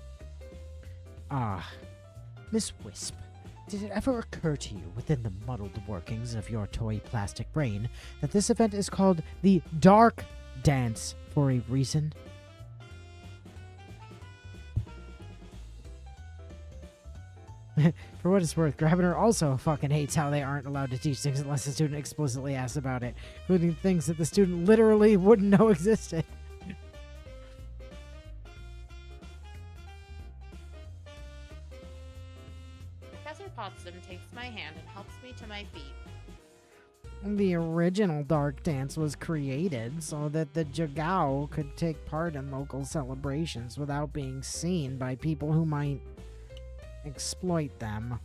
Ah, Miss Wisp, did it ever occur to you within the muddled workings of your toy plastic brain that this event is called the Dark Dance for a reason? For what it's worth, Grabiner also fucking hates how they aren't allowed to teach things unless the student explicitly asks about it, including things that the student literally wouldn't know existed. Professor Potsdam takes my hand and helps me to my feet. The original Dark Dance was created so that the Jagao could take part in local celebrations without being seen by people who might exploit them.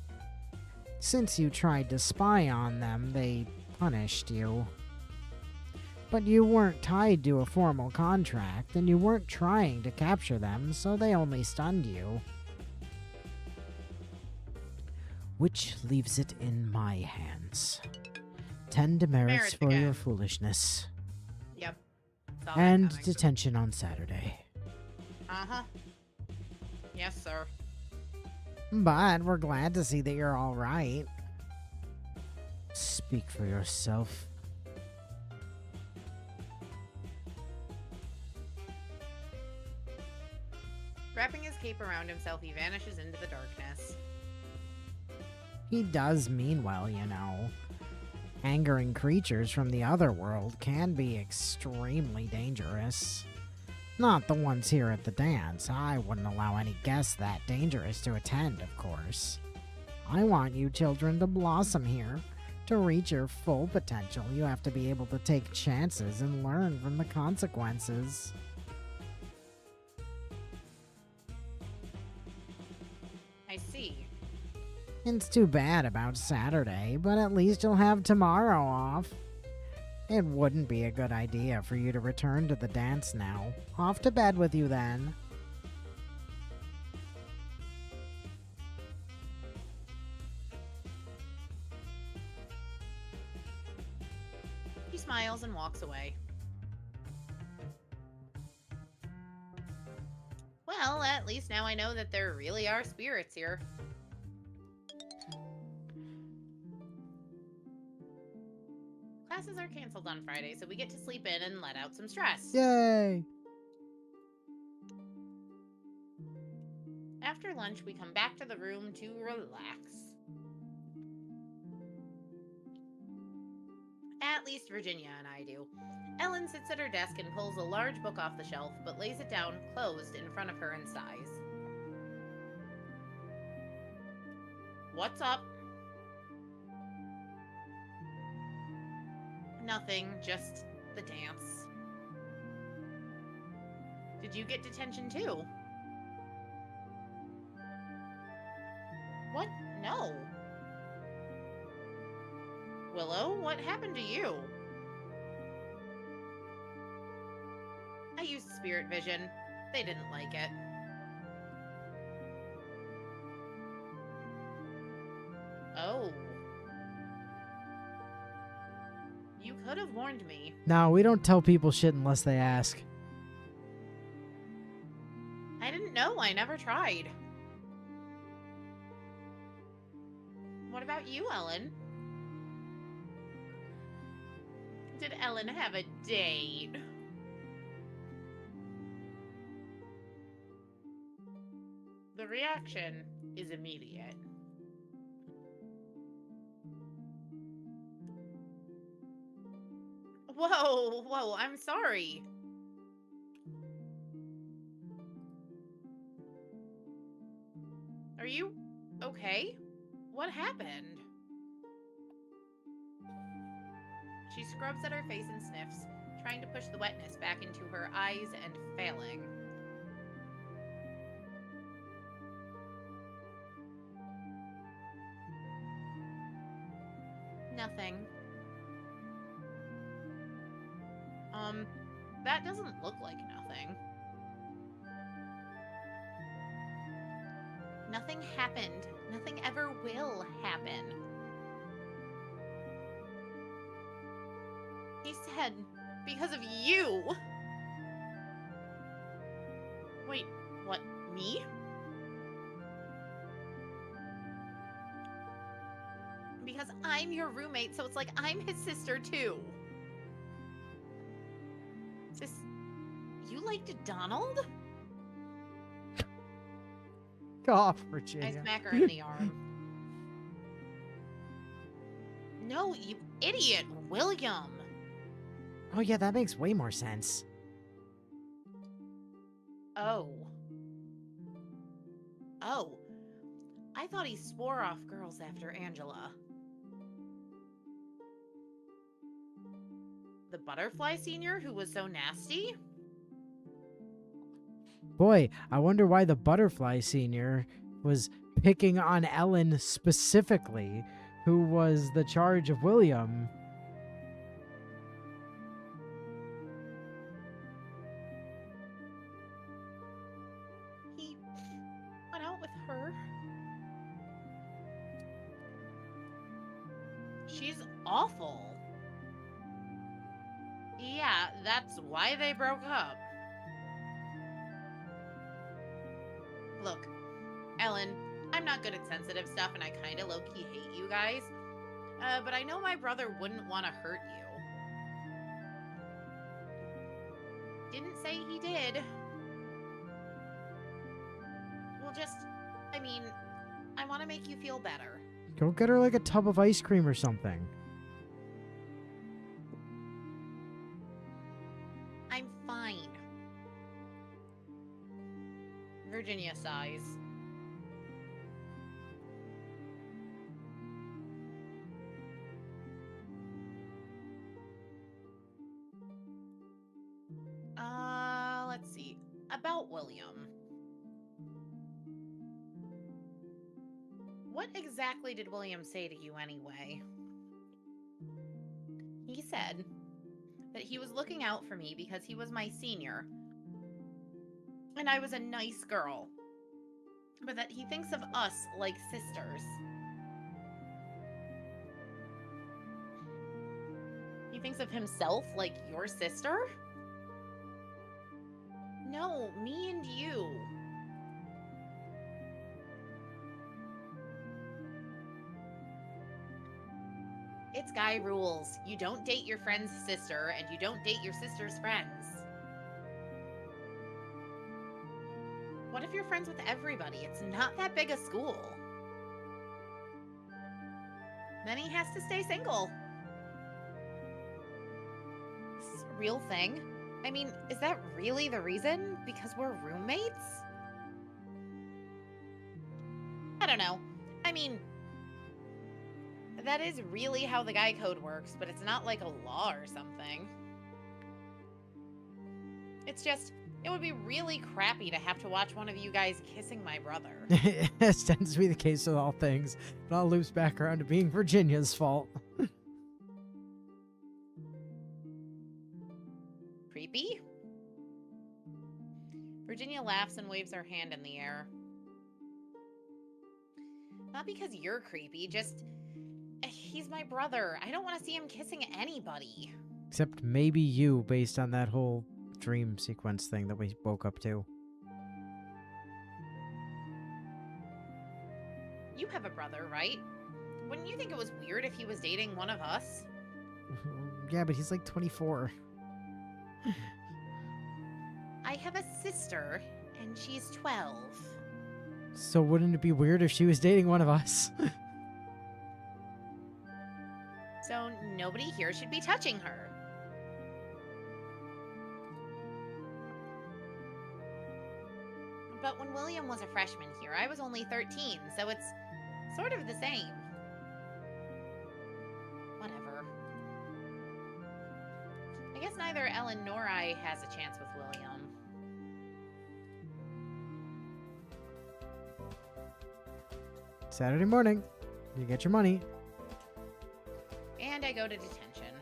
Since you tried to spy on them, they punished you. But you weren't tied to a formal contract, and you weren't trying to capture them, so they only stunned you. Which leaves it in my hands. 10 demerits for again. your foolishness. Yep. Saw that And coming. detention on Saturday. Uh-huh. Yes, sir. But we're glad to see that you're all right. Speak for yourself. Wrapping his cape around himself, he vanishes into the darkness. He does mean well, you know. Angering creatures from the other world can be extremely dangerous. Not the ones here at the dance. I wouldn't allow any guests that dangerous to attend, of course. I want you children to blossom here. To reach your full potential, you have to be able to take chances and learn from the consequences. I see. It's too bad about Saturday, but at least you'll have tomorrow off. It wouldn't be a good idea for you to return to the dance now. Off to bed with you then. He smiles and walks away. Well, at least now I know that there really are spirits here. Classes are canceled on Friday, so we get to sleep in and let out some stress. Yay! After lunch, we come back to the room to relax. At least Virginia and I do. Ellen sits at her desk and pulls a large book off the shelf, but lays it down closed in front of her and sighs. What's up? Nothing, just the dance. Did you get detention too? What? No. Willow, what happened to you? I used spirit vision. They didn't like it. Oh. You could have warned me. No, we don't tell people shit unless they ask. I didn't know. I never tried. What about you, Ellen? Did Ellen have a date? The reaction is immediate. Whoa, I'm sorry. Are you okay? What happened? She scrubs at her face and sniffs, trying to push the wetness back into her eyes and failing. Nothing. That doesn't look like nothing. Nothing happened. Nothing ever will happen. He said, because of you. Wait, what, me? Because I'm your roommate, so it's like I'm his sister too. Sis, you liked Donald? Go off, I Virginia. smack her in the arm. No, you idiot, William. Oh yeah, that makes way more sense. Oh. Oh. I thought he swore off girls after Angela. The butterfly senior who was so nasty? Boy, I wonder why the butterfly senior was picking on Ellen specifically, who was the charge of William. He went out with her. She's awful. Yeah, that's why they broke up. Look, Ellen, I'm not good at sensitive stuff and I kinda low-key hate you guys. But I know my brother wouldn't want to hurt you. Didn't say he did. Well, I want to make you feel better. Go get her like a tub of ice cream or something. I'm fine. Virginia sighs. Let's see. About William. What exactly did William say to you anyway? He said that he was looking out for me because he was my senior. And I was a nice girl. But that he thinks of us like sisters. He thinks of himself like your sister? No, me and you. It's guy rules. You don't date your friend's sister, and you don't date your sister's friends. What if you're friends with everybody? It's not that big a school. Then he has to stay single. This is a real thing. I mean, is that really the reason? Because we're roommates? I don't know. I mean, that is really how the guy code works, but it's not like a law or something. It's just, it would be really crappy to have to watch one of you guys kissing my brother. This tends to be the case with all things. It all loops back around to being Virginia's fault. Creepy? Virginia laughs and waves her hand in the air. Not because you're creepy, just... he's my brother. I don't want to see him kissing anybody. Except maybe you, based on that whole dream sequence thing that we woke up to. You have a brother, right? Wouldn't you think it was weird if he was dating one of us? Yeah, but he's like 24. I have a sister, and she's 12. So wouldn't it be weird if she was dating one of us? So nobody here should be touching her. But when William was a freshman here, I was only 13, so it's sort of the same. Whatever. I guess neither Ellen nor I has a chance with William. Saturday morning, you get your money. And I go to detention.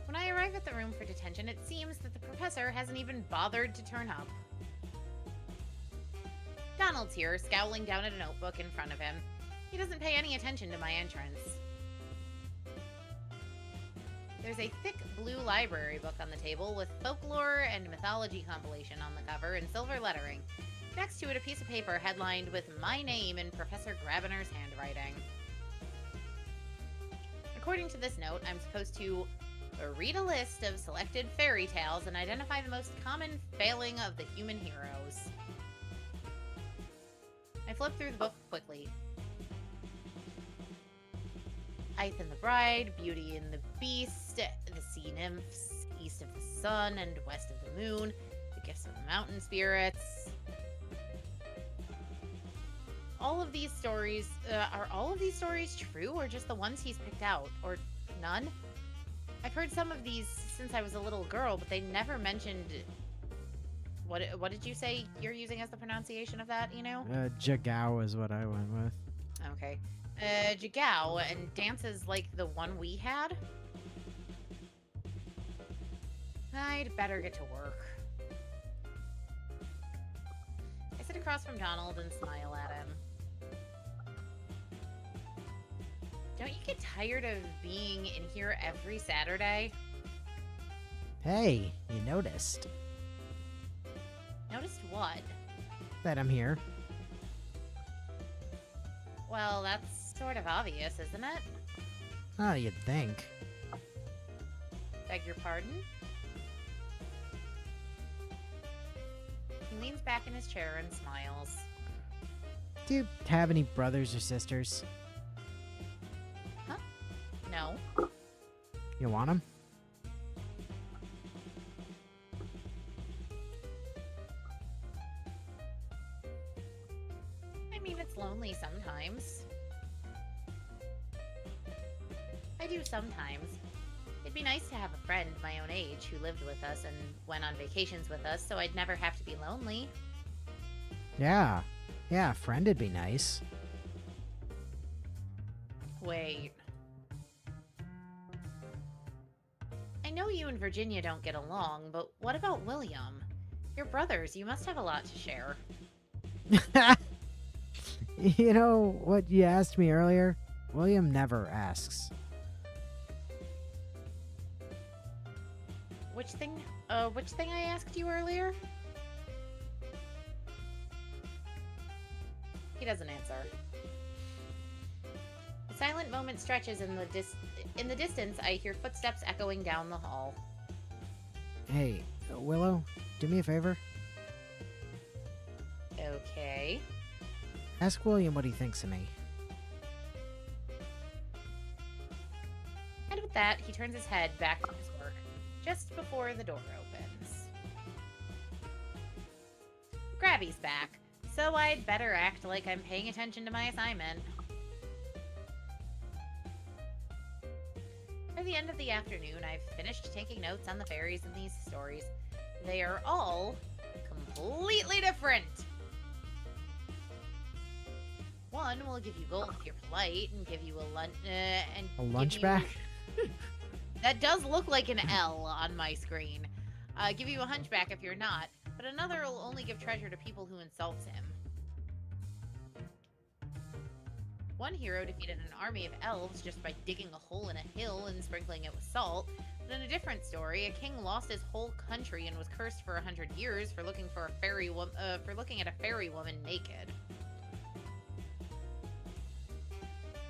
When I arrive at the room for detention, it seems that the professor hasn't even bothered to turn up. Donald's here, scowling down at a notebook in front of him. He doesn't pay any attention to my entrance. There's a thick blue library book on the table with folklore and mythology compilation on the cover in silver lettering. Next to it, a piece of paper headlined with my name in Professor Gravener's handwriting. According to this note, I'm supposed to read a list of selected fairy tales and identify the most common failing of the human heroes. I flip through the book quickly. Aeth and the Bride, Beauty and the Beast, the Sea Nymphs, East of the Sun and West of the Moon, the Gifts of the Mountain Spirits. All of these stories, are all of these stories true, or just the ones he's picked out, or none? I've heard some of these since I was a little girl, but they never mentioned... What did you say you're using as the pronunciation of that, you know? Jagao is what I went with. Okay. Jigao, and dances like the one we had? I'd better get to work. I sit across from Donald and smile at him. Don't you get tired of being in here every Saturday? Hey, you noticed Noticed what? that I'm here. Well, that's sort of obvious, isn't it? Oh, you'd think. Beg your pardon? He leans back in his chair and smiles. Do you have any brothers or sisters? No. You want them? I mean, it's lonely sometimes. I do sometimes. It'd be nice to have a friend my own age who lived with us and went on vacations with us, so I'd never have to be lonely. Yeah. Yeah, a friend would be nice. Wait. I know you and Virginia don't get along, but what about William? You're brothers, you must have a lot to share. You know what you asked me earlier? William never asks. Which thing I asked you earlier? He doesn't answer. A silent moment stretches in the distance. I hear footsteps echoing down the hall. Hey, Willow, do me a favor. Okay. Ask William what he thinks of me. And with that, he turns his head back to his work, just before the door opens. Grabby's back, so I'd better act like I'm paying attention to my assignment. By the end of the afternoon, I've finished taking notes on the fairies in these stories. They are all completely different. One will give you gold if you're polite, and give you a lunch. A lunch back? That does look like an L on my screen. Give you a hunchback if you're not, but another will only give treasure to people who insult him. One hero defeated an army of elves just by digging a hole in a hill and sprinkling it with salt. But in a different story, a king lost his whole country and was cursed for 100 years for looking for looking at a fairy woman naked.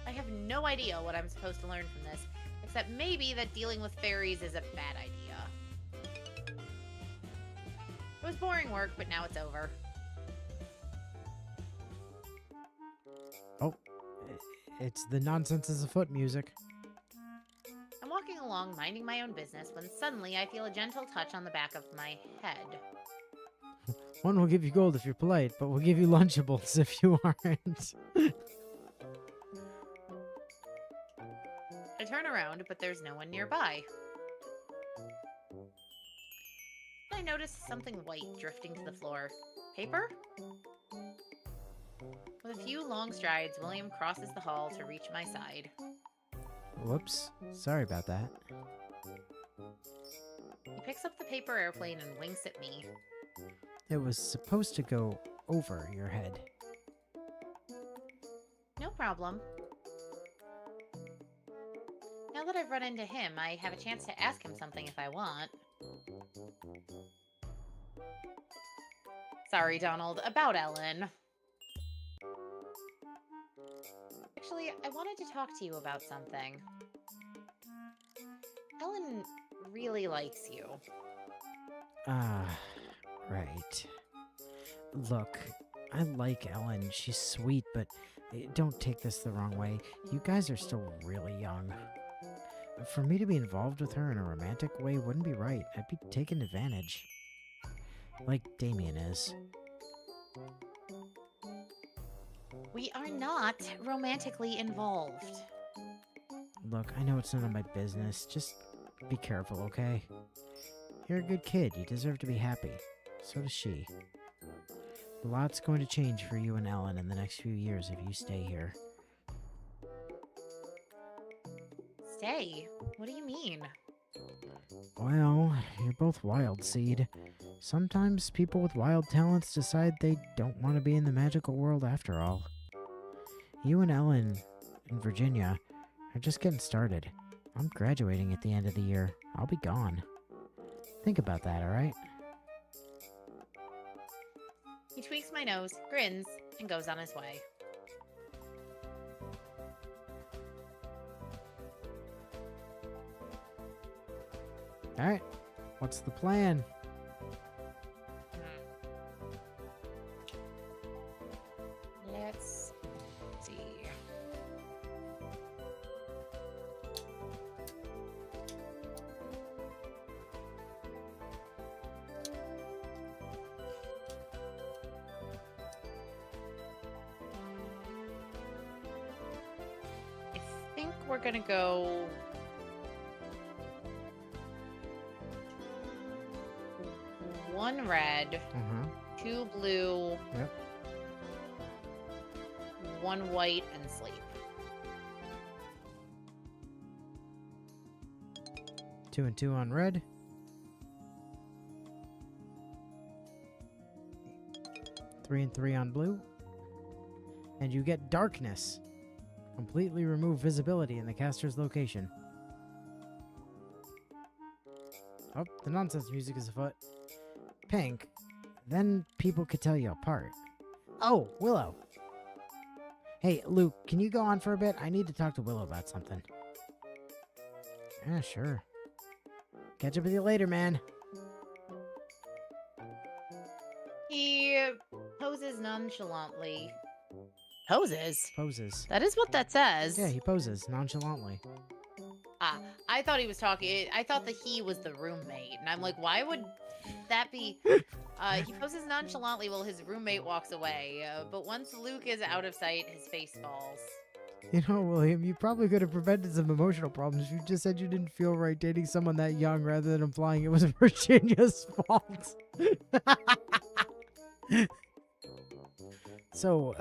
I have no idea what I'm supposed to learn from this, except maybe that dealing with fairies is a bad idea. It was boring work, but now it's over. Oh, it's the nonsense is afoot music. I'm walking along, minding my own business, when suddenly I feel a gentle touch on the back of my head. One will give you gold if you're polite, but we'll give you Lunchables if you aren't. I turn around, but there's no one nearby. I notice something white drifting to the floor. Paper? With a few long strides, William crosses the hall to reach my side. Whoops. Sorry about that. He picks up the paper airplane and winks at me. It was supposed to go over your head. No problem. Now that I've run into him, I have a chance to ask him something if I want. Sorry, Donald, about Ellen. Actually, I wanted to talk to you about something. Ellen really likes you. Ah, right. Look, I like Ellen. She's sweet, but don't take this the wrong way. You guys are still really young. For me to be involved with her in a romantic way wouldn't be right. I'd be taking advantage. Like Damien is. We are not romantically involved. Look, I know it's none of my business. Just be careful, okay? You're a good kid. You deserve to be happy. So does she. A lot's going to change for you and Ellen in the next few years if you stay here. Stay? What do you mean? Well, you're both wild seed. Sometimes people with wild talents decide they don't want to be in the magical world after all. You and Ellen and Virginia are just getting started. I'm graduating at the end of the year. I'll be gone. Think about that, alright? He tweaks my nose, grins, and goes on his way. Alright, what's the plan? Let's see. I think we're gonna go one red, two blue, Yep. one white, and sleep. 2 and 2 on red. 3 and 3 on blue. And you get darkness. Completely remove visibility in the caster's location. Oh, the nonsense music is afoot. Pink. Then people could tell you apart. Oh, Willow. Hey, Luke, can you go on for a bit? I need to talk to Willow about something. Yeah, sure. Catch up with you later, man. He poses nonchalantly. Poses? Poses. That is what that says. Yeah, he poses nonchalantly. Ah, I thought he was talking. I thought that he was the roommate. And I'm like, why would that be? He poses nonchalantly while his roommate walks away. But once Luke is out of sight, his face falls. You know, William, you probably could have prevented some emotional problems if you just said you didn't feel right dating someone that young rather than implying it was Virginia's fault. So,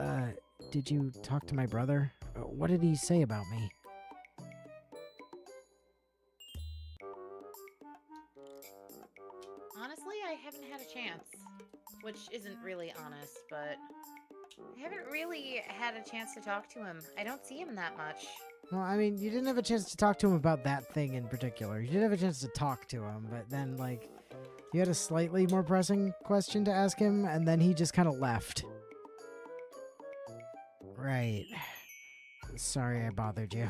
did you talk to my brother? What did he say about me? Honestly, I haven't had a chance. Which isn't really honest, but I haven't really had a chance to talk to him. I don't see him that much. Well, I mean, you didn't have a chance to talk to him about that thing in particular. You did have a chance to talk to him, but then, like, you had a slightly more pressing question to ask him, and then he just kind of left. Right. Sorry I bothered you.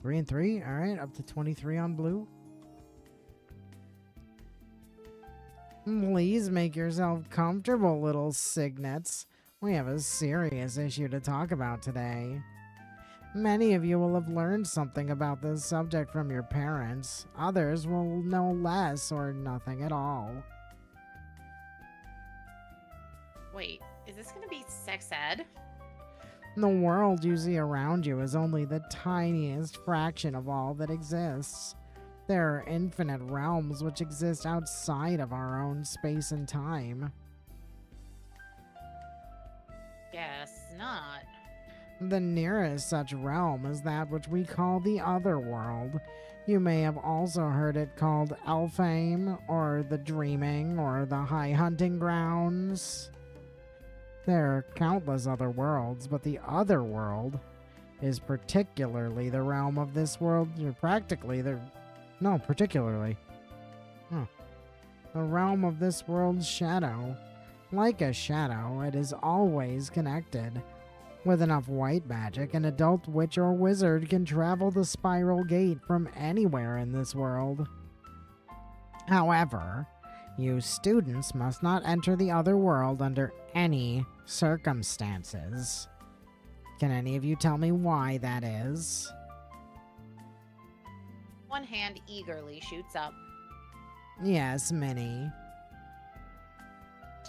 3 and 3? Alright, up to 23 on blue. Please make yourself comfortable, little Signets. We have a serious issue to talk about today. Many of you will have learned something about this subject from your parents. Others will know less or nothing at all. Wait, is this gonna be sex ed? The world you see around you is only the tiniest fraction of all that exists. There are infinite realms which exist outside of our own space and time. Guess not. The nearest such realm is that which we call the Otherworld. You may have also heard it called Elfheim, or the Dreaming, or the High Hunting Grounds. There are countless other worlds, but the Otherworld is particularly the realm of this world. Particularly. The realm of this world's shadow. Like a shadow, it is always connected. With enough white magic, an adult witch or wizard can travel the spiral gate from anywhere in this world. However, You students must not enter the other world under any circumstances. Can any of you tell me why that is? One hand eagerly shoots up. Yes, Minnie.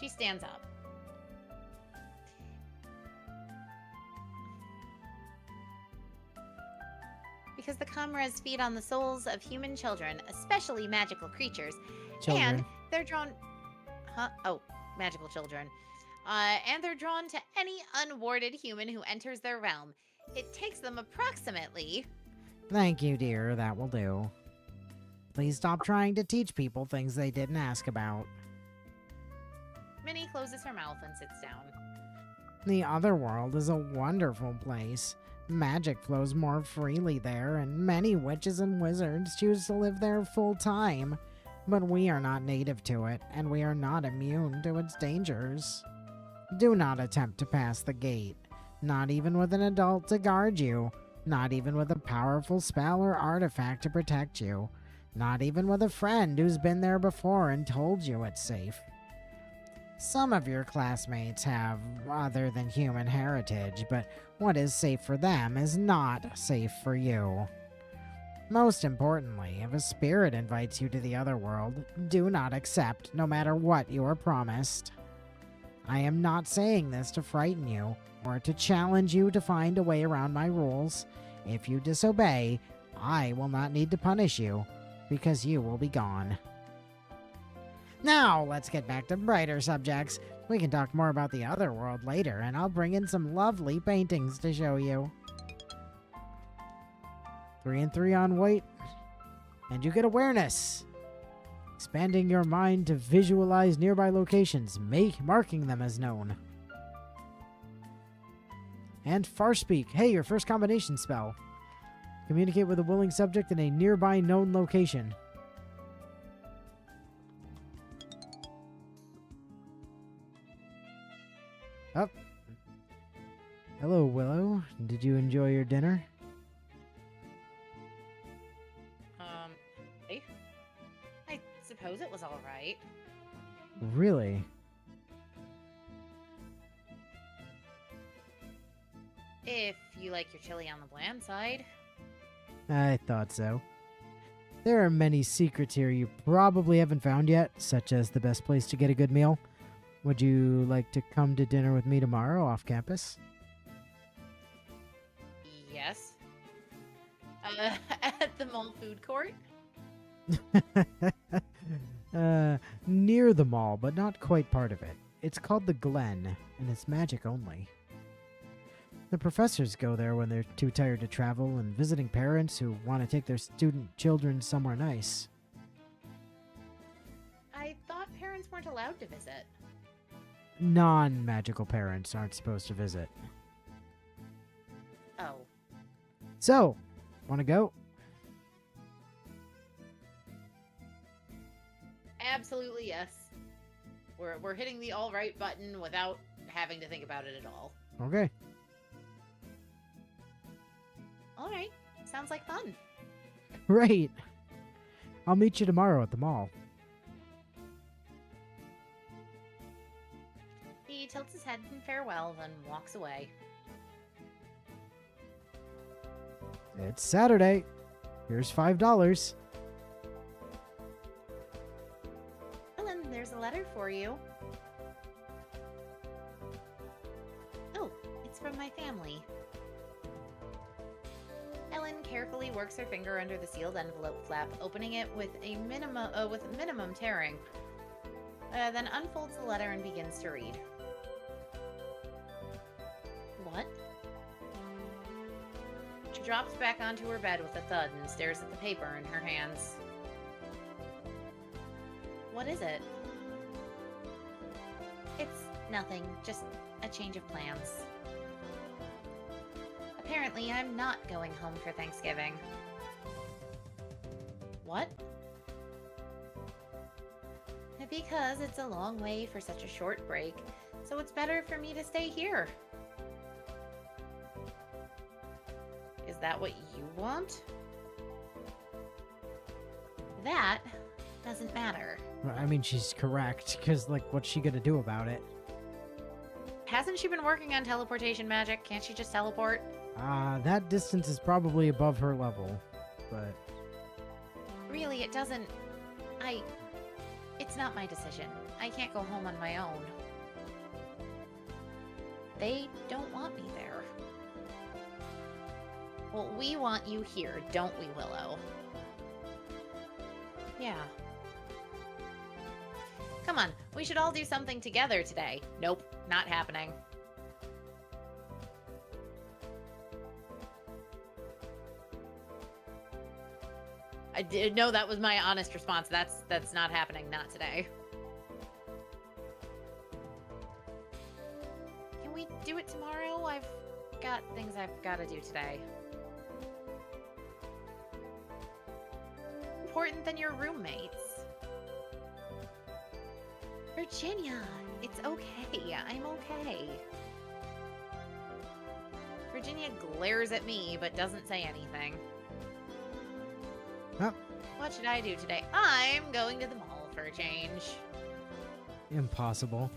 She stands up. Because the comrades feed on the souls of human children, especially magical creatures, Children. and they're drawn... Huh? Oh, magical children. And they're drawn to any unwarded human who enters their realm. It takes them approximately... Thank you, dear. That will do. Please stop trying to teach people things they didn't ask about. Minnie closes her mouth and sits down. The other world is a wonderful place. Magic flows more freely there, and many witches and wizards choose to live there full time. But we are not native to it, and we are not immune to its dangers. Do not attempt to pass the gate, not even with an adult to guard you, not even with a powerful spell or artifact to protect you, not even with a friend who's been there before and told you it's safe. Some of your classmates have other than human heritage, but what is safe for them is not safe for you. Most importantly, if a spirit invites you to the other world, do not accept, no matter what you are promised. I am not saying this to frighten you, or to challenge you to find a way around my rules. If you disobey, I will not need to punish you, because you will be gone. Now, let's get back to brighter subjects. We can talk more about the other world later, and I'll bring in some lovely paintings to show you. 3 and 3 on white, and you get awareness. Expanding your mind to visualize nearby locations, marking them as known. And Farspeak. Hey, your first combination spell. Communicate with a willing subject in a nearby known location. Up. Hello, Willow. Did you enjoy your dinner? I suppose it was all right. Really? If you like your chili on the bland side. I thought so. There are many secrets here you probably haven't found yet, such as the best place to get a good meal. Would you like to come to dinner with me tomorrow off campus? Yes. At the mall food court? Near the mall, but not quite part of it. It's called the Glen, and it's magic only. The professors go there when they're too tired to travel, and visiting parents who want to take their student children somewhere nice. I thought parents weren't allowed to visit. Non-magical parents aren't supposed to visit. Oh. So, want to go? Absolutely yes. We're hitting the all right button without having to think about it at all. Okay. All right. Sounds like fun. Great. I'll meet you tomorrow at the mall. He tilts his head in farewell, then walks away. It's Saturday. Here's $5. Ellen, there's a letter for you. Oh, it's from my family. Ellen carefully works her finger under the sealed envelope flap, opening it with minimum tearing. Then unfolds the letter and begins to read. What? She drops back onto her bed with a thud and stares at the paper in her hands. What is it? It's nothing, just a change of plans. Apparently, I'm not going home for Thanksgiving. What? Because it's a long way for such a short break, so it's better for me to stay here. Is that what you want? That doesn't matter. I mean, she's correct, because, like, what's she gonna do about it? Hasn't she been working on teleportation magic? Can't she just teleport? That distance is probably above her level, but... Really, it doesn't... It's not my decision. I can't go home on my own. They don't want me there. Well, we want you here, don't we, Willow? Yeah. Come on, we should all do something together today. Nope, not happening. I did no, that was my honest response. That's not happening, not today. Can we do it tomorrow? I've got things I've got to do today. Important than your roommates. Virginia, it's okay. I'm okay. Virginia glares at me, but doesn't say anything. Huh? What should I do today? I'm going to the mall for a change. Impossible.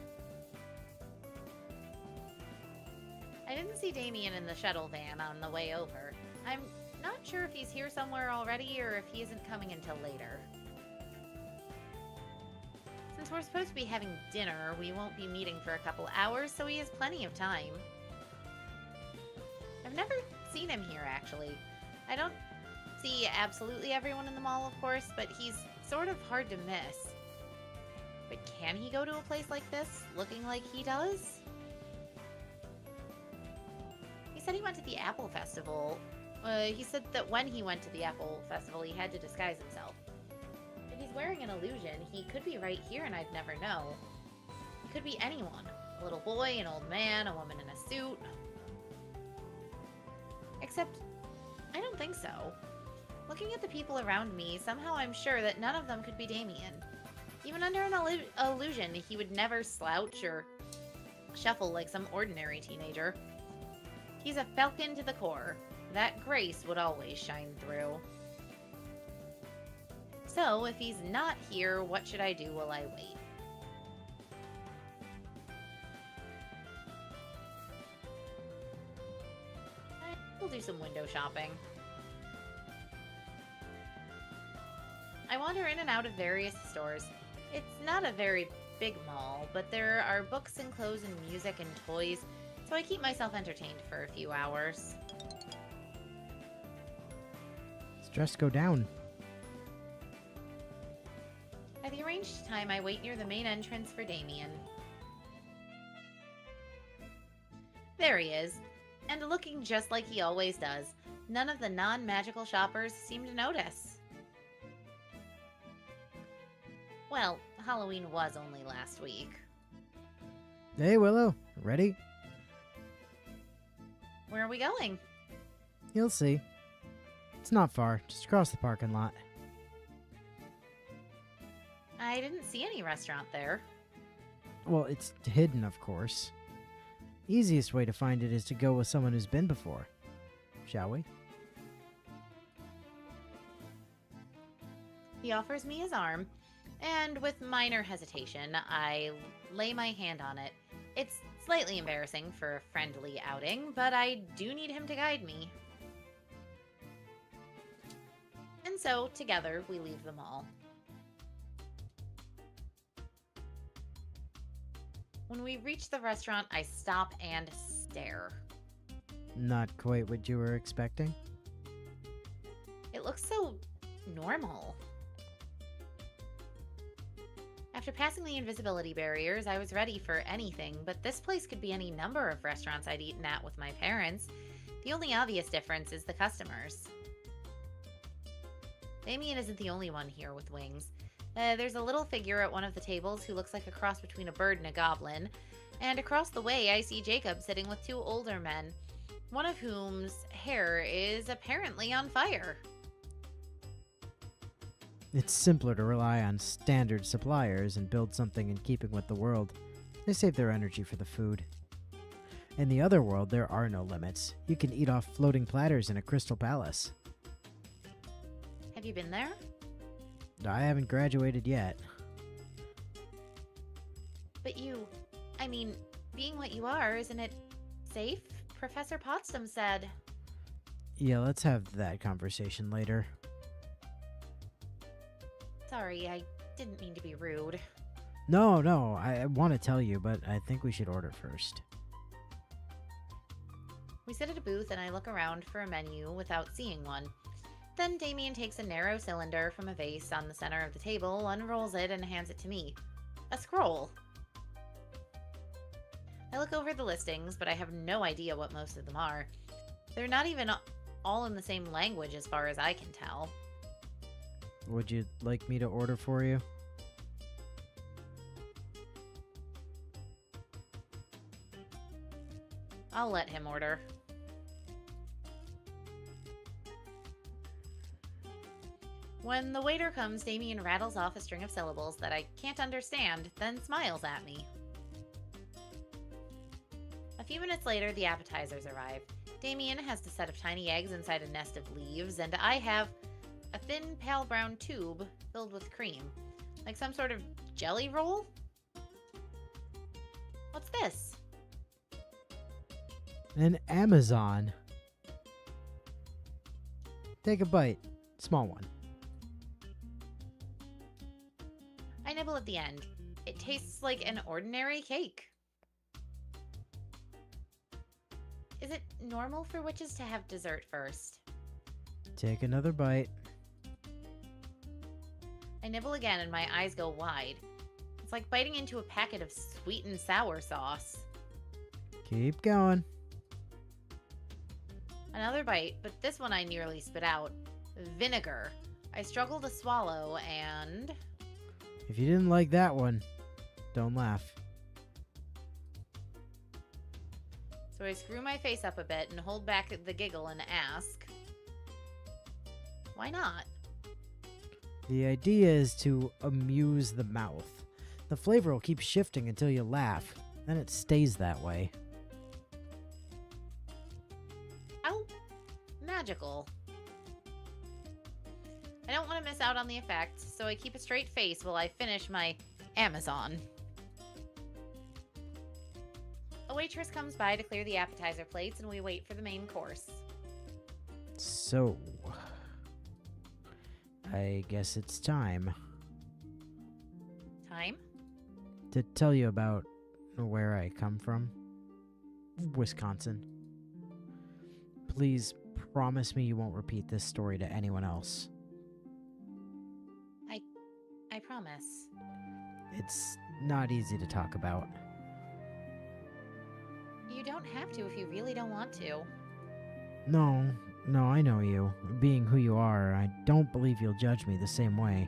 I didn't see Damien in the shuttle van on the way over. I'm not sure if he's here somewhere already or if he isn't coming until later. Since we're supposed to be having dinner, we won't be meeting for a couple hours, so he has plenty of time. I've never seen him here, actually. I don't see absolutely everyone in the mall, of course, but he's sort of hard to miss. But can he go to a place like this, looking like he does? He said he went to the Apple Festival. He said that when he went to the Apple Festival, he had to disguise himself. If he's wearing an illusion, he could be right here and I'd never know. He could be anyone. A little boy, an old man, a woman in a suit. Except, I don't think so. Looking at the people around me, somehow I'm sure that none of them could be Damien. Even under an illusion, he would never slouch or shuffle like some ordinary teenager. He's a falcon to the core. That grace would always shine through. So, if he's not here, what should I do while I wait? We'll do some window shopping. I wander in and out of various stores. It's not a very big mall, but there are books and clothes and music and toys, so I keep myself entertained for a few hours. Stress go down. At the arranged time, I wait near the main entrance for Damien. There he is, and looking just like he always does. None of the non-magical shoppers seem to notice. Well, Halloween was only last week. Hey, Willow. Ready? Where are we going? You'll see. It's not far. Just across the parking lot. I didn't see any restaurant there. Well, it's hidden, of course. Easiest way to find it is to go with someone who's been before. Shall we? He offers me his arm, and with minor hesitation, I lay my hand on it. It's slightly embarrassing for a friendly outing, but I do need him to guide me. And so, together, we leave the mall. When we reach the restaurant, I stop and stare. Not quite what you were expecting. It looks so normal. After passing the invisibility barriers, I was ready for anything, but this place could be any number of restaurants I'd eaten at with my parents. The only obvious difference is the customers. Damien isn't the only one here with wings. There's a little figure at one of the tables who looks like a cross between a bird and a goblin. And across the way, I see Jacob sitting with two older men, one of whom's hair is apparently on fire. It's simpler to rely on standard suppliers and build something in keeping with the world. They save their energy for the food. In the other world, there are no limits. You can eat off floating platters in a crystal palace. Have you been there? I haven't graduated yet. But I mean, being what you are, isn't it safe? Professor Potsdam said. Yeah, let's have that conversation later. Sorry, I didn't mean to be rude. No, I want to tell you, but I think we should order first. We sit at a booth and I look around for a menu without seeing one. Then Damien takes a narrow cylinder from a vase on the center of the table, unrolls it, and hands it to me. A scroll. I look over the listings, but I have no idea what most of them are. They're not even all in the same language as far as I can tell. Would you like me to order for you? I'll let him order. When the waiter comes, Damien rattles off a string of syllables that I can't understand, then smiles at me. A few minutes later, the appetizers arrive. Damien has a set of tiny eggs inside a nest of leaves, and I have a thin, pale brown tube filled with cream. Like some sort of jelly roll? What's this? An Amazon. Take a bite. Small one. I nibble at the end. It tastes like an ordinary cake. Is it normal for witches to have dessert first? Take another bite. I nibble again and my eyes go wide. It's like biting into a packet of sweet and sour sauce. Keep going. Another bite, but this one I nearly spit out. Vinegar. I struggle to swallow and... If you didn't like that one, don't laugh. So I screw my face up a bit and hold back the giggle and ask, why not? The idea is to amuse the mouth. The flavor will keep shifting until you laugh. Then it stays that way. How magical. I don't want to miss out on the effect, so I keep a straight face while I finish my Amazon. A waitress comes by to clear the appetizer plates, and we wait for the main course. So, I guess it's time Time? to tell you about where I come from. Wisconsin. Please promise me you won't repeat this story to anyone else. I promise. It's not easy to talk about. You don't have to if you really don't want to. No, I know you. Being who you are, I don't believe you'll judge me the same way.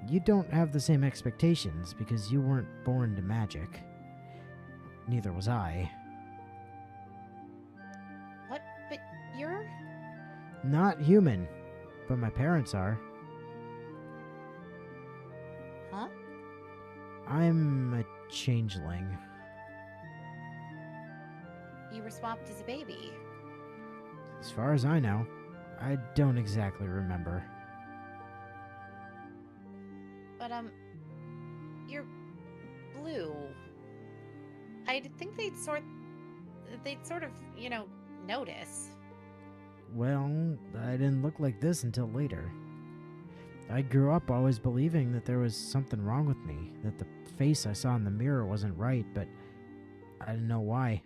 You don't have the same expectations because you weren't born to magic. Neither was I. What? But you're... Not human, but my parents are. Huh? I'm a changeling. You were swapped as a baby. As far as I know, I don't exactly remember. But, you're blue. I'd think they'd sort of, notice. Well, I didn't look like this until later. I grew up always believing that there was something wrong with me, that the face I saw in the mirror wasn't right, but I didn't know why.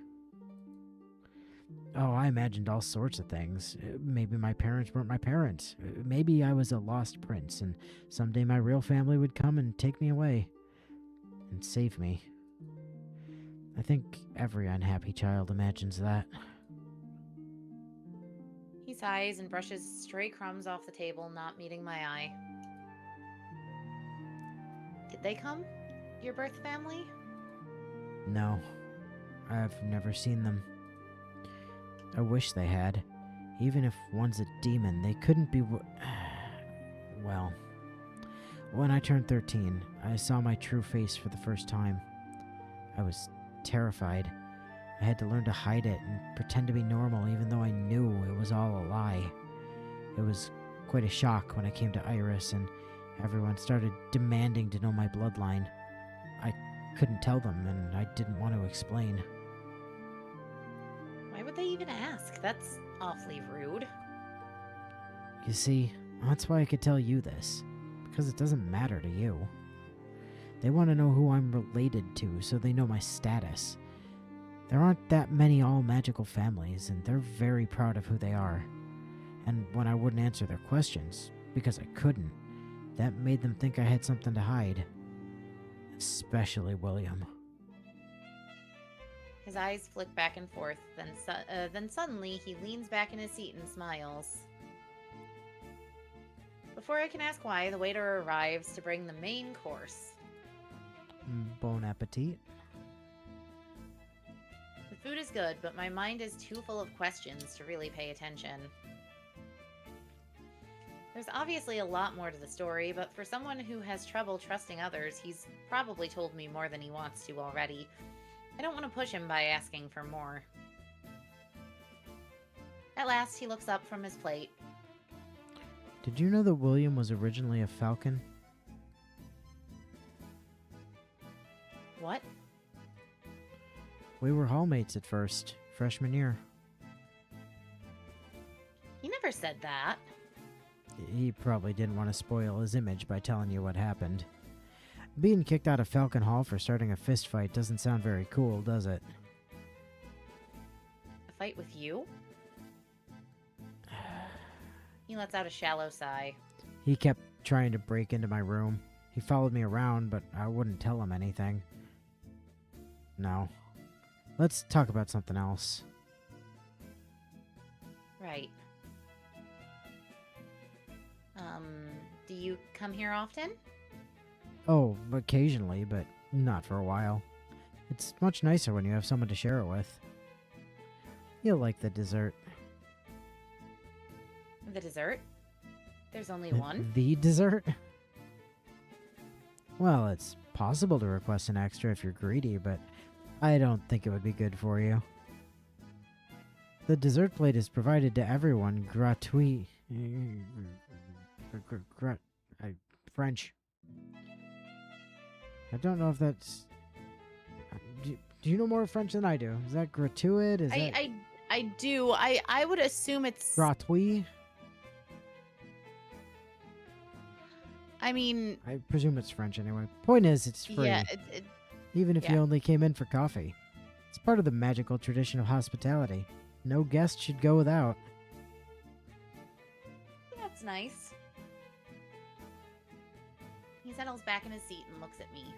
Oh, I imagined all sorts of things. Maybe my parents weren't my parents. Maybe I was a lost prince, and someday my real family would come and take me away and save me. I think every unhappy child imagines that. He sighs and brushes stray crumbs off the table, not meeting my eye. Did they come? Your birth family? No, I've never seen them. I wish they had. Even if one's a demon, they couldn't be well, when I turned 13, I saw my true face for the first time. I was terrified. I had to learn to hide it and pretend to be normal even though I knew it was all a lie. It was quite a shock when I came to Iris, and Everyone started demanding to know my bloodline. I couldn't tell them, and I didn't want to explain. Why would they even ask? That's awfully rude. You see, that's why I could tell you this. Because it doesn't matter to you. They want to know who I'm related to, so they know my status. There aren't that many all-magical families, and they're very proud of who they are. And when I wouldn't answer their questions, because I couldn't, that made them think I had something to hide. Especially William. His eyes flick back and forth, then suddenly he leans back in his seat and smiles. Before I can ask why, the waiter arrives to bring the main course. Bon appetit. The food is good, but my mind is too full of questions to really pay attention. There's obviously a lot more to the story, but for someone who has trouble trusting others, he's probably told me more than he wants to already. I don't want to push him by asking for more. At last, he looks up from his plate. Did you know that William was originally a falcon? What? We were hallmates at first, freshman year. He never said that. He probably didn't want to spoil his image by telling you what happened. Being kicked out of Falcon Hall for starting a fist fight doesn't sound very cool, does it? A fight with you? He lets out a shallow sigh. He kept trying to break into my room. He followed me around, but I wouldn't tell him anything. No. Let's talk about something else. Right. Do you come here often? Oh, occasionally, but not for a while. It's much nicer when you have someone to share it with. You'll like the dessert. The dessert? There's only one? The dessert? Well, it's possible to request an extra if you're greedy, but I don't think it would be good for you. The dessert plate is provided to everyone gratuit. French. I don't know if that's... Do you know more French than I do? Is that gratuit? Is that... I do. I would assume it's... Gratuit? I mean... I presume it's French anyway. Point is, it's free. Yeah, even if you yeah. only came in for coffee. It's part of the magical tradition of hospitality. No guest should go without. That's nice. He settles back in his seat and looks at me.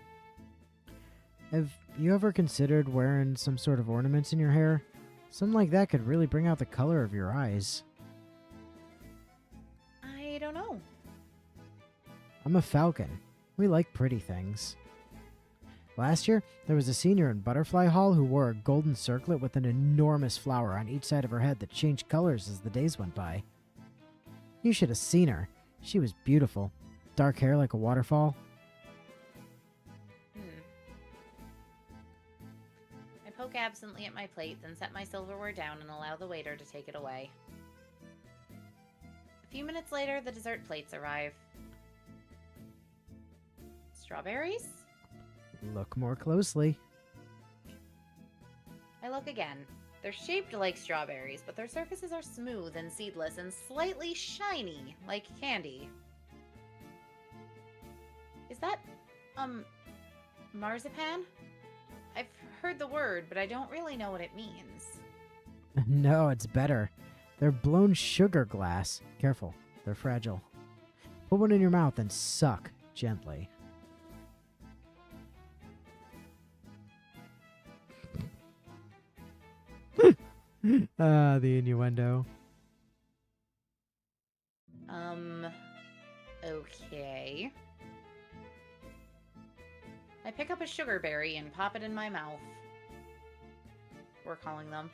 Have you ever considered wearing some sort of ornaments in your hair? Something like that could really bring out the color of your eyes. I don't know. I'm a falcon. We like pretty things. Last year, there was a senior in Butterfly Hall who wore a golden circlet with an enormous flower on each side of her head that changed colors as the days went by. You should have seen her. She was beautiful. Dark hair like a waterfall. I poke absently at my plate, then set my silverware down and allow the waiter to take it away. A few minutes later, the dessert plates arrive. Strawberries? Look more closely. I look again. They're shaped like strawberries, but their surfaces are smooth and seedless and slightly shiny, like candy. Is that, marzipan? I've heard the word, but I don't really know what it means. No, it's better. They're blown sugar glass. Careful, they're fragile. Put one in your mouth and suck gently. The innuendo. Okay. I pick up a sugar berry and pop it in my mouth. We're calling them.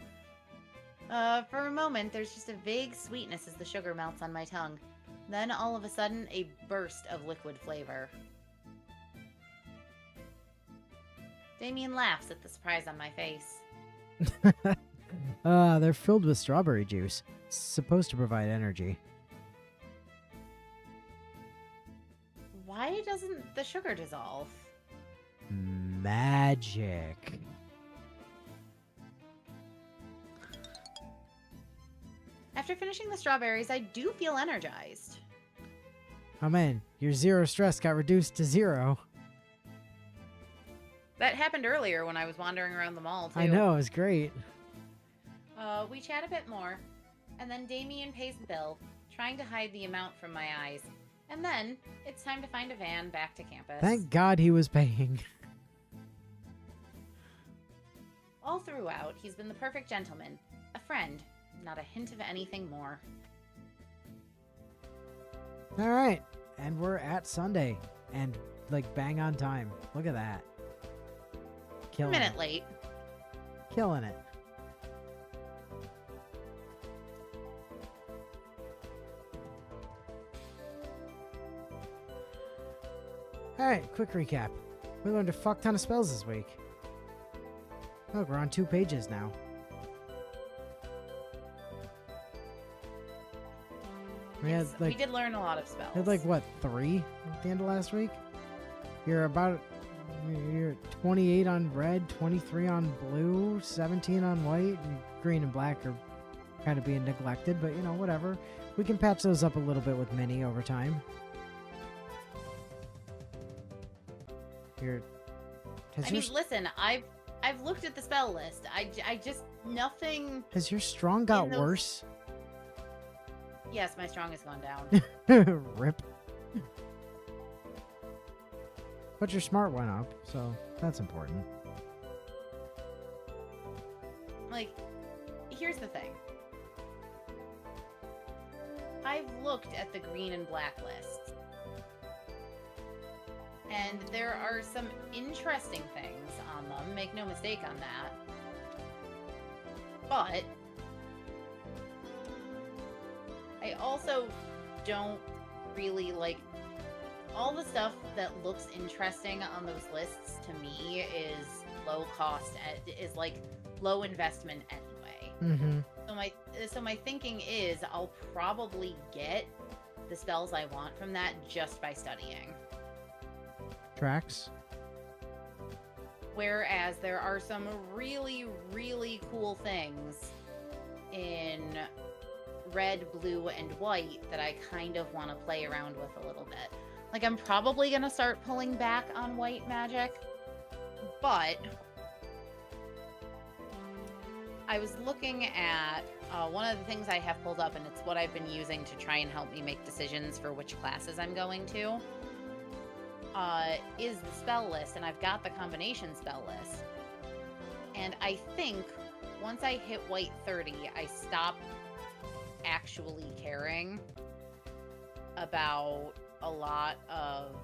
For a moment, there's just a vague sweetness as the sugar melts on my tongue. Then, all of a sudden, a burst of liquid flavor. Damien laughs at the surprise on my face. They're filled with strawberry juice. It's supposed to provide energy. Why doesn't the sugar dissolve? Magic. After finishing the strawberries, I do feel energized. Oh man, your 0 stress got reduced to 0. That happened earlier when I was wandering around the mall, too. I know, it was great. We chat a bit more, and then Damien pays the bill, trying to hide the amount from my eyes. And then, it's time to find a van back to campus. Thank God he was paying. All throughout, he's been the perfect gentleman, a friend, not a hint of anything more. Alright, and we're at Sunday, and like bang on time. Look at that. A Killing minute it. late. Killing it. Alright, quick recap. We learned a fuck ton of spells this week. Look, we're on 2 pages now. We had We like did learn a lot of spells. had like what, 3 at the end of last week? You're 28 on red, 23 on blue, 17 on white, and green and black are kind of being neglected, but you know, whatever. We can patch those up a little bit with Minnie over time. Listen, I've looked at the spell list. I just nothing. Has your strong got in those- worse? Yes, my strong has gone down. Rip. But your smart went up, so that's important. Like, here's the thing. I've looked at the green and black lists. And there are some interesting things on them, make no mistake on that. But I also don't really like all the stuff that looks interesting on those lists. To me is low cost, is like low investment anyway. Mm-hmm. So my thinking is I'll probably get the spells I want from that just by studying. Tracks. Whereas there are some really, really cool things in red, blue, and white that I kind of want to play around with a little bit. Like, I'm probably going to start pulling back on white magic, but I was looking at one of the things I have pulled up, and it's what I've been using to try and help me make decisions for which classes I'm going to. Is the spell list, and I've got the combination spell list. And I think once I hit white 30, I stop actually caring about a lot of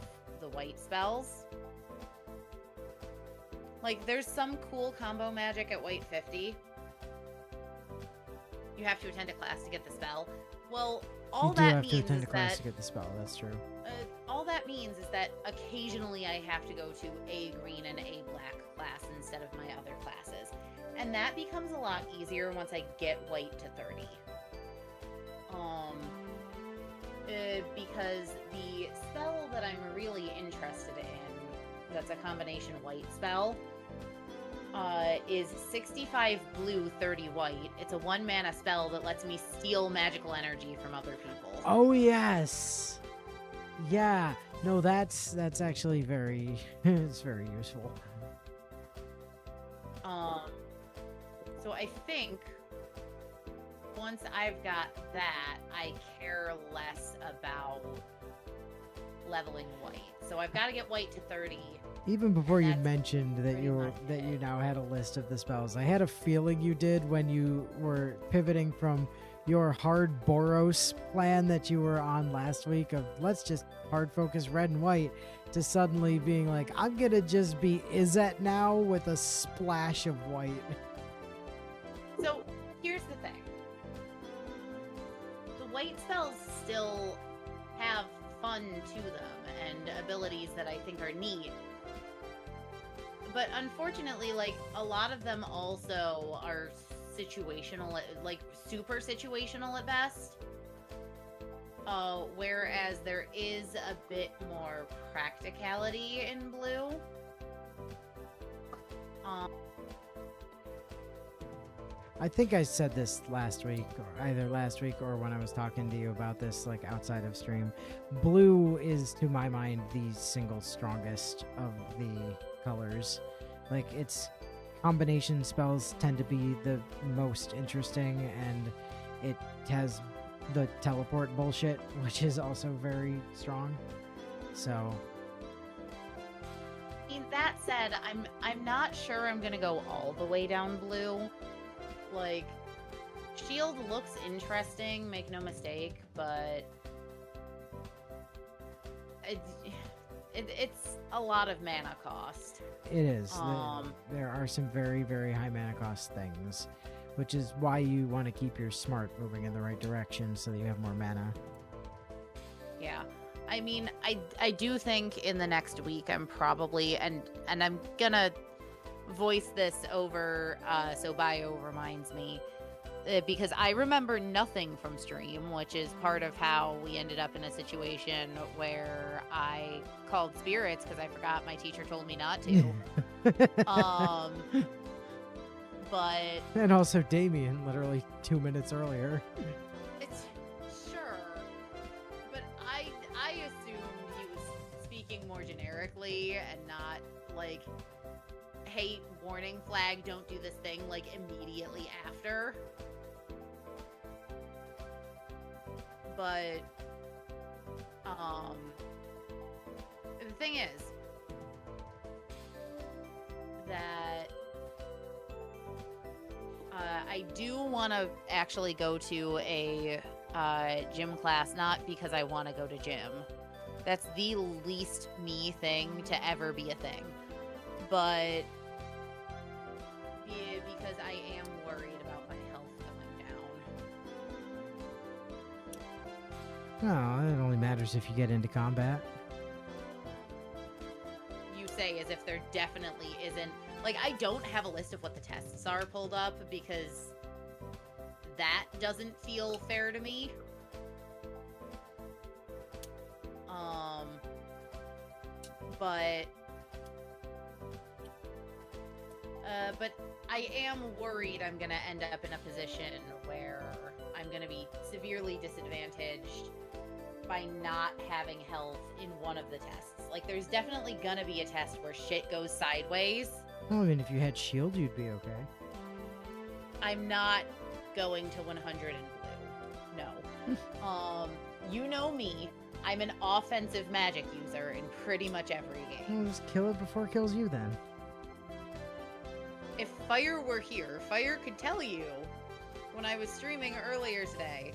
the white spells. Like, there's some cool combo magic at white 50. You have to attend a class to get the spell. Well, all you do that have to means attend is a class that to get the spell. That's true. all that means is that occasionally I have to go to a green and a black class instead of my other classes. And that becomes a lot easier once I get white to 30. Because the spell that I'm really interested in, that's a combination white spell, is 65 blue, 30 white. It's a 1 mana spell that lets me steal magical energy from other people. Oh yes. Yeah. No, that's actually very it's very useful. So I think once I've got that, I care less about leveling white. So I've got to get white to 30. Even before you That's mentioned that pretty you were much that you it. now had a list of the spells, I had a feeling you did when you were pivoting from your hard Boros plan that you were on last week of let's just hard focus red and white to suddenly being like, I'm gonna just be Izzet now with a splash of white. So here's the thing. The white spells still have fun to them and abilities that I think are neat. But unfortunately, like, a lot of them also are situational, like super situational at best. Whereas there is a bit more practicality in blue. I think I said this last week, or either last week or when I was talking to you about this, like outside of stream. Blue is, to my mind, the single strongest of the colors. Like, its combination spells tend to be the most interesting, and it has the teleport bullshit, which is also very strong. So, I mean, that said, I'm not sure I'm gonna go all the way down blue. Like, shield looks interesting, make no mistake, but it's a lot of mana cost. it is. There are some very, very high mana cost things, which is why you want to keep your smart moving in the right direction so that you have more mana. Yeah. I mean, I do think in the next week I'm probably, and I'm gonna voice this over so Bio reminds me, because I remember nothing from stream, which is part of how we ended up in a situation where I called spirits because I forgot my teacher told me not to. But And also Damien, literally 2 minutes earlier. it's sure, but I assumed he was speaking more generically and not like, hey, warning flag, don't do this thing, like, immediately after. But, the thing is that I do want to actually go to a gym class, not because I want to go to gym. That's the least me thing to ever be a thing. But yeah, because I am worried about my health going down. Oh, it only matters if you get into combat. You say as if there definitely isn't. Like, I don't have a list of what the tests are pulled up because that doesn't feel fair to me. But I am worried I'm gonna end up in a position where I'm gonna be severely disadvantaged by not having health in one of the tests. Like, there's definitely gonna be a test where shit goes sideways. Well, I mean, if you had shield, you'd be okay. I'm not going to 100 in blue. No. You know me. I'm an offensive magic user in pretty much every game. Well, just kill it before it kills you then. If Fire were here, Fire could tell you, when I was streaming earlier today,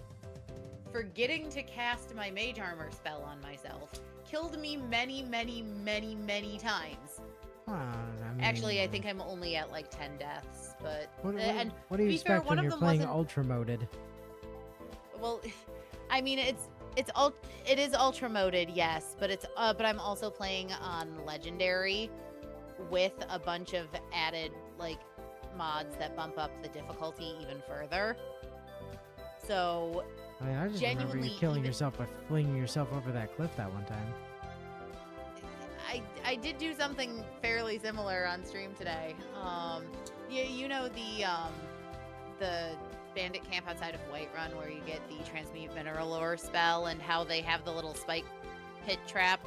forgetting to cast my mage armor spell on myself killed me many, many, many, many times. I mean, Actually, I think I'm only at like 10 deaths, but... What do to you be fair, expect one when of you're them playing wasn't- ultra moded? Well, I mean, it is ultra moded, yes, but it's but I'm also playing on legendary with a bunch of added like mods that bump up the difficulty even further. So I mean, I just remember you genuinely killing even- yourself by flinging yourself over that cliff that one time. I did do something fairly similar on stream today. You know the bandit camp outside of Whiterun where you get the transmute mineral ore spell and how they have the little spike pit trap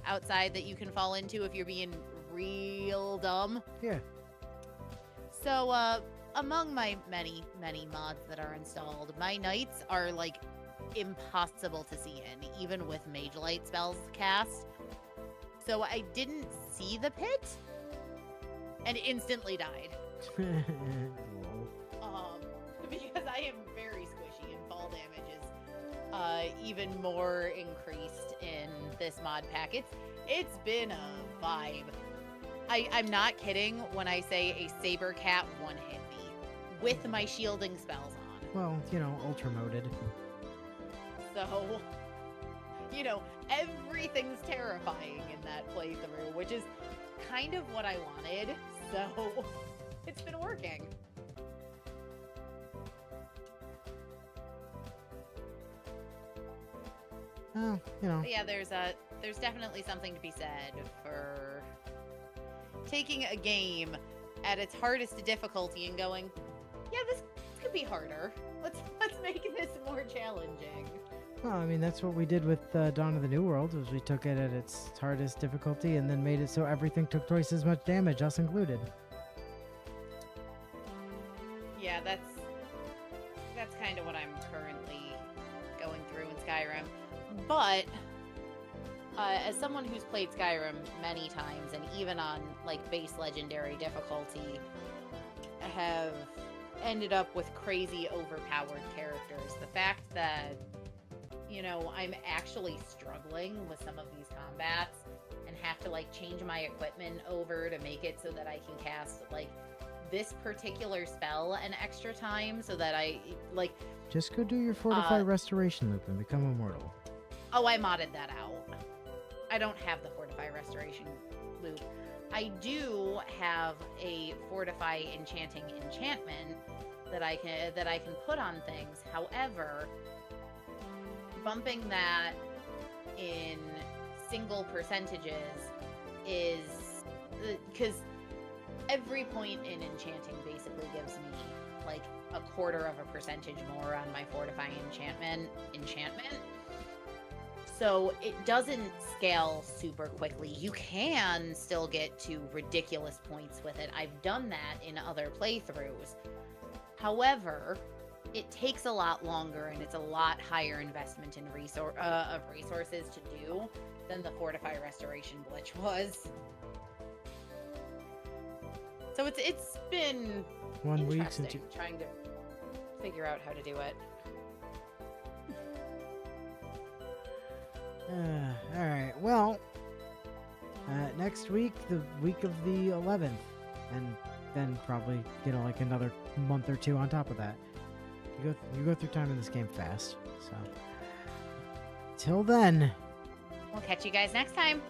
outside that you can fall into if you're being real dumb. Yeah. So among my many mods that are installed, my knights are like impossible to see in, even with mage light spells cast. So I didn't see the pit and instantly died. Lol. Because I am very squishy and fall damage is even more increased in this mod pack. It's been a vibe. I'm not kidding when I say a saber cat one-hit me with my shielding spells on. Well, you know, ultra moded. So, you know, everything's terrifying in that playthrough, which is kind of what I wanted. So, it's been working. Oh, you know. But yeah, there's definitely something to be said for taking a game at its hardest difficulty and going, yeah, this could be harder. Let's make this more challenging. Well, I mean, that's what we did with Dawn of the New World, was we took it at its hardest difficulty and then made it so everything took twice as much damage, us included. Yeah, that's kind of what I'm currently going through in Skyrim. But as someone who's played Skyrim many times, and even on like base legendary difficulty, have ended up with crazy overpowered characters. The fact that, you know, I'm actually struggling with some of these combats and have to like change my equipment over to make it so that I can cast like this particular spell an extra time so that I like. Just go do your Fortify Restoration loop and become immortal. Oh, I modded that out. I don't have the Fortify Restoration loop. I do have a Fortify Enchanting enchantment that I can put on things. However, bumping that in single percentages is because every point in enchanting basically gives me like 1/4% more on my Fortify enchantment. So it doesn't scale super quickly. You can still get to ridiculous points with it. I've done that in other playthroughs. However, it takes a lot longer and it's a lot higher investment in of resources to do than the Fortify Restoration glitch was. So it's been 1 week since interesting trying to figure out how to do it. All right. Well, next week, the week of the 11th, and then probably like another month or two on top of that. You go through time in this game fast. So, till then. We'll catch you guys next time.